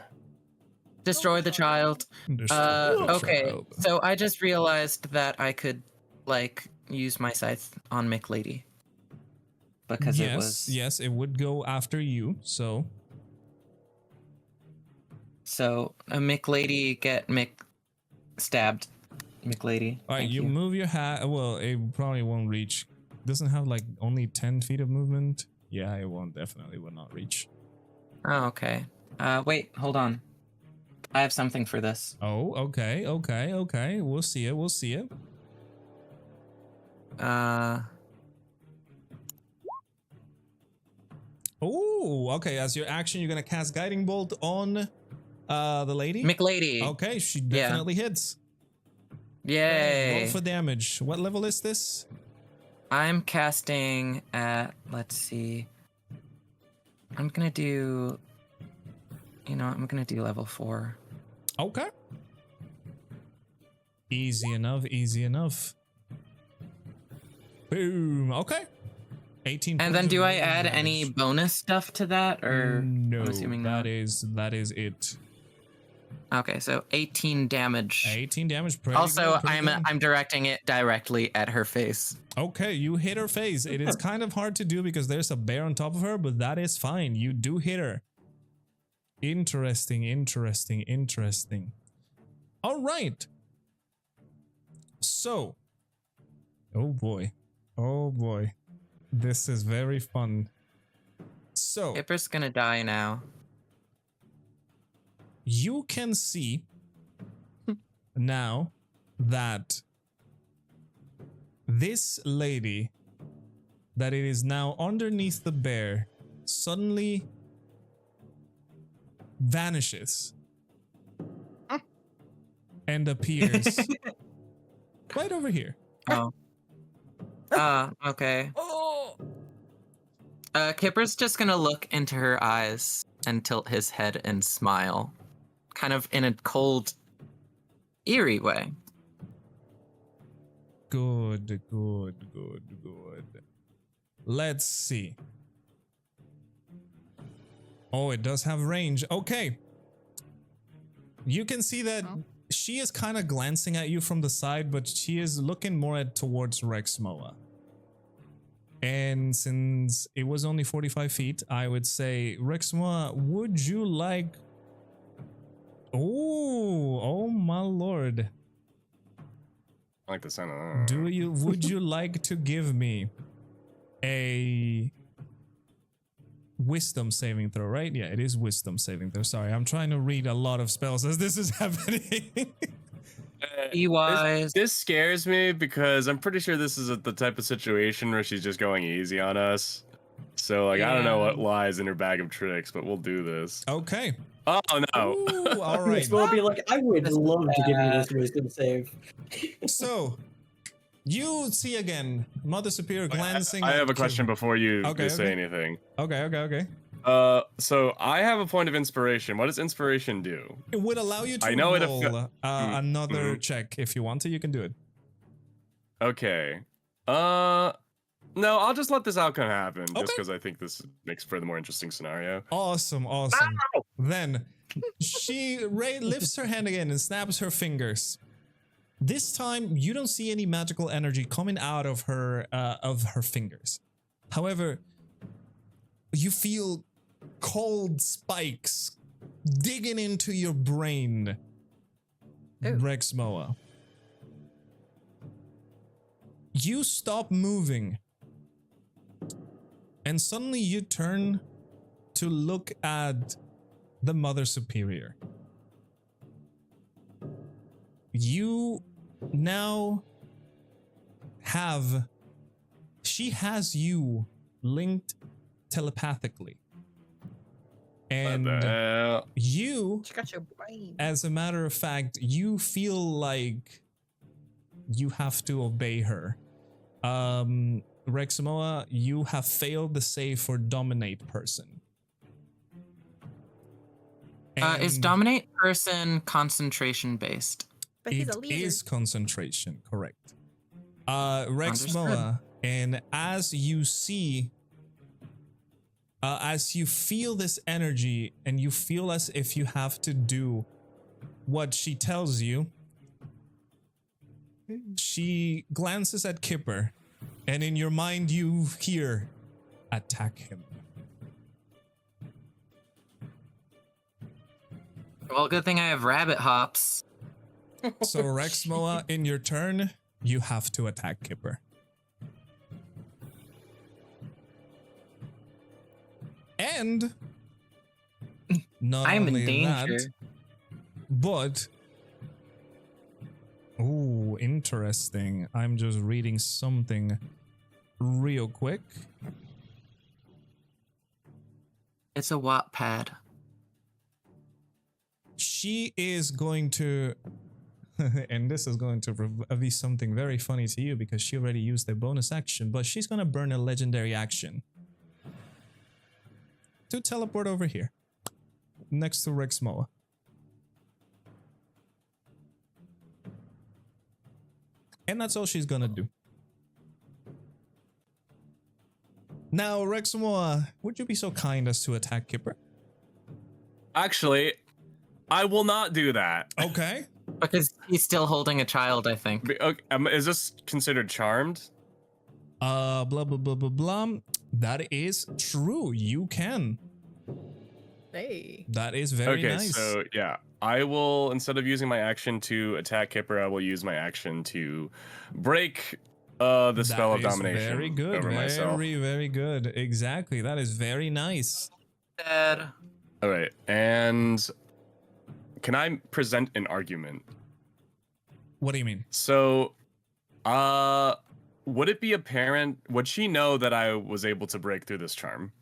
Destroy the child. Okay, so I just realized that I could, like, use my scythe on McLady. Because it was... Yes, it would go after you, so... So, a McLady get stabbed. McLady. Alright, Thank you move your hat. Well, it probably won't reach. Doesn't have, like, only 10 feet of movement? Yeah, it won't. Definitely will not reach. Oh, okay. Wait, hold on. I have something for this. Oh, okay. We'll see it. Oh, okay. As your action, you're gonna cast Guiding Bolt on the lady? McLady. Okay, she definitely hits. Yay. Roll for damage. What level is this? I'm casting at, let's see. I'm gonna do, I'm gonna do level 4. Okay. Easy enough. Boom. Okay. 18 And then points do of I add any damage. bonus stuff to that, or? No, I'm assuming that not. is it. Okay, so 18 damage. 18 damage. Pretty Also, good, pretty good. I'm directing it directly at her face. Okay, you hit her face. It is kind of hard to do because there's a bear on top of her, but that is fine. You do hit her. Interesting. All right. So, oh boy. This is very fun. So, Kipper's gonna die now. you can see now that this lady that it is now underneath the bear suddenly vanishes and appears right over here. Oh. Okay. Kipper's just gonna look into her eyes and tilt his head and smile. Kind of in a cold, eerie way. Good. Let's see. Oh, it does have range. Okay. You can see that she is kind of glancing at you from the side, but she is looking more towards Rexmoa. And since it was only 45 feet, I would say, Rexmoa, would you like... Oh my lord. I like the sound of that. Would you like to give me a wisdom saving throw, right? Yeah, it is wisdom saving throw. Sorry, I'm trying to read a lot of spells as this is happening. Be wise. This scares me because I'm pretty sure this is the type of situation where she's just going easy on us. So, like, I don't know what lies in her bag of tricks, but we'll do this. Okay. Oh, no. Ooh, all right. Rexmoa will be like, I would love to give you this wisdom save. So, you see again, Mother Superior glancing. I have a at question you. before you Okay, say okay. anything. Okay. So I have a point of inspiration. What does inspiration do? It would allow you to I know it roll another check. If you want to, you can do it. Okay. No, I'll just let this outcome happen, just Okay. because I think this makes for the more interesting scenario. Awesome. Then she lifts her hand again and snaps her fingers. This time, you don't see any magical energy coming out of her fingers. However, you feel cold spikes digging into your brain, Rexmoa. You stop moving, and suddenly you turn to look at the Mother Superior. You now she has you linked telepathically. And you, She got your brain. as a matter of fact, you feel like you have to obey her. Rexmoa, you have failed the save for dominate person. Is And dominate person concentration based? But he's it a leader. is concentration, correct. Rexmoa, and as you see, as you feel this energy and you feel as if you have to do what she tells you, she glances at Kipper, and in your mind you hear, attack him. Well, good thing I have rabbit hops. So Rexmoa, in your turn, you have to attack Kipper. And not I'm in only danger. that, but ooh, interesting. I'm just reading something real quick. It's a Wattpad. She is going to and this is going to be something very funny to you because she already used a bonus action, but she's going to burn a legendary action to teleport over here next to Rexmoa. And that's all she's going to do. Now, Rexmoa, would you be so kind as to attack Kipper? Actually, I will not do that. Okay. Because he's still holding a child, I think. Okay, is this considered charmed? Blah, blah, blah, blah, blah. That is true. You can. Hey. That is very Okay, nice. so yeah, I will, instead of using my action to attack Kipper, I will use my action to break the spell of That is domination very good. over myself. Very good. Exactly. That is very nice. Dad. All right, and can I present an argument? What do you mean? So, would it be apparent? Would she know that I was able to break through this charm?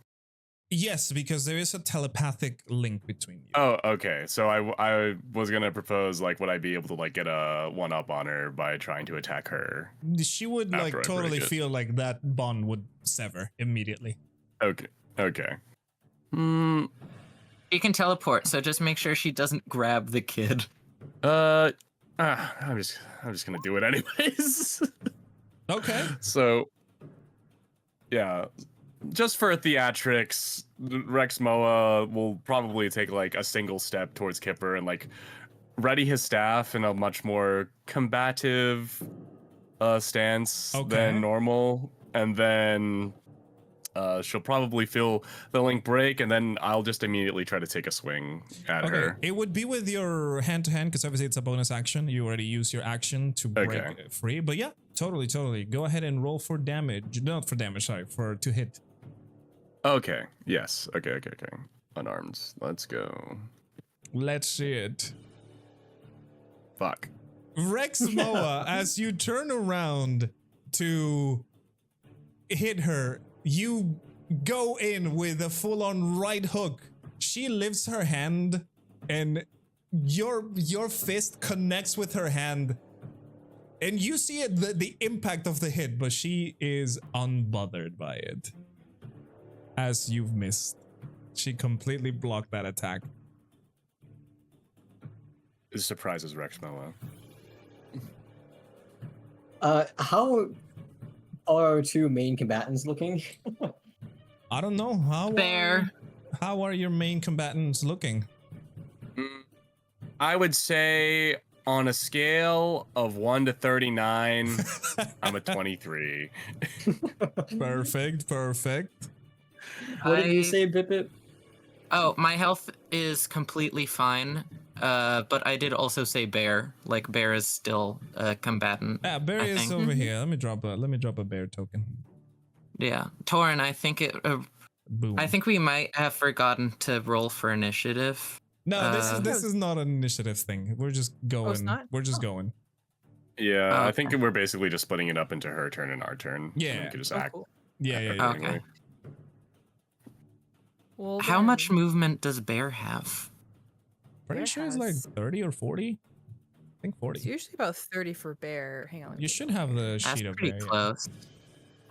Yes, because there is a telepathic link between you. Oh, okay. So I was gonna propose like, would I be able to like get a one up on her by trying to attack her? She would After like I break totally it. feel like that bond would sever immediately. Okay. Okay. She can teleport, so just make sure she doesn't grab the kid. I'm just gonna do it anyways. Okay. So, yeah, just for theatrics, Rexmoa will probably take like a single step towards Kipper and like ready his staff in a much more combative stance Okay. than normal, and then she'll probably feel the link break, and then I'll just immediately try to take a swing at Okay. her. It would be with your hand to hand because obviously it's a bonus action. You already use your action to break Okay. it free. But yeah, totally. Go ahead and roll for damage. Not for damage, sorry, to hit. Okay. Yes. Okay. Unarmed. Let's go. Let's see it. Fuck. Rexmoa, as you turn around to hit her, you go in with a full-on right hook. She lifts her hand, and your fist connects with her hand, and you see it, the impact of the hit, but she is unbothered by it. As you've missed, she completely blocked that attack. This surprises Rexmoa. How are our two main combatants looking? I don't know how are your main combatants looking? I would say on a scale of 1 to 39, I'm a 23. Perfect. What did you I- say, Bip? Oh, my health is completely fine. But I did also say bear. Like bear is still a combatant. Yeah, Barry I is think. over here. Let me drop a bear token. Yeah, Taurin. I think Boom. I think we might have forgotten to roll for initiative. No, this uh, is not an initiative thing. We're just going. not? We're just Oh. going. Yeah, Oh, I think we're basically just splitting it up into her turn and our turn. and Yeah. we could just Oh, act cool. Yeah. accordingly. Well, How much then- movement does bear have? Pretty Bear sure it's like has- 30 or 40. I think 40. It's usually about 30 for bear. Hang on. let me You get should it. have the That's sheet of pretty bear. Yeah. close.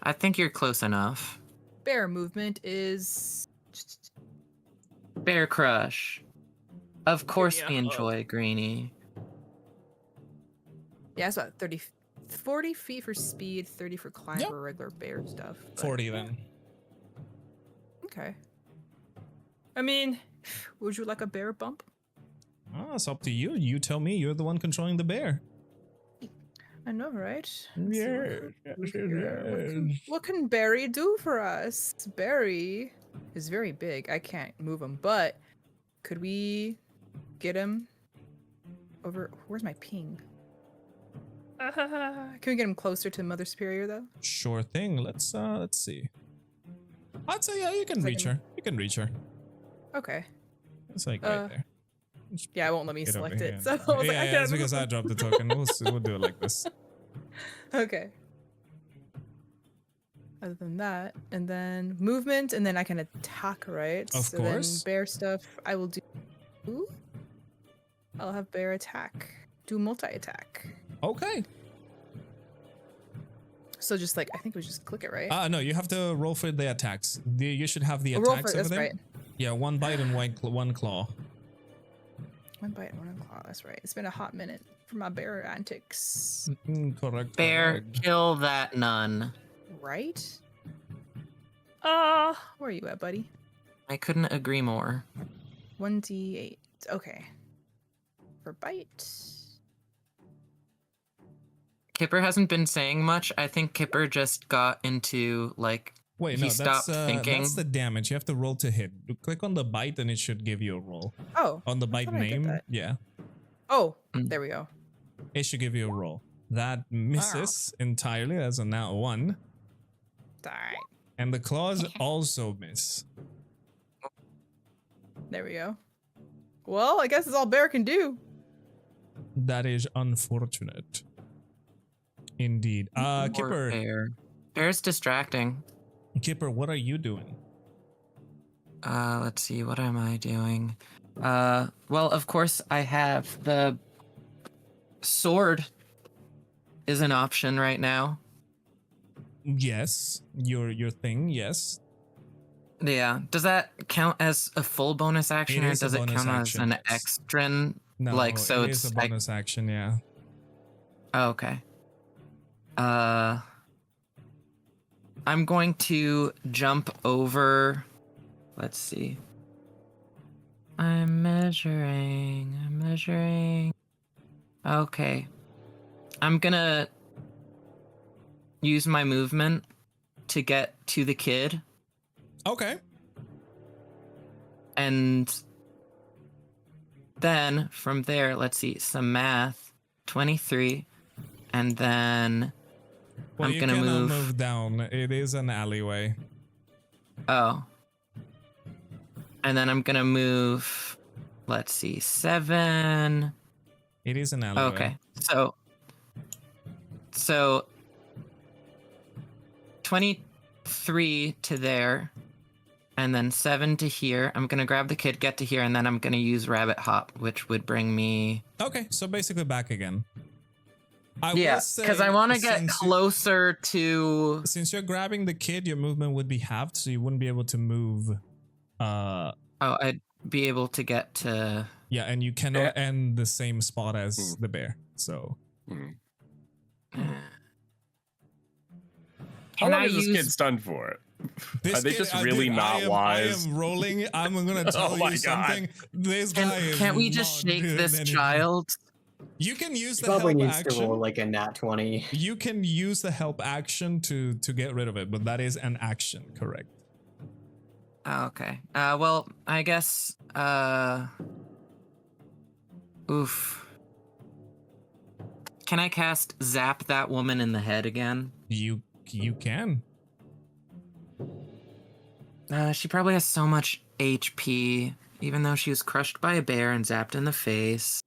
I think you're close enough. Bear movement is. Bear crush. Of course me we a hug. enjoy Greenie. Yeah, it's about 40 feet for speed, 30 for climb Yep. for regular bear stuff. but- 40 then. Okay. I mean, would you like a bear bump? Oh, it's up to you. You tell me. You're the one controlling the bear. I know, right? What can Barry do for us? Barry is very big. I can't move him, but could we get him over? Where's my ping? Can we get him closer to Mother Superior though? Sure thing. Let's see. I'd say yeah, you can It's like reach an- her. You can reach her. Okay. It's like right there. Yeah, it won't let me Get over select here it. and- So I was like, I yeah, can't it's because I dropped the token. We'll do it like this. Okay. Other than that, and then movement, and then I can attack, right? Of so course. Then bear stuff, I will do. Ooh. I'll have bear attack. Do multi-attack. Okay. So just like I think we just click it, right? No, you have to roll for the attacks. You should have the Oh, roll attacks for it, over that's there. right. Yeah, one bite and one claw. One bite, one claw. That's right. It's been a hot minute for my bear antics, Correct. Bear, correct. kill that nun. right? Where are you at, buddy? I couldn't agree more. 1d8. Okay. For bite. Kipper hasn't been saying much. I think Kipper just got into like Wait, he no, stopped thinking. that's the damage. You have to roll to hit. Click on the bite and it should give you a roll. Oh. On the I bite thought I did name, that. yeah, Oh, Mm. there we go. it should give you a roll. That misses entirely as a nat 1. Alright. And the claws also miss. There we go. Well, I guess it's all bear can do. That is unfortunate. Indeed. Poor Kipper, bear. Bear's distracting. Kipper, what are you doing? Let's see, what am I doing? Well, of course, I have the sword is an option right now. Yes, your thing. Yes, Yeah. Does that count as a full bonus action, It or is a does it bonus count action, as an yes. extra? no, Like, so it is it's a like- bonus action. Yeah. Oh, okay. I'm going to jump over. Let's see. I'm measuring. Okay. I'm gonna use my movement to get to the kid, Okay. and then from there, let's see, some math. 23, and then Well, I'm you gonna cannot move. down. It is an alleyway. Oh. And then I'm gonna move, let's see, 7. It is an alleyway. Okay. So 23 to there, and then 7 to here. I'm gonna grab the kid, get to here, and then I'm gonna use rabbit hop, which would bring me. Okay, so basically back again. I Yeah, will say, because I want to get since closer to. Since you're grabbing the kid, your movement would be halved, so you wouldn't be able to move. Oh, I'd be able to get to. Yeah, and you cannot end the same spot as the bear. So How Can long I is this use- kid stunned for? this Are they kid- just I really did- not wise? I am rolling. I'm gonna tell Oh my you God. something. This guy is Can't we just not shake doing this anything. child? You can use He the probably help needs to roll action. like a nat 20. You can use the help action to get rid of it, but that is an action, correct? Oh, okay. Well, I guess. Oof. Can I cast Zap that woman in the head again? You can. She probably has so much HP, even though she was crushed by a bear and zapped in the face.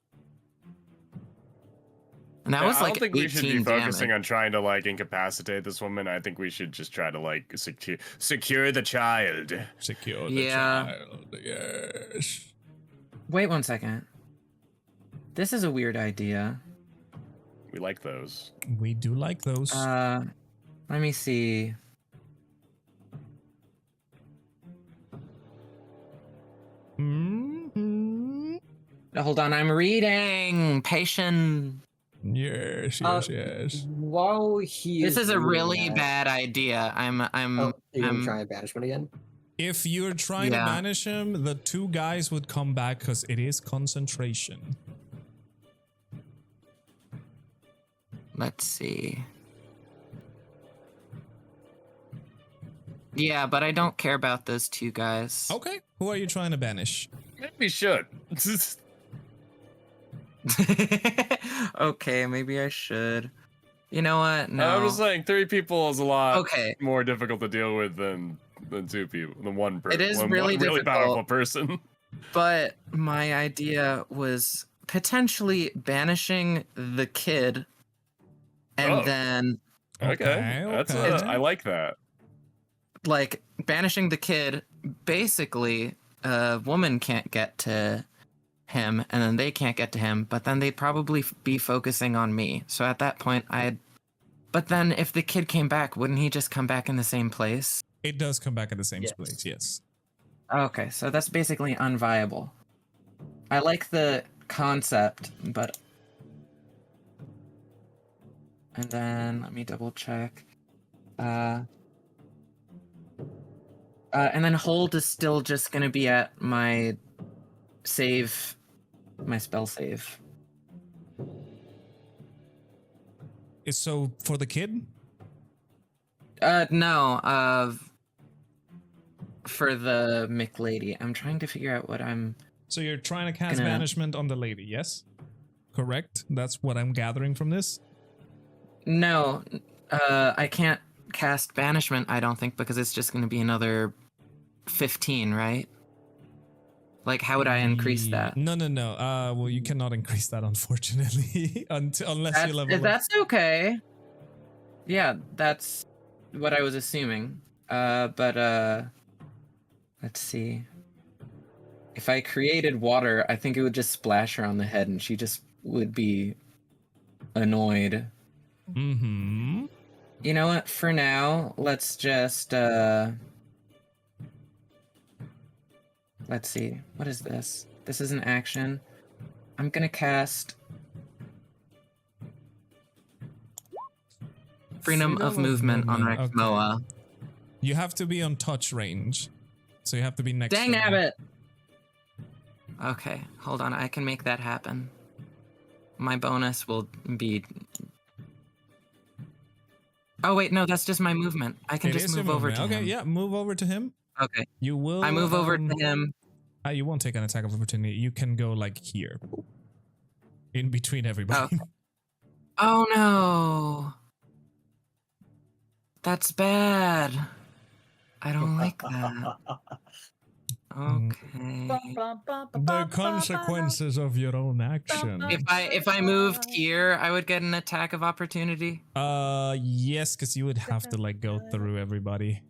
And that was I like don't think we should be 18 focusing damage. on trying to like incapacitate this woman. I think we should just try to like secure the child. Secure the Yeah. child. Yes. Wait 1 second. This is a weird idea. We like those. We do like those. Let me see. Mm-hmm. Hold on, I'm reading. Patient. Yes, Uh, yes. While he This is a doing really that- bad idea. I'm. Oh, are you gonna I'm- try banishment again? If you're trying to Yeah. banish him, the two guys would come back because it is concentration. Let's see. Yeah, but I don't care about those two guys. Okay, who are you trying to banish? Maybe we should. Okay, maybe I should. You know what? No. I'm just saying 3 people is a lot Okay. more difficult to deal with than 2 people, than one person. It is one really really powerful difficult. person. But my idea was potentially banishing the kid and Oh. then Okay, that's okay. I like that. like banishing the kid, basically a woman can't get to him and then they can't get to him, but then they'd probably be focusing on me. So at that point but then if the kid came back, wouldn't he just come back in the same place? It does come back at the same Yes. place, yes. Okay, so that's basically unviable. I like the concept, but and then let me double check. And then hold is still just gonna be at my save, my spell save. So for the kid? No, for the McLady. I'm trying to figure out what I'm. So you're trying to cast Gonna- banishment on the lady, yes? Correct? That's what I'm gathering from this? No, I can't cast banishment, I don't think, because it's just going to be another 15, right? Like, how would I increase that? No. Well, you cannot increase that, unfortunately, unless you level up. That's okay. Yeah, that's what I was assuming. But let's see. If I created water, I think it would just splash her on the head and she just would be annoyed. Mm-hmm. You know what? For now, let's just let's see. What is this? This is an action. I'm gonna cast Freedom of Movement on okay. Rexmoa. You have to be on touch range. So you have to be next Dang to me. nabbit! Okay, hold on. I can make that happen. My bonus will be... Oh, wait, no, that's just my movement. I can It just is your move over to movement. him. Okay, yeah, move over to him. Okay. You will. I move over to him. You won't take an attack of opportunity. You can go like here. In between everybody. Okay. Oh, no. That's bad. I don't like that. Okay. The consequences of your own action. If I moved here, I would get an attack of opportunity. Yes, because you would have to like go through everybody.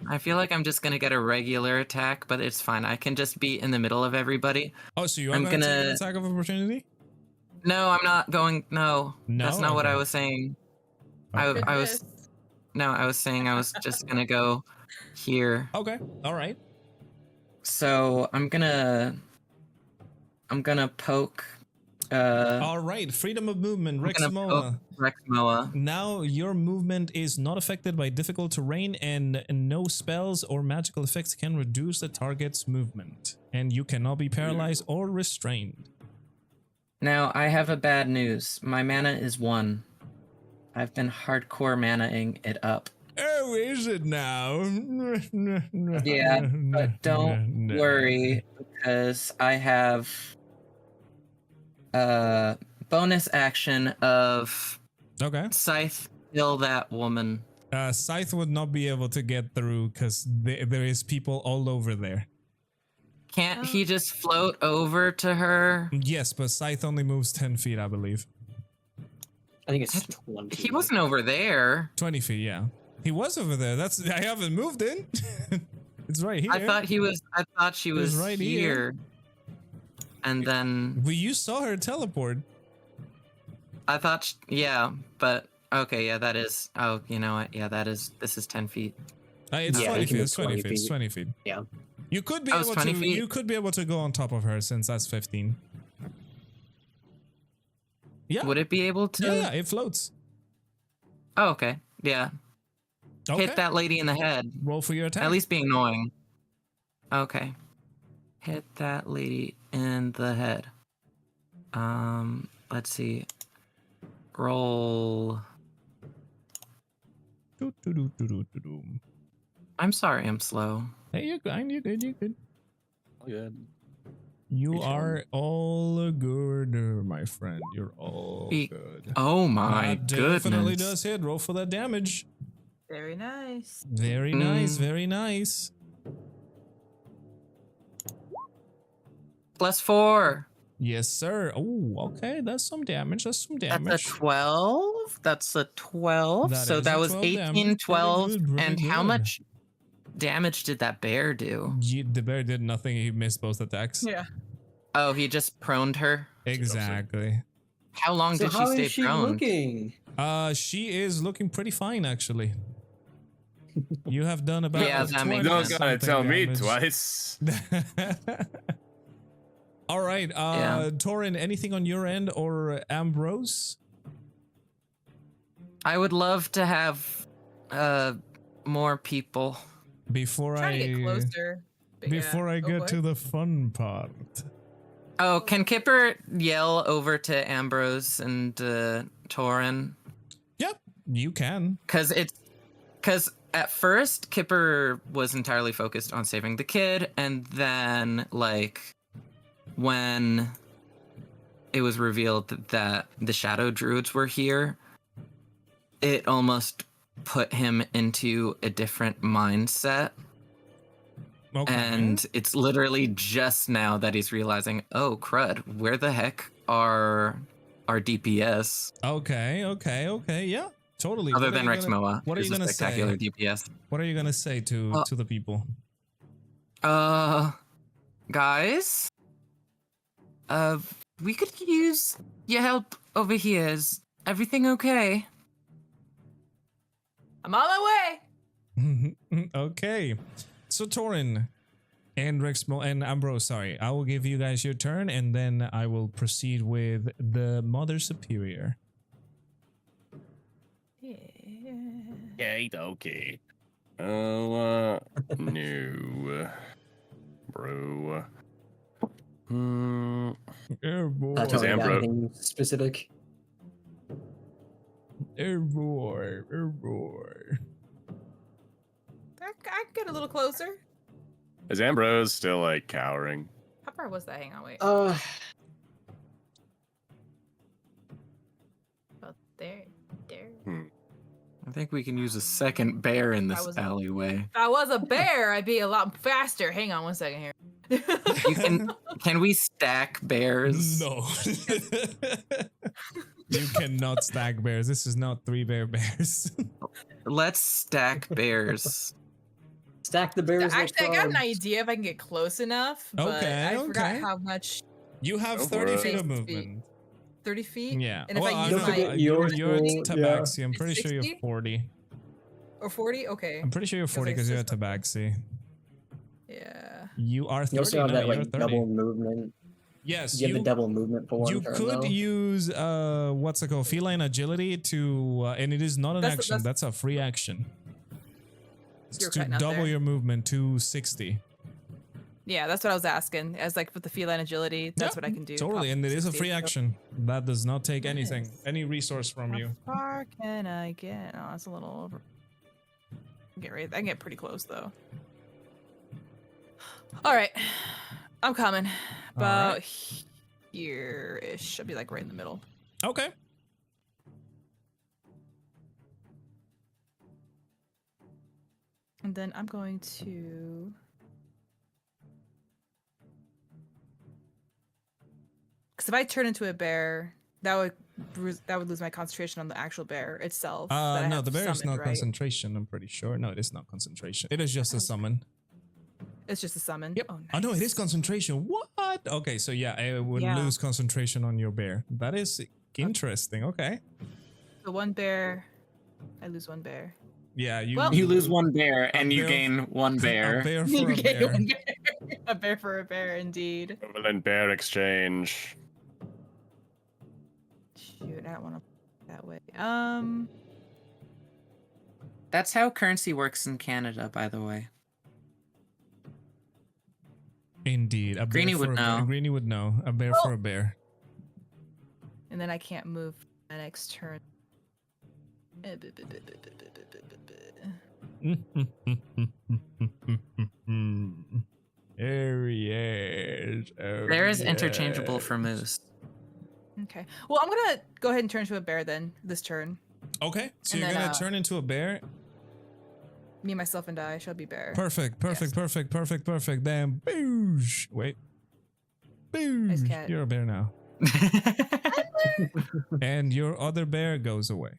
I feel like I'm just gonna get a regular attack, but it's fine. I can just be in the middle of everybody. Oh, so you are I'm going to take an gonna- attack of opportunity? No, I'm not going. No, No, that's not what I okay. was saying. Okay. I was. No, I was saying I was just gonna go here. Okay, all right. So I'm gonna poke. All right, freedom of movement, I'm gonna Rexmoa. poke Rexmoa. Now your movement is not affected by difficult terrain, and no spells or magical effects can reduce the target's movement, and you cannot be paralyzed or restrained. Now I have a bad news. My mana is 1. I've been hardcore mana-ing it up. Oh, is it now? Yeah, but don't worry because I have bonus action of Okay. Scythe kill that woman. Scythe would not be able to get through because there is people all over there. Can't he just float over to her? Yes, but Scythe only moves 10 feet, I believe. I think it's 20. He wasn't over there. 20 feet, yeah. He was over there. I haven't moved in. It's right here. I thought she was right here. here. And then Well, you saw her teleport. I thought, yeah, but okay, yeah, that is. Oh, you know what? Yeah, this is 10 feet. It's Yeah, 20 you can feet. move It's 20 feet. 20 It's feet. 20 feet. Yeah. You could be Oh, it's able 20 to. feet? You could be able to go on top of her since that's 15. Yeah. Would it be able to? Yeah, it floats. Oh, okay. Yeah. Okay. Hit that lady in the head. Roll for your attack. At least be annoying. Okay. Hit that lady in the head. Let's see. Roll. Do. I'm sorry, I'm slow. Hey, you're good. You're good. You're good. Good. You Good job. are all good, my friend. You're all E- good. Oh my That definitely goodness. does hit. Roll for that damage. Very nice. Very nice. Mm. Very nice. +4. Yes, sir. Oh, okay. That's some damage. That's some damage. That's a 12. That's a 12. That So is that a was 12 18, damage. 12. Very good, very And how good. much damage did that bear do? The bear did nothing. He missed both attacks. Yeah. Oh, he just proned her. Exactly. How long So did she how stay is she prone? looking? She is looking pretty fine, actually. You have done about Yeah, that makes Don't sense. gotta tell me damage. twice. All right, Yeah. Taurin, anything on your end or Ambrose? I would love to have more people. Before Trying to get I closer. but yeah, before I go get for to it. the fun part. Oh, can Kipper yell over to Ambrose and Taurin? Yep, you can. Because at first Kipper was entirely focused on saving the kid, and then like when it was revealed that the shadow druids were here, it almost put him into a different mindset. Okay. And it's literally just now that he's realizing, oh crud, where the heck are our DPS? Okay. Yeah. Totally. Other What are than you gonna- Rexmoa, What are who's you a gonna spectacular say? DPS. What are you gonna say to the people? Guys, we could use your help over here. Is everything okay? I'm on my way. Okay. So Taurin and Rexmoa and Ambrose, sorry, I will give you guys your turn, and then I will proceed with the Mother Superior. Okay. Oh, no. Bro. Airborne. Tony, got Ambrose. anything specific? Airborne. I can get a little closer. Is Ambrose still like cowering? How far was that? Hang on, wait. Uh, About there. I think we can use a second bear in I this was- alleyway. If I was a bear, I'd be a lot faster. Hang on 1 second here. Can we stack bears? No. You cannot stack bears. This is not 3 bears. Let's stack bears. stack the bears. like Actually, I got an frogs. idea if I can get close enough. But Okay, I forgot okay. how much. You have Go 30 for feet it. of movement. 30 feet? Yeah. And if well, I I use know, my- you're Yours, Tabaxi. I'm It's pretty sure you're 60? 40. Or 40? Okay. I'm pretty sure you're 40 because you're a Tabaxi. Yeah. You are 30. You also have no, that you're like 30. double movement. Yes, You have the double movement for one you turn, could though. use what's it called, feline agility to and it is not an That's- action, that's a free action. It's You're to cutting out double there. your movement to 60. Yeah, that's what I was asking. As like with the feline agility, that's Yeah, what I can do. Totally, pop and it is a 60. free action. That does not take anything, Nice. any resource from How you. far can I get? Oh, that's a little over. Get ready. I can get pretty close though. All right, I'm coming. About here-ish. I'll be like right in the middle. Okay. And then I'm going to. Because if I turn into a bear, that would lose my concentration on the actual bear itself. that I No, have the bear is summoned, not right? concentration, I'm pretty sure. No, it is not concentration. It is just a summon. It's just a summon. Yep. Oh, Oh no, it is nice. concentration. What? Okay, so yeah, it would Yeah. lose concentration on your bear. That is interesting. Okay. So 1 bear, I lose 1 bear. Yeah, you Well- You lose 1 bear and you bear- gain 1 a bear. bear for You a get bear. 1 bear. A bear for a bear, indeed. Equivalent bear exchange. Shoot, I don't want to that way. That's how currency works in Canada, by the way. Indeed, a bear Greenie for would a bear. know. Greenie would know. A bear for a bear. and then I can't move my next turn. There he is. Oh, Bear is interchangeable yes. for moose. Okay. Well, I'm gonna go ahead and turn into a bear then this turn. Okay, so And you're then, gonna turn into a bear. Me, myself, and I shall be bear. Perfect, perfect, Yes. perfect, perfect, perfect. Then boosh. Wait. Boosh. cat. You're a bear now. And your other bear goes away.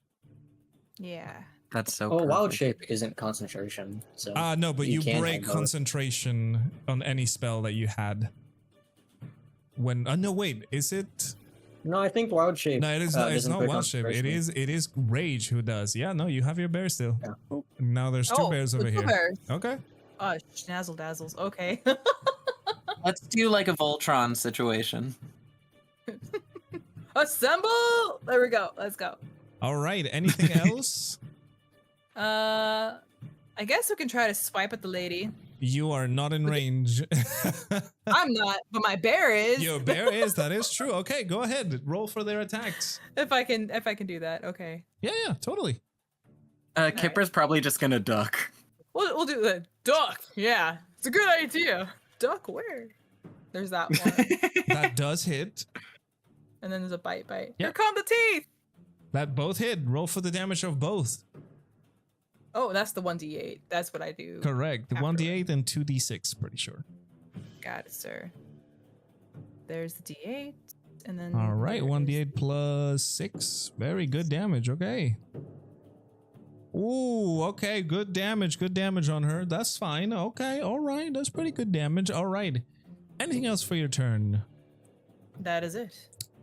Yeah. That's so Oh, wild perfect. shape isn't concentration. So No, but you can break have both. concentration on any spell that you had. When no, wait, is it? No, I think wild shape. No, it is not. It's doesn't not break wild shape. It concentration. is rage who does. Yeah, no, you have your bear still. Yeah. Oh, now there's 2 bears so over 2 here. bears. Okay. Oh, schnazzle dazzles. Okay. Let's do like a Voltron situation. Assemble! There we go. Let's go. All right. Anything else? I guess we can try to swipe at the lady. You are not in range. I'm not, but my bear is. Your bear is. That is true. Okay, go ahead. Roll for their attacks. If I can do that, okay. Yeah, totally. Kipper's probably just gonna duck. We'll do the duck. Yeah, it's a good idea. Duck where? There's that one, That does hit. and then there's a bite. Here Yep. come the teeth. That both hit. Roll for the damage of both. Oh, that's the 1d8. That's what I do. Correct. The After 1d8 and 2d6, pretty sure. Got it, sir. There's the d8, and then. All right, there's- 1d8 plus 6. Very good damage. Okay. Ooh, okay, good damage on her. That's fine. Okay, all right, that's pretty good damage. All right. Anything else for your turn? That is it.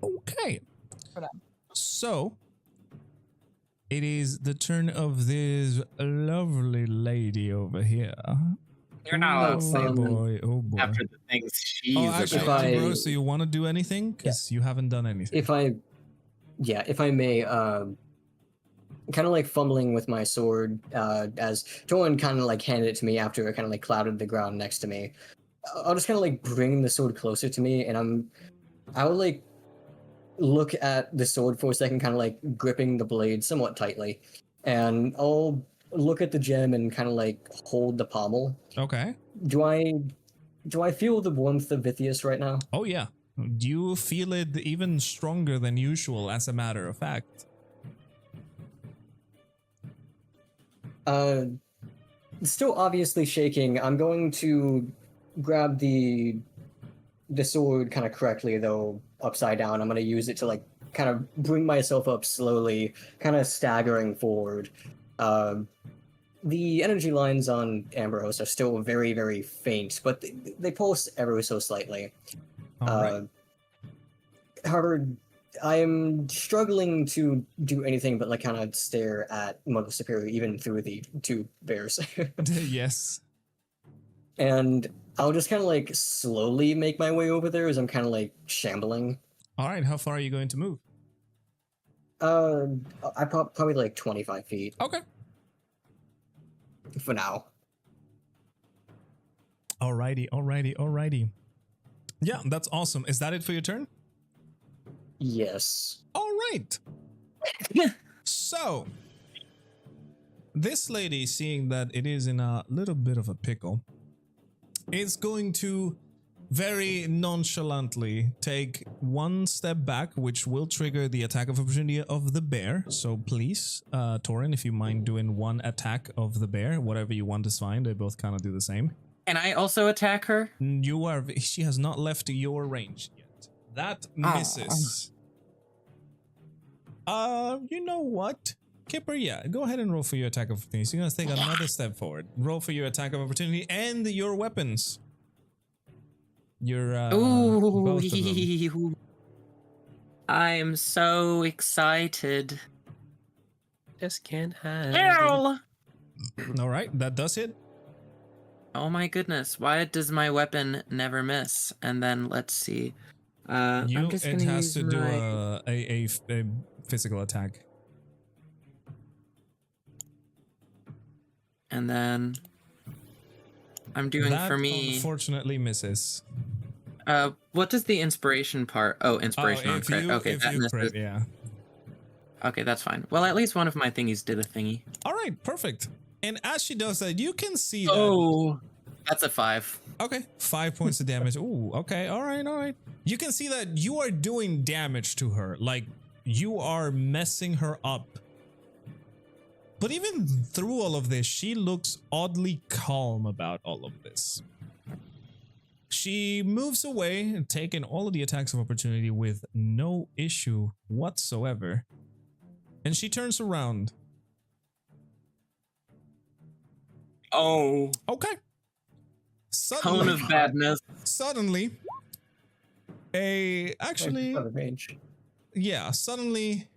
Okay. For them. So, it is the turn of this lovely lady over here. You're not allowed to say Oh that boy, oh boy. after the things she's Oh, actually, about. Ambrose, do you want to do anything? Because you haven't done anything. If I may, kind of like fumbling with my sword, as Taurin kind of like handed it to me after it kind of like clouded the ground next to me. I'll just kind of like bring the sword closer to me, and I will like look at the sword for a second, kind of like gripping the blade somewhat tightly, and I'll look at the gem and kind of like hold the pommel. Okay. Do I feel the warmth of Vithius right now? Oh yeah. You feel it even stronger than usual, as a matter of fact. Still obviously shaking. I'm going to grab the sword kind of correctly, though upside down. I'm going to use it to like kind of bring myself up slowly, kind of staggering forward. The energy lines on Ambrose are still very, very faint, but they pulse ever so slightly. All right. However, I am struggling to do anything but like kind of stare at Mother Superior, even through the two bears. Yes. And I'll just kind of like slowly make my way over there as I'm kind of like shambling. All right. How far are you going to move? I probably like 25 feet Okay. for now. Alrighty, alrighty, alrighty. Yeah, that's awesome. Is that it for your turn? Yes. All right. So, this lady, seeing that it is in a little bit of a pickle, is going to very nonchalantly take one step back, which will trigger the attack of opportunity of the bear. So please, Taurin, if you mind doing one attack of the bear, whatever you want is fine. They both kind of do the same. Can I also attack her? She has not left your range yet. That misses. You know what? Kipper, yeah, go ahead and roll for your attack of opportunity. So you're gonna take another step forward. Roll for your attack of opportunity and your weapons. Your both of them. Ooh, I am so excited. Just can't hide. Hell! All right, that does hit. Oh my goodness, why does my weapon never miss? And then let's see. I'm just It gonna has use to do my... a physical attack. And then I'm doing That for me. unfortunately misses. What does the inspiration part? Oh, inspiration on if crit. you, Okay, if that you misses. crit, yeah. Okay, that's fine. Well, at least one of my thingies did a thingy. All right, perfect. And as she does that, you can see that. Oh, that's a 5. Okay, 5 points of damage. Ooh, okay, all right, all right. You can see that you are doing damage to her. Like, you are messing her up. But even through all of this, she looks oddly calm about all of this. She moves away, taking all of the attacks of opportunity with no issue whatsoever. And she turns around. Oh. Okay. Tone of badness. Suddenly, Out of range. yeah, suddenly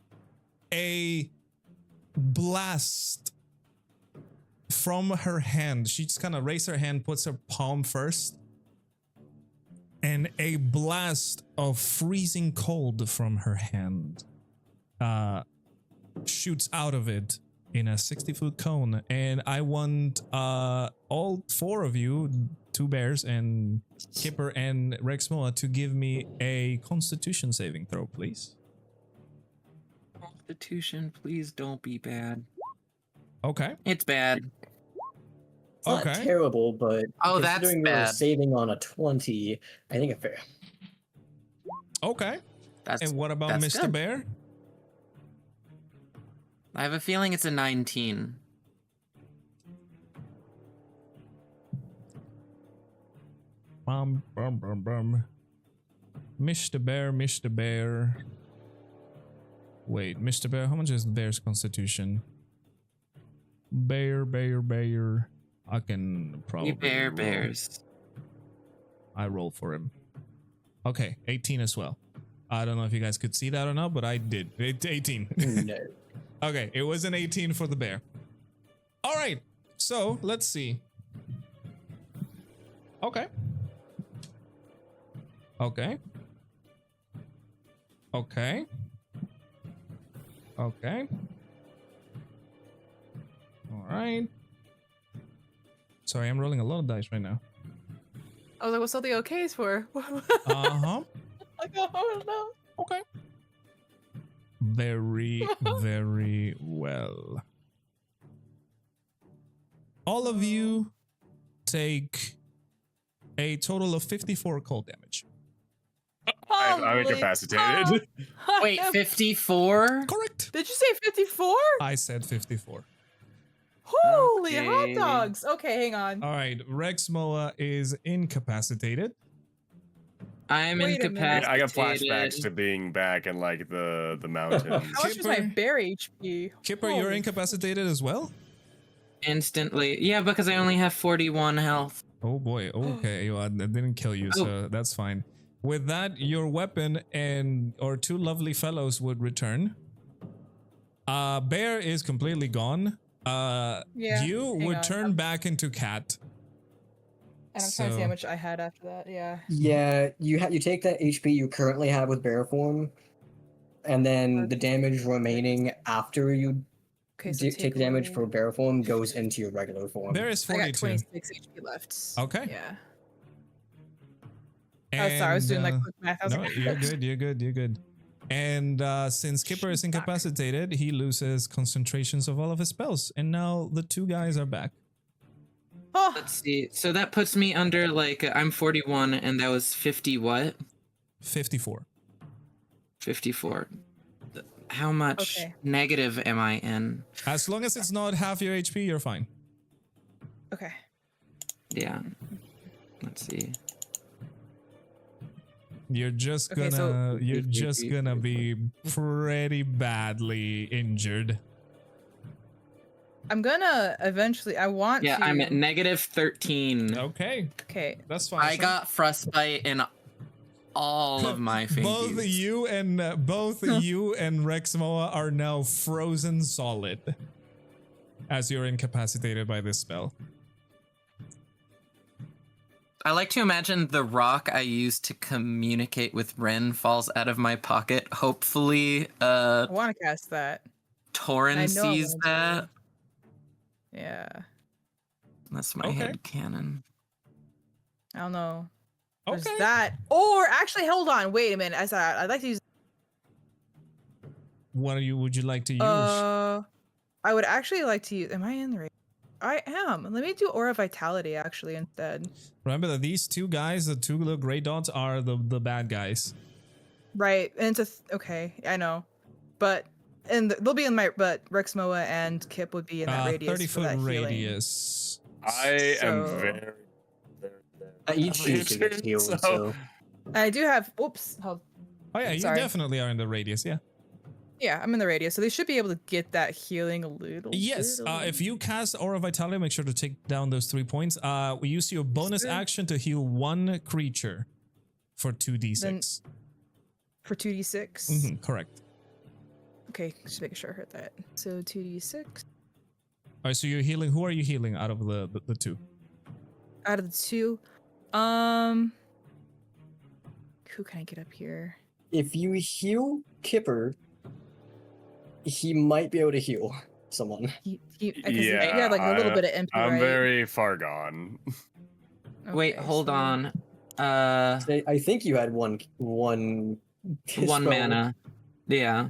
a blast from her hand. She just kind of raises her hand, puts her palm first, and a blast of freezing cold from her hand shoots out of it in a 60-foot cone. And I want all 4 of you, 2 bears and Kipper and Rexmoa, to give me a Constitution saving throw, please. Constitution, please don't be bad. Okay. It's bad. It's not Okay. terrible, but Oh, that's considering we were bad. saving on a 20, I think it's fair. Okay. That's And what about that's Mr. good. Bear? I have a feeling it's a 19. Bum, bum, bum, bum. Mr. Bear, Mr. Bear. Wait, Mr. Bear, how much is Bear's Constitution? Bear. I can probably roll. Bears. I roll for him. Okay, 18 as well. I don't know if you guys could see that or not, but I did. It's 18. No. Okay, it was an 18 for the bear. All right, so let's see. Okay. Okay. Okay. Okay. All right. Sorry, I'm rolling a lot of dice right now. I was like, what's all the okays for? Uh-huh. Like, oh no. Okay. Very, very well. All of you take a total of 54 cold damage. I'm Holy incapacitated. cow. Wait, 54? Correct. Did you say 54? I said 54. Holy Okay. hot dogs. Okay, hang on. All right, Rexmoa is incapacitated. I'm Wait a minute. incapacitated. I got flashbacks to being back in like the mountains. How much was my Kipper? bear HP? Kipper, you're Holy incapacitated as well? Instantly. Yeah, because I only have 41 health. Oh boy, okay, well, that didn't kill you, so that's fine. With that, your weapon and or two lovely fellows would return. Bear is completely gone. Yeah, You hang would on. turn back into cat. And I'm trying to see So- how much I had after that. Yeah. Yeah, you take that HP you currently have with bear form, and then the damage remaining after you Okay, so take the damage away- for bear form goes into your regular form. Bear is I got 42. 26 HP left. Okay. Yeah. Oh, sorry, I was doing like And, quick math. I was no, like, you're good. And since Kipper is incapacitated, he loses concentrations of all of his spells. And now the two guys are back. oh, Let's see. So that puts me under like I'm 41 and that was 50 what? 54. 54. How much Okay. negative am I in? As long as it's not half your HP, you're fine. okay. Yeah. Let's see. You're just Okay, gonna so- you're just gonna be pretty badly injured. I'm gonna eventually. I want Yeah, to. I'm at negative 13. Okay, Okay. that's fine. I So got frostbite in all of my both fingers. you and Rexmoa are now frozen solid as you're incapacitated by this spell. I like to imagine the rock I used to communicate with Ren falls out of my pocket. Hopefully, I want to cast that. Taurin I know I sees wanna do that. Yeah. That's my Okay. head canon. I don't know. There's Okay. that. Or actually, hold on. Wait a minute. I'd like to use. What would you like to use? I would actually like to use. Am I in the right? I am. Let me do Aura Vitality actually instead. Remember that these two guys, the two little gray dots, are the bad guys. Right. And it's okay. I know. But they'll be in my. But Rexmoa and Kip would be in that radius. 30 for foot that healing. radius. I am So- very. Each choose to get healed, so And I do have. Oops. Hold. Oh yeah, you Sorry. definitely are in the radius. Yeah. Yeah, I'm in the radius, so they should be able to get that healing a little. Yes. bit. If you cast Aura Vitality, make sure to take down those 3 points. We use your bonus Sure. action to heal one creature for 2d6. For 2d6. Correct. Okay, just making sure I heard that. So 2d6 All right. So you're healing. Who are you healing out of the two? out of the two. Who can I get up here? if you heal Kipper, he might be able to heal someone. He Yeah, had like a little I- bit of MP, I'm right? very far gone. Wait, Okay, hold so- on. I think you had one One spell. mana. Yeah.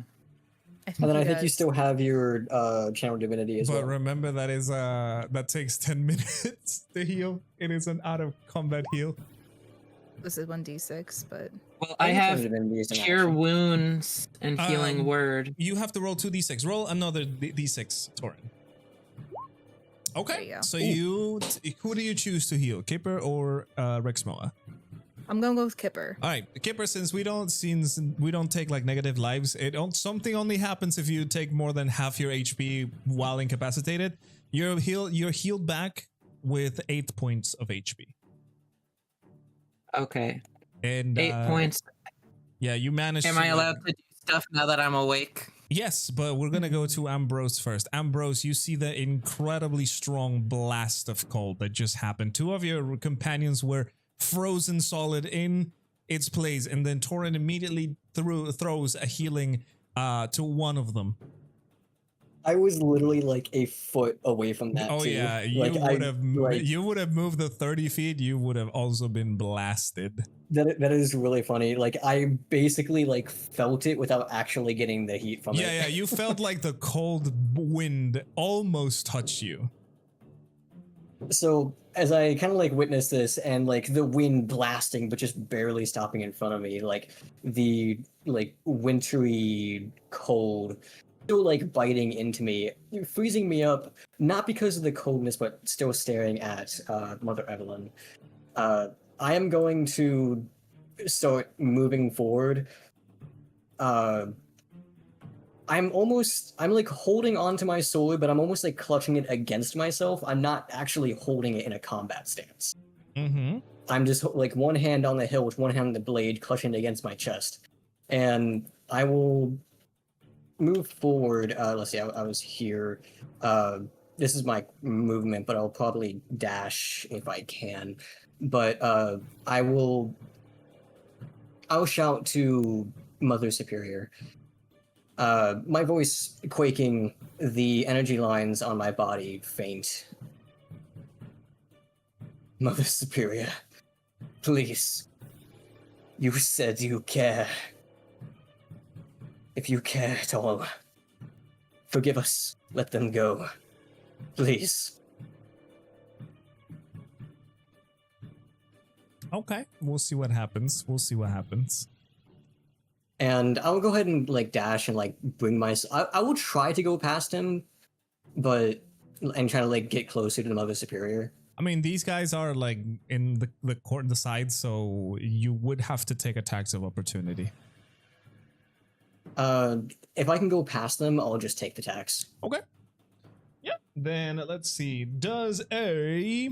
And then he I think you does. still have your channel divinity as But well. remember that is that takes 10 minutes to heal. It is an out of combat heal. This is 1d6, but Well, I think have channel divinity is an cure action. wounds and healing word. You have to roll 2d6. Roll another d6, Taurin. There Okay, you go. so who do you choose to heal, Kipper or Rexmoa? I'm gonna go with Kipper. All right, Kipper. Since we don't take like negative lives, something only happens if you take more than half your HP while incapacitated. You're healed back with 8 points of HP. Okay. And 8 points. Yeah, you managed. Am I allowed to do stuff now that I'm awake? Yes, but we're gonna go to Ambrose first. Ambrose, you see the incredibly strong blast of cold that just happened. Two of your companions were frozen solid in its place, and then Taurin immediately throws a healing to one of them. I was literally like a foot away from that. Oh too. yeah, Like, you would have moved the 30 feet. You would have also been blasted. That is really funny. Like I basically like felt it without actually getting the heat from it. Yeah, you felt like the cold wind almost touched you. So as I kind of like witnessed this and like the wind blasting but just barely stopping in front of me, like the like wintry cold still like biting into me, freezing me up, not because of the coldness but still staring at Mother Evelyn. I am going to start moving forward. I'm like holding onto my sword, but I'm almost like clutching it against myself. I'm not actually holding it in a combat stance. Mm-hmm. I'm just like one hand on the hilt, one hand on the blade, clutching it against my chest. And I will move forward. Let's see, I was here. This is my movement, but I'll probably dash if I can. But I'll shout to Mother Superior. My voice quaking, the energy lines on my body faint. Mother Superior, please. You said you care. If you care at all, forgive us. Let them go. Please. Okay, we'll see what happens. And I'll go ahead and like dash and like bring my. I will try to go past him, and try to like get closer to the Mother Superior. I mean, these guys are like in the court, the side, so you would have to take attacks of opportunity. If I can go past them, I'll just take the tax. Okay. Yeah. Then let's see. Does a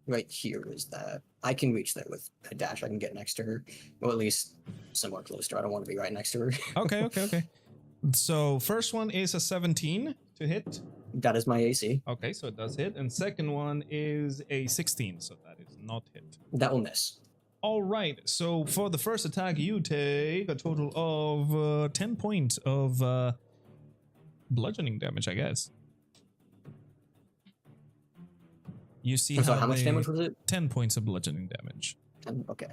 right here is that. I can reach there with a dash. I can get next to her, or at least somewhat close to her. I don't want to be right next to her. Okay. So first one is a 17 to hit. That is my AC. Okay, so it does hit. And second one is a 16, so that is not hit. That will miss. All right, so for the first attack, you take a total of 10 points of bludgeoning damage, I guess. You see I'm sorry, how much damage was it? 10 points of bludgeoning damage. Okay.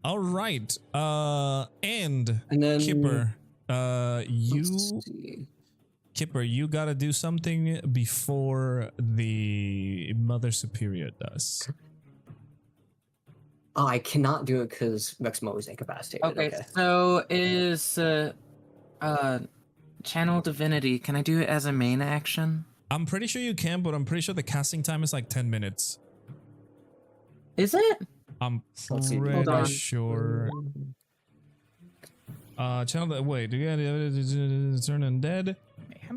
All right, and then Kipper, let's see. Kipper, you gotta do something before the Mother Superior does. Oh, I cannot do it because Rexmoa is incapacitated. Okay, so is Channel Divinity, can I do it as a main action? I'm pretty sure you can, but I'm pretty sure the casting time is like 10 minutes. Is it? I'm Let's see. Hold on. pretty sure. Channel. Wait, do you get turn undead?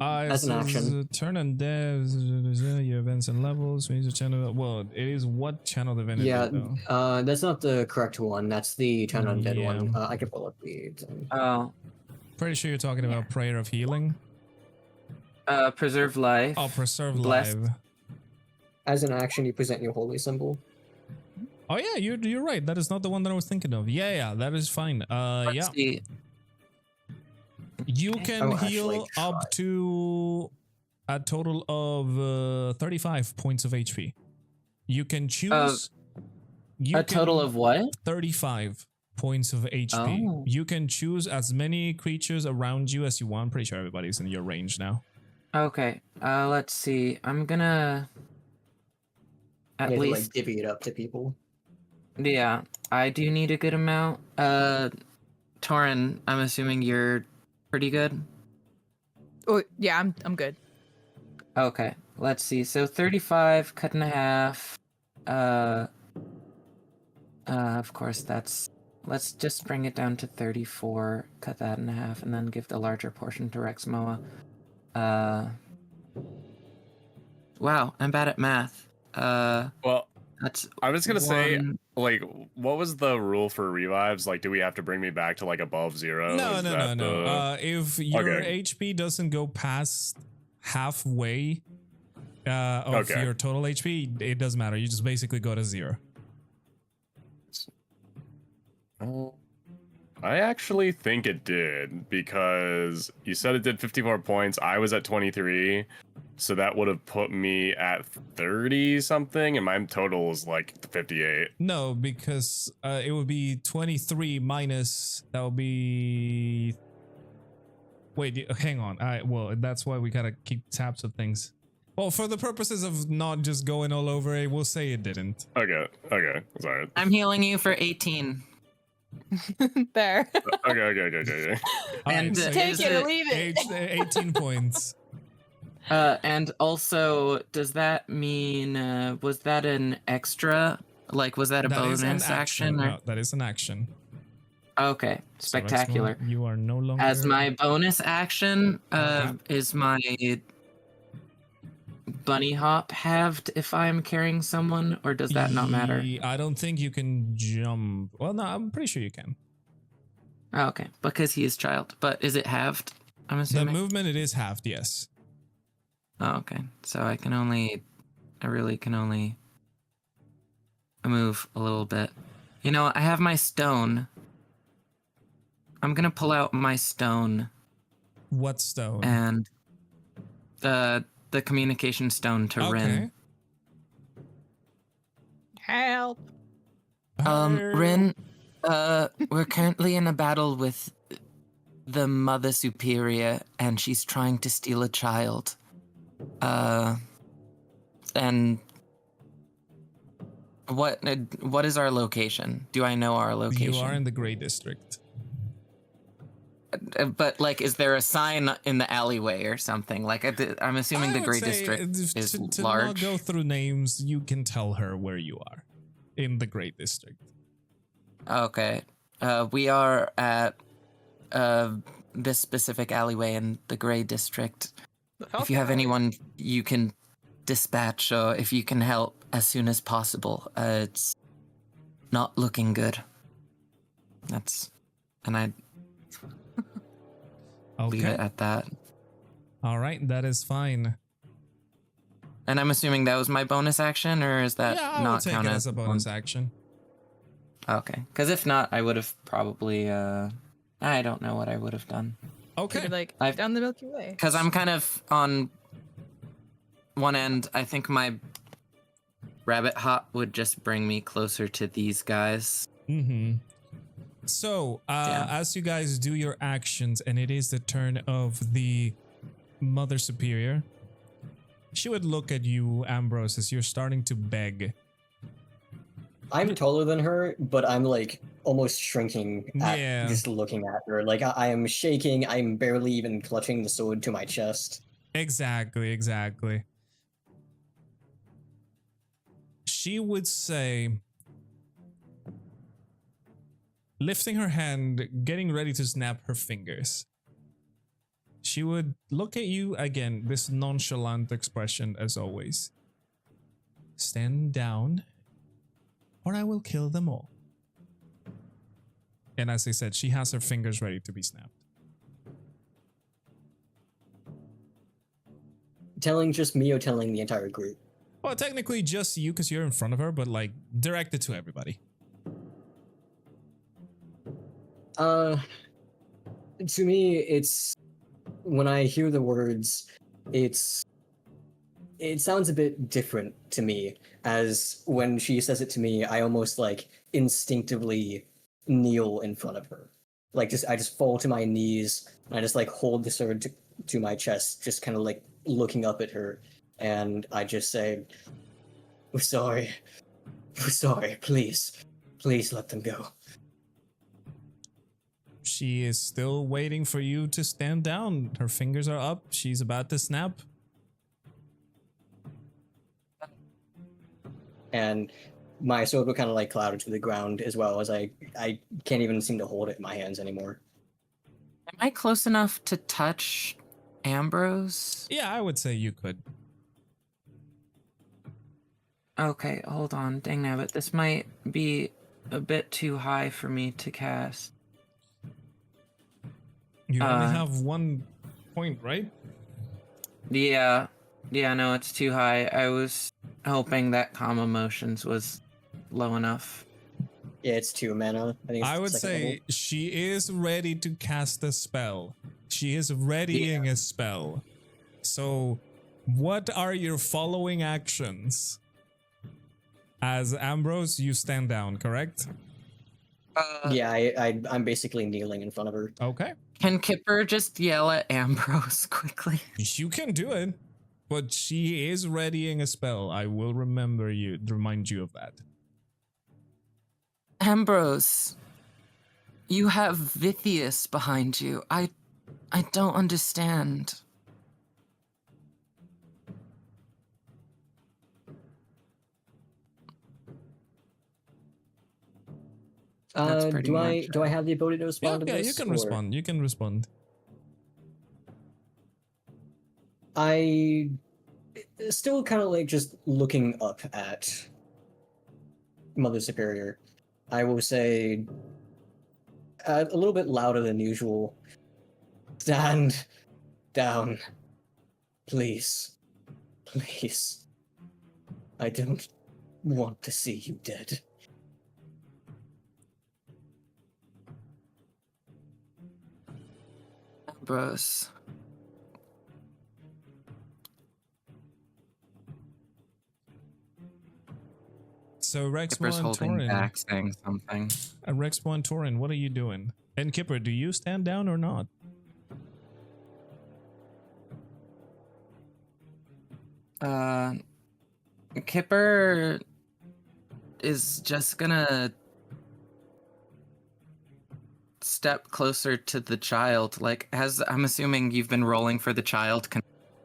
As an action. Turn undead. Your events and levels. We need to channel. Well, it is what channel divinity? Yeah, though? that's not the correct one. That's the Channel Undead Yeah. one. I can pull up the. Oh, Pretty sure you're talking about prayer of healing. preserve life. Oh, preserve Blessed. life. As an action, you present your holy symbol. Oh yeah, you're right. That is not the one that I was thinking of. Yeah, that is fine. Let's Yeah. see. You can I will actually heal try. up to a total of 35 points of HP. You can choose. You A total can- of what? 35 points of HP. Oh. You can choose as many creatures around you as you want. Pretty sure everybody's in your range now. Okay, let's see. I'm gonna at You have to, least like divvy it up to people. yeah. I do need a good amount. Taurin, I'm assuming you're pretty good. Oh yeah, I'm good. Okay, let's see. So 35 cut in half. Of course that's let's just bring it down to 34, cut that in half, and then give the larger portion to Rexmoa. Wow, I'm bad at math. Well, That's I was gonna say, one- like, what was the rule for revives? Like, do we have to bring me back to like above 0? No, Is no, no, that no. the- If your Okay. HP doesn't go past halfway of Okay. your total HP, it doesn't matter. You just basically go to 0. I actually think it did, because you said it did 54 points. I was at 23, so that would have put me at 30 something, and my total is like 58. No, because it would be 23 minus. That would be. Wait, hang on. Well, that's why we gotta keep tabs of things. Well, for the purposes of not just going all over it, we'll say it didn't. Okay, sorry. I'm healing you for 18. There. Okay. And so Take is it or leave it. 18 points. And also, does that mean was that an extra? Like, was that a That is an bonus action? Or? No, that is an action. Okay, So, Rexmoa, spectacular. you are no longer. As my bonus action, is my bunny hop halved if I'm carrying someone, or does that not matter? I don't think you can jump. Well, no, I'm pretty sure you can. Oh, okay, because he is child. But is it halved? I'm The assuming. movement, it is halved, yes. Oh, okay. So I really can only move a little bit. You know, I have my stone. I'm gonna pull out my stone What stone? and the communication stone to Rin. Help. Rin, we're currently in a battle with the Mother Superior, and she's trying to steal a child. And what is our location? Do I know our location? You are in the Grey District. But like, is there a sign in the alleyway or something? Like, I'm assuming the I would Grey say, District is to large. not go through names, you can tell her where you are in the Grey District. Okay. We are at this specific alleyway in the Grey District. If you have anyone you can dispatch, or if you can help as soon as possible, it's not looking good. And I leave Okay. it at that. All right, that is fine. And I'm assuming that was my bonus action, or is that Yeah, I will not take count it as a bonus one? action. Okay, because if not, I would have probably. I don't know what I would have done. Okay. Like I've- down the Milky Way. Because I'm kind of on one end. I think my rabbit hop would just bring me closer to these guys. Mm-hmm. So, Yeah. as you guys do your actions, and it is the turn of the Mother Superior, she would look at you, Ambrose, as you're starting to beg. I'm taller than her, but I'm like almost shrinking at Yeah. just looking at her. Like I am shaking. I'm barely even clutching the sword to my chest. Exactly. She would say, lifting her hand, getting ready to snap her fingers. She would look at you again, this nonchalant expression as always. Stand down, or I will kill them all. And as I said, she has her fingers ready to be snapped. Telling just me or telling the entire group? Well, technically just you because you're in front of her, but like directed to everybody. To me, it's when I hear the words, it sounds a bit different to me. As when she says it to me, I almost like instinctively kneel in front of her. Like I just fall to my knees and I just like hold the sword to my chest, just kind of like looking up at her, and I just say, we're sorry, please let them go. She is still waiting for you to stand down. Her fingers are up. She's about to snap. And my sword would kind of like cloud to the ground as well as I can't even seem to hold it in my hands anymore. Am I close enough to touch Ambrose? Yeah, I would say you could. Okay, hold on. Dang nabbit. This might be a bit too high for me to cast. You only have 1 point, right? Yeah. Yeah, no, it's too high. I was hoping that calm emotions was low enough. Yeah, it's 2 mana. I think it's I would second say level. she is ready to cast a spell. She is readying a spell. So, what are your following actions? As Ambrose, you stand down, correct? Yeah, I'm basically kneeling in front of her. Okay. Can Kipper just yell at Ambrose quickly? You can do it. But she is readying a spell. I will remind you of that. Ambrose, you have Vithius behind you. I don't understand. That's pretty Do much I have the ability to respond to Yeah, this? you can or- respond. You can respond. I still kind of like just looking up at Mother Superior. I will say a little bit louder than usual. Stand down, please. Please. I don't want to see you dead. Ambrose. So Rexmoa Kipper's and holding Taurin. back, saying something. Rexmoa and Taurin, what are you doing? And Kipper, do you stand down or not? Kipper is just gonna step closer to the child. Like, I'm assuming you've been rolling for the child.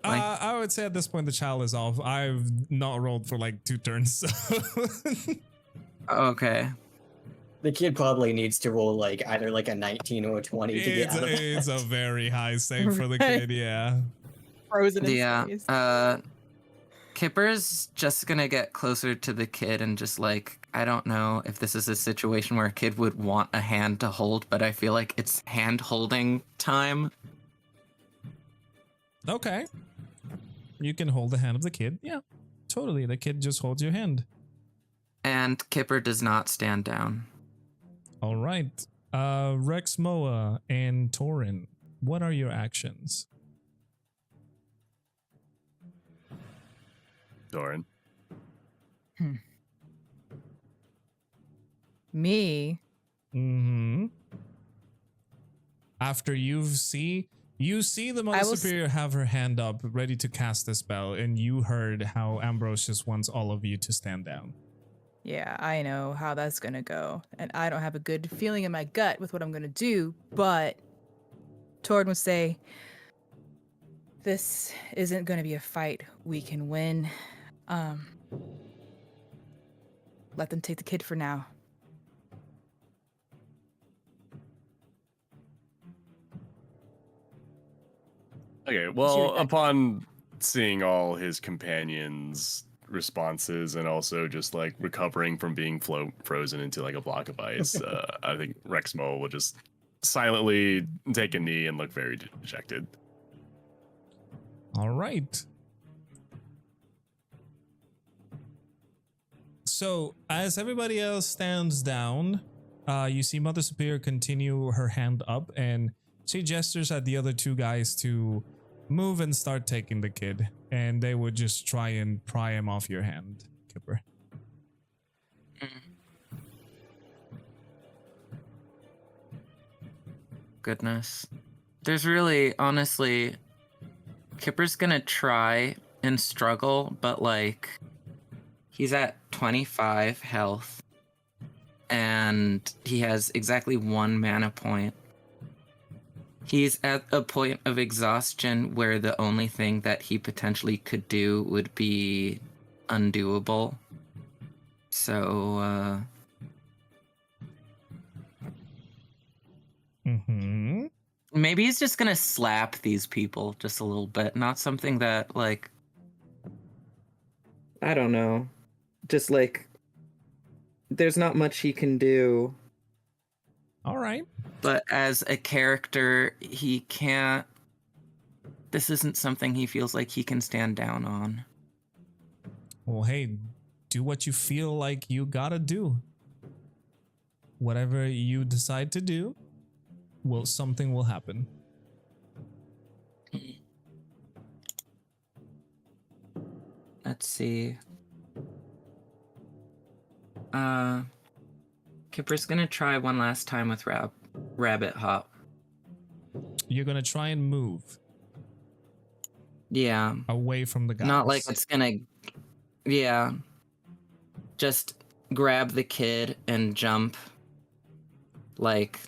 I would say at this point the child is off. I've not rolled for like 2 turns. So. Okay. The kid probably needs to roll like either like a 19 or a 20 to get out of it. It's a very high save for the Right. kid, yeah. Frozen in Yeah. space. Kipper's just gonna get closer to the kid and just like, I don't know if this is a situation where a kid would want a hand to hold, but I feel like it's hand holding time. Okay. You can hold the hand of the kid. Yeah, totally. The kid just holds your hand. And Kipper does not stand down. All right. Rexmoa and Taurin, what are your actions? Taurin. Me? Mm-hmm. After you see the Mother Superior have her hand up, ready to cast the spell, and you heard how Ambrose just wants all of you to stand down. Yeah, I know how that's gonna go. And I don't have a good feeling in my gut with what I'm gonna do, but Tord would say, this isn't gonna be a fight we can win. Let them take the kid for now. Okay, Shoot well, that. upon seeing all his companions' responses and also just like recovering from being frozen into like a block of ice, I think Rexmoa will just silently take a knee and look very dejected. All right. So, as everybody else stands down, you see Mother Superior continue her hand up, and she gestures at the other 2 guys to move and start taking the kid, and they would just try and pry him off your hand, Kipper. Goodness. There's really, honestly, Kipper's gonna try and struggle, but like, he's at 25 health, and he has exactly 1 mana point. He's at a point of exhaustion where the only thing that he potentially could do would be undoable. So, Mm-hmm. maybe he's just gonna slap these people just a little bit. Not something that, like, I don't know. Just, like, there's not much he can do. All right. But as a character, he can't. This isn't something he feels like he can stand down on. Well, hey, do what you feel like you gotta do. Whatever you decide to do, well, something will happen. Let's see. Kipper's gonna try one last time with Rabbit Hop. You're gonna try and move Yeah. away from the guys. Not like it's gonna. Yeah. Just grab the kid and jump. Like.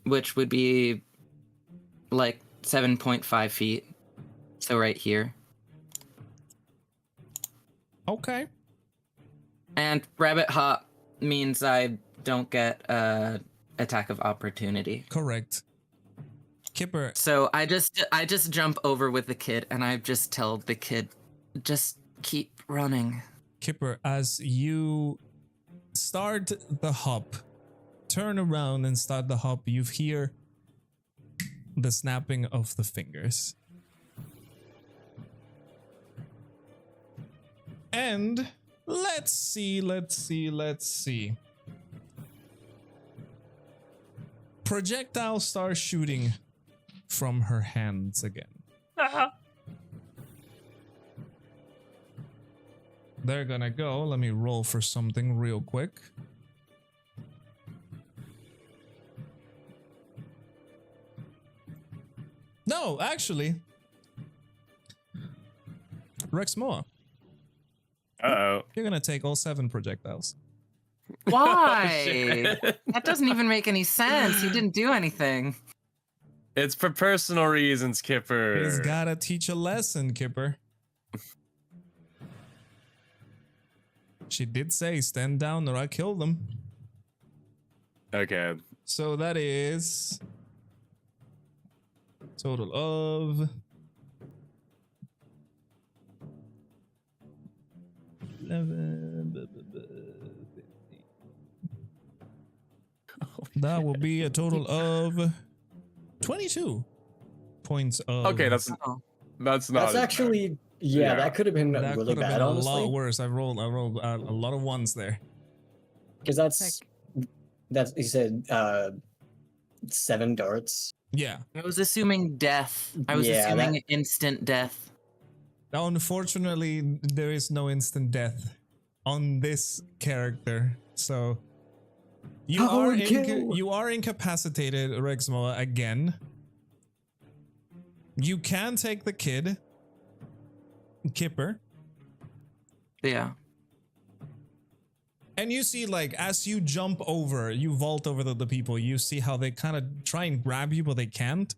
Which would be like 7.5 feet. So right here. Okay. And Rabbit Hop means I don't get attack of opportunity. Correct. Kipper, So I just jump over with the kid and I just tell the kid, just keep running. Kipper, as you start the hop, turn around and start the hop, you hear the snapping of the fingers. And let's see. Projectiles start shooting from her hands again. They're gonna go. Let me roll for something real quick. No, actually. Rexmoa, Uh-oh. you're gonna take all 7 projectiles. Why? That doesn't even make any sense. He didn't do anything. It's for personal reasons, Kipper. He's gotta teach a lesson, Kipper. She did say, stand down or I kill them. Okay. So that is total of 11. That will be a total of 22 points of. Okay, that's Oh. not. That's as actually, Yeah. that could have been that really could have bad, been a honestly. lot worse. I rolled a lot of ones there. Because that's you said 7 darts. Yeah. I was assuming death. I was Yeah, assuming instant death. Now, unfortunately, there is no instant death on this character, so you Howard kill. you are incapacitated, Rexmoa, again. You can take the kid, Kipper, Yeah. and you see, like, as you jump over, you vault over the people, you see how they kind of try and grab you, but they can't,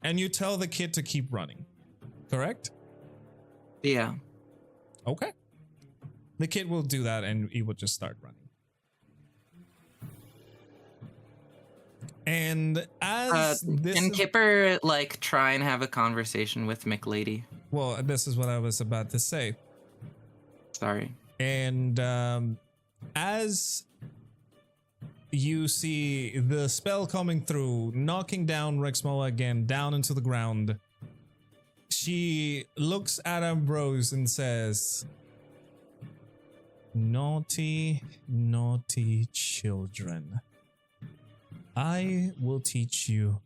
and you tell the kid to keep running, correct? Yeah. Okay. The kid will do that and he will just start running. And as this Can is, Kipper like try and have a conversation with McLady? well, this is what I was about to say. Sorry. And as you see the spell coming through, knocking down Rexmoa again, down into the ground, she looks at Ambrose and says, "Naughty, naughty children. I will teach you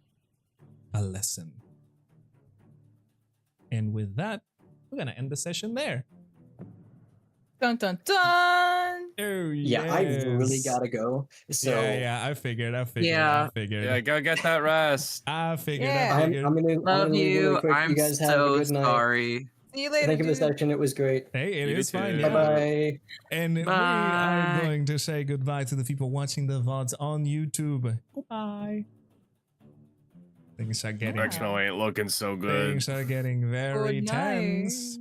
a lesson." And with that, we're going to end the session there. Dun dun dun. Oh, Yeah, I really yes. gotta go. So Yeah, I figured. Yeah. Yeah, go get that rest. I figured. Yeah. I'm gonna Love leave you. really quick. I'm You guys have a so good night. sorry. See you later, Thank you for the dude. session. It was great. Hey, it You is fine. too. Yeah. Bye bye. And we are Bye. going to say goodbye to the people watching the VODs on YouTube. Goodbye. Things are getting Rexmoa ain't looking so good. things are getting very Good night. tense.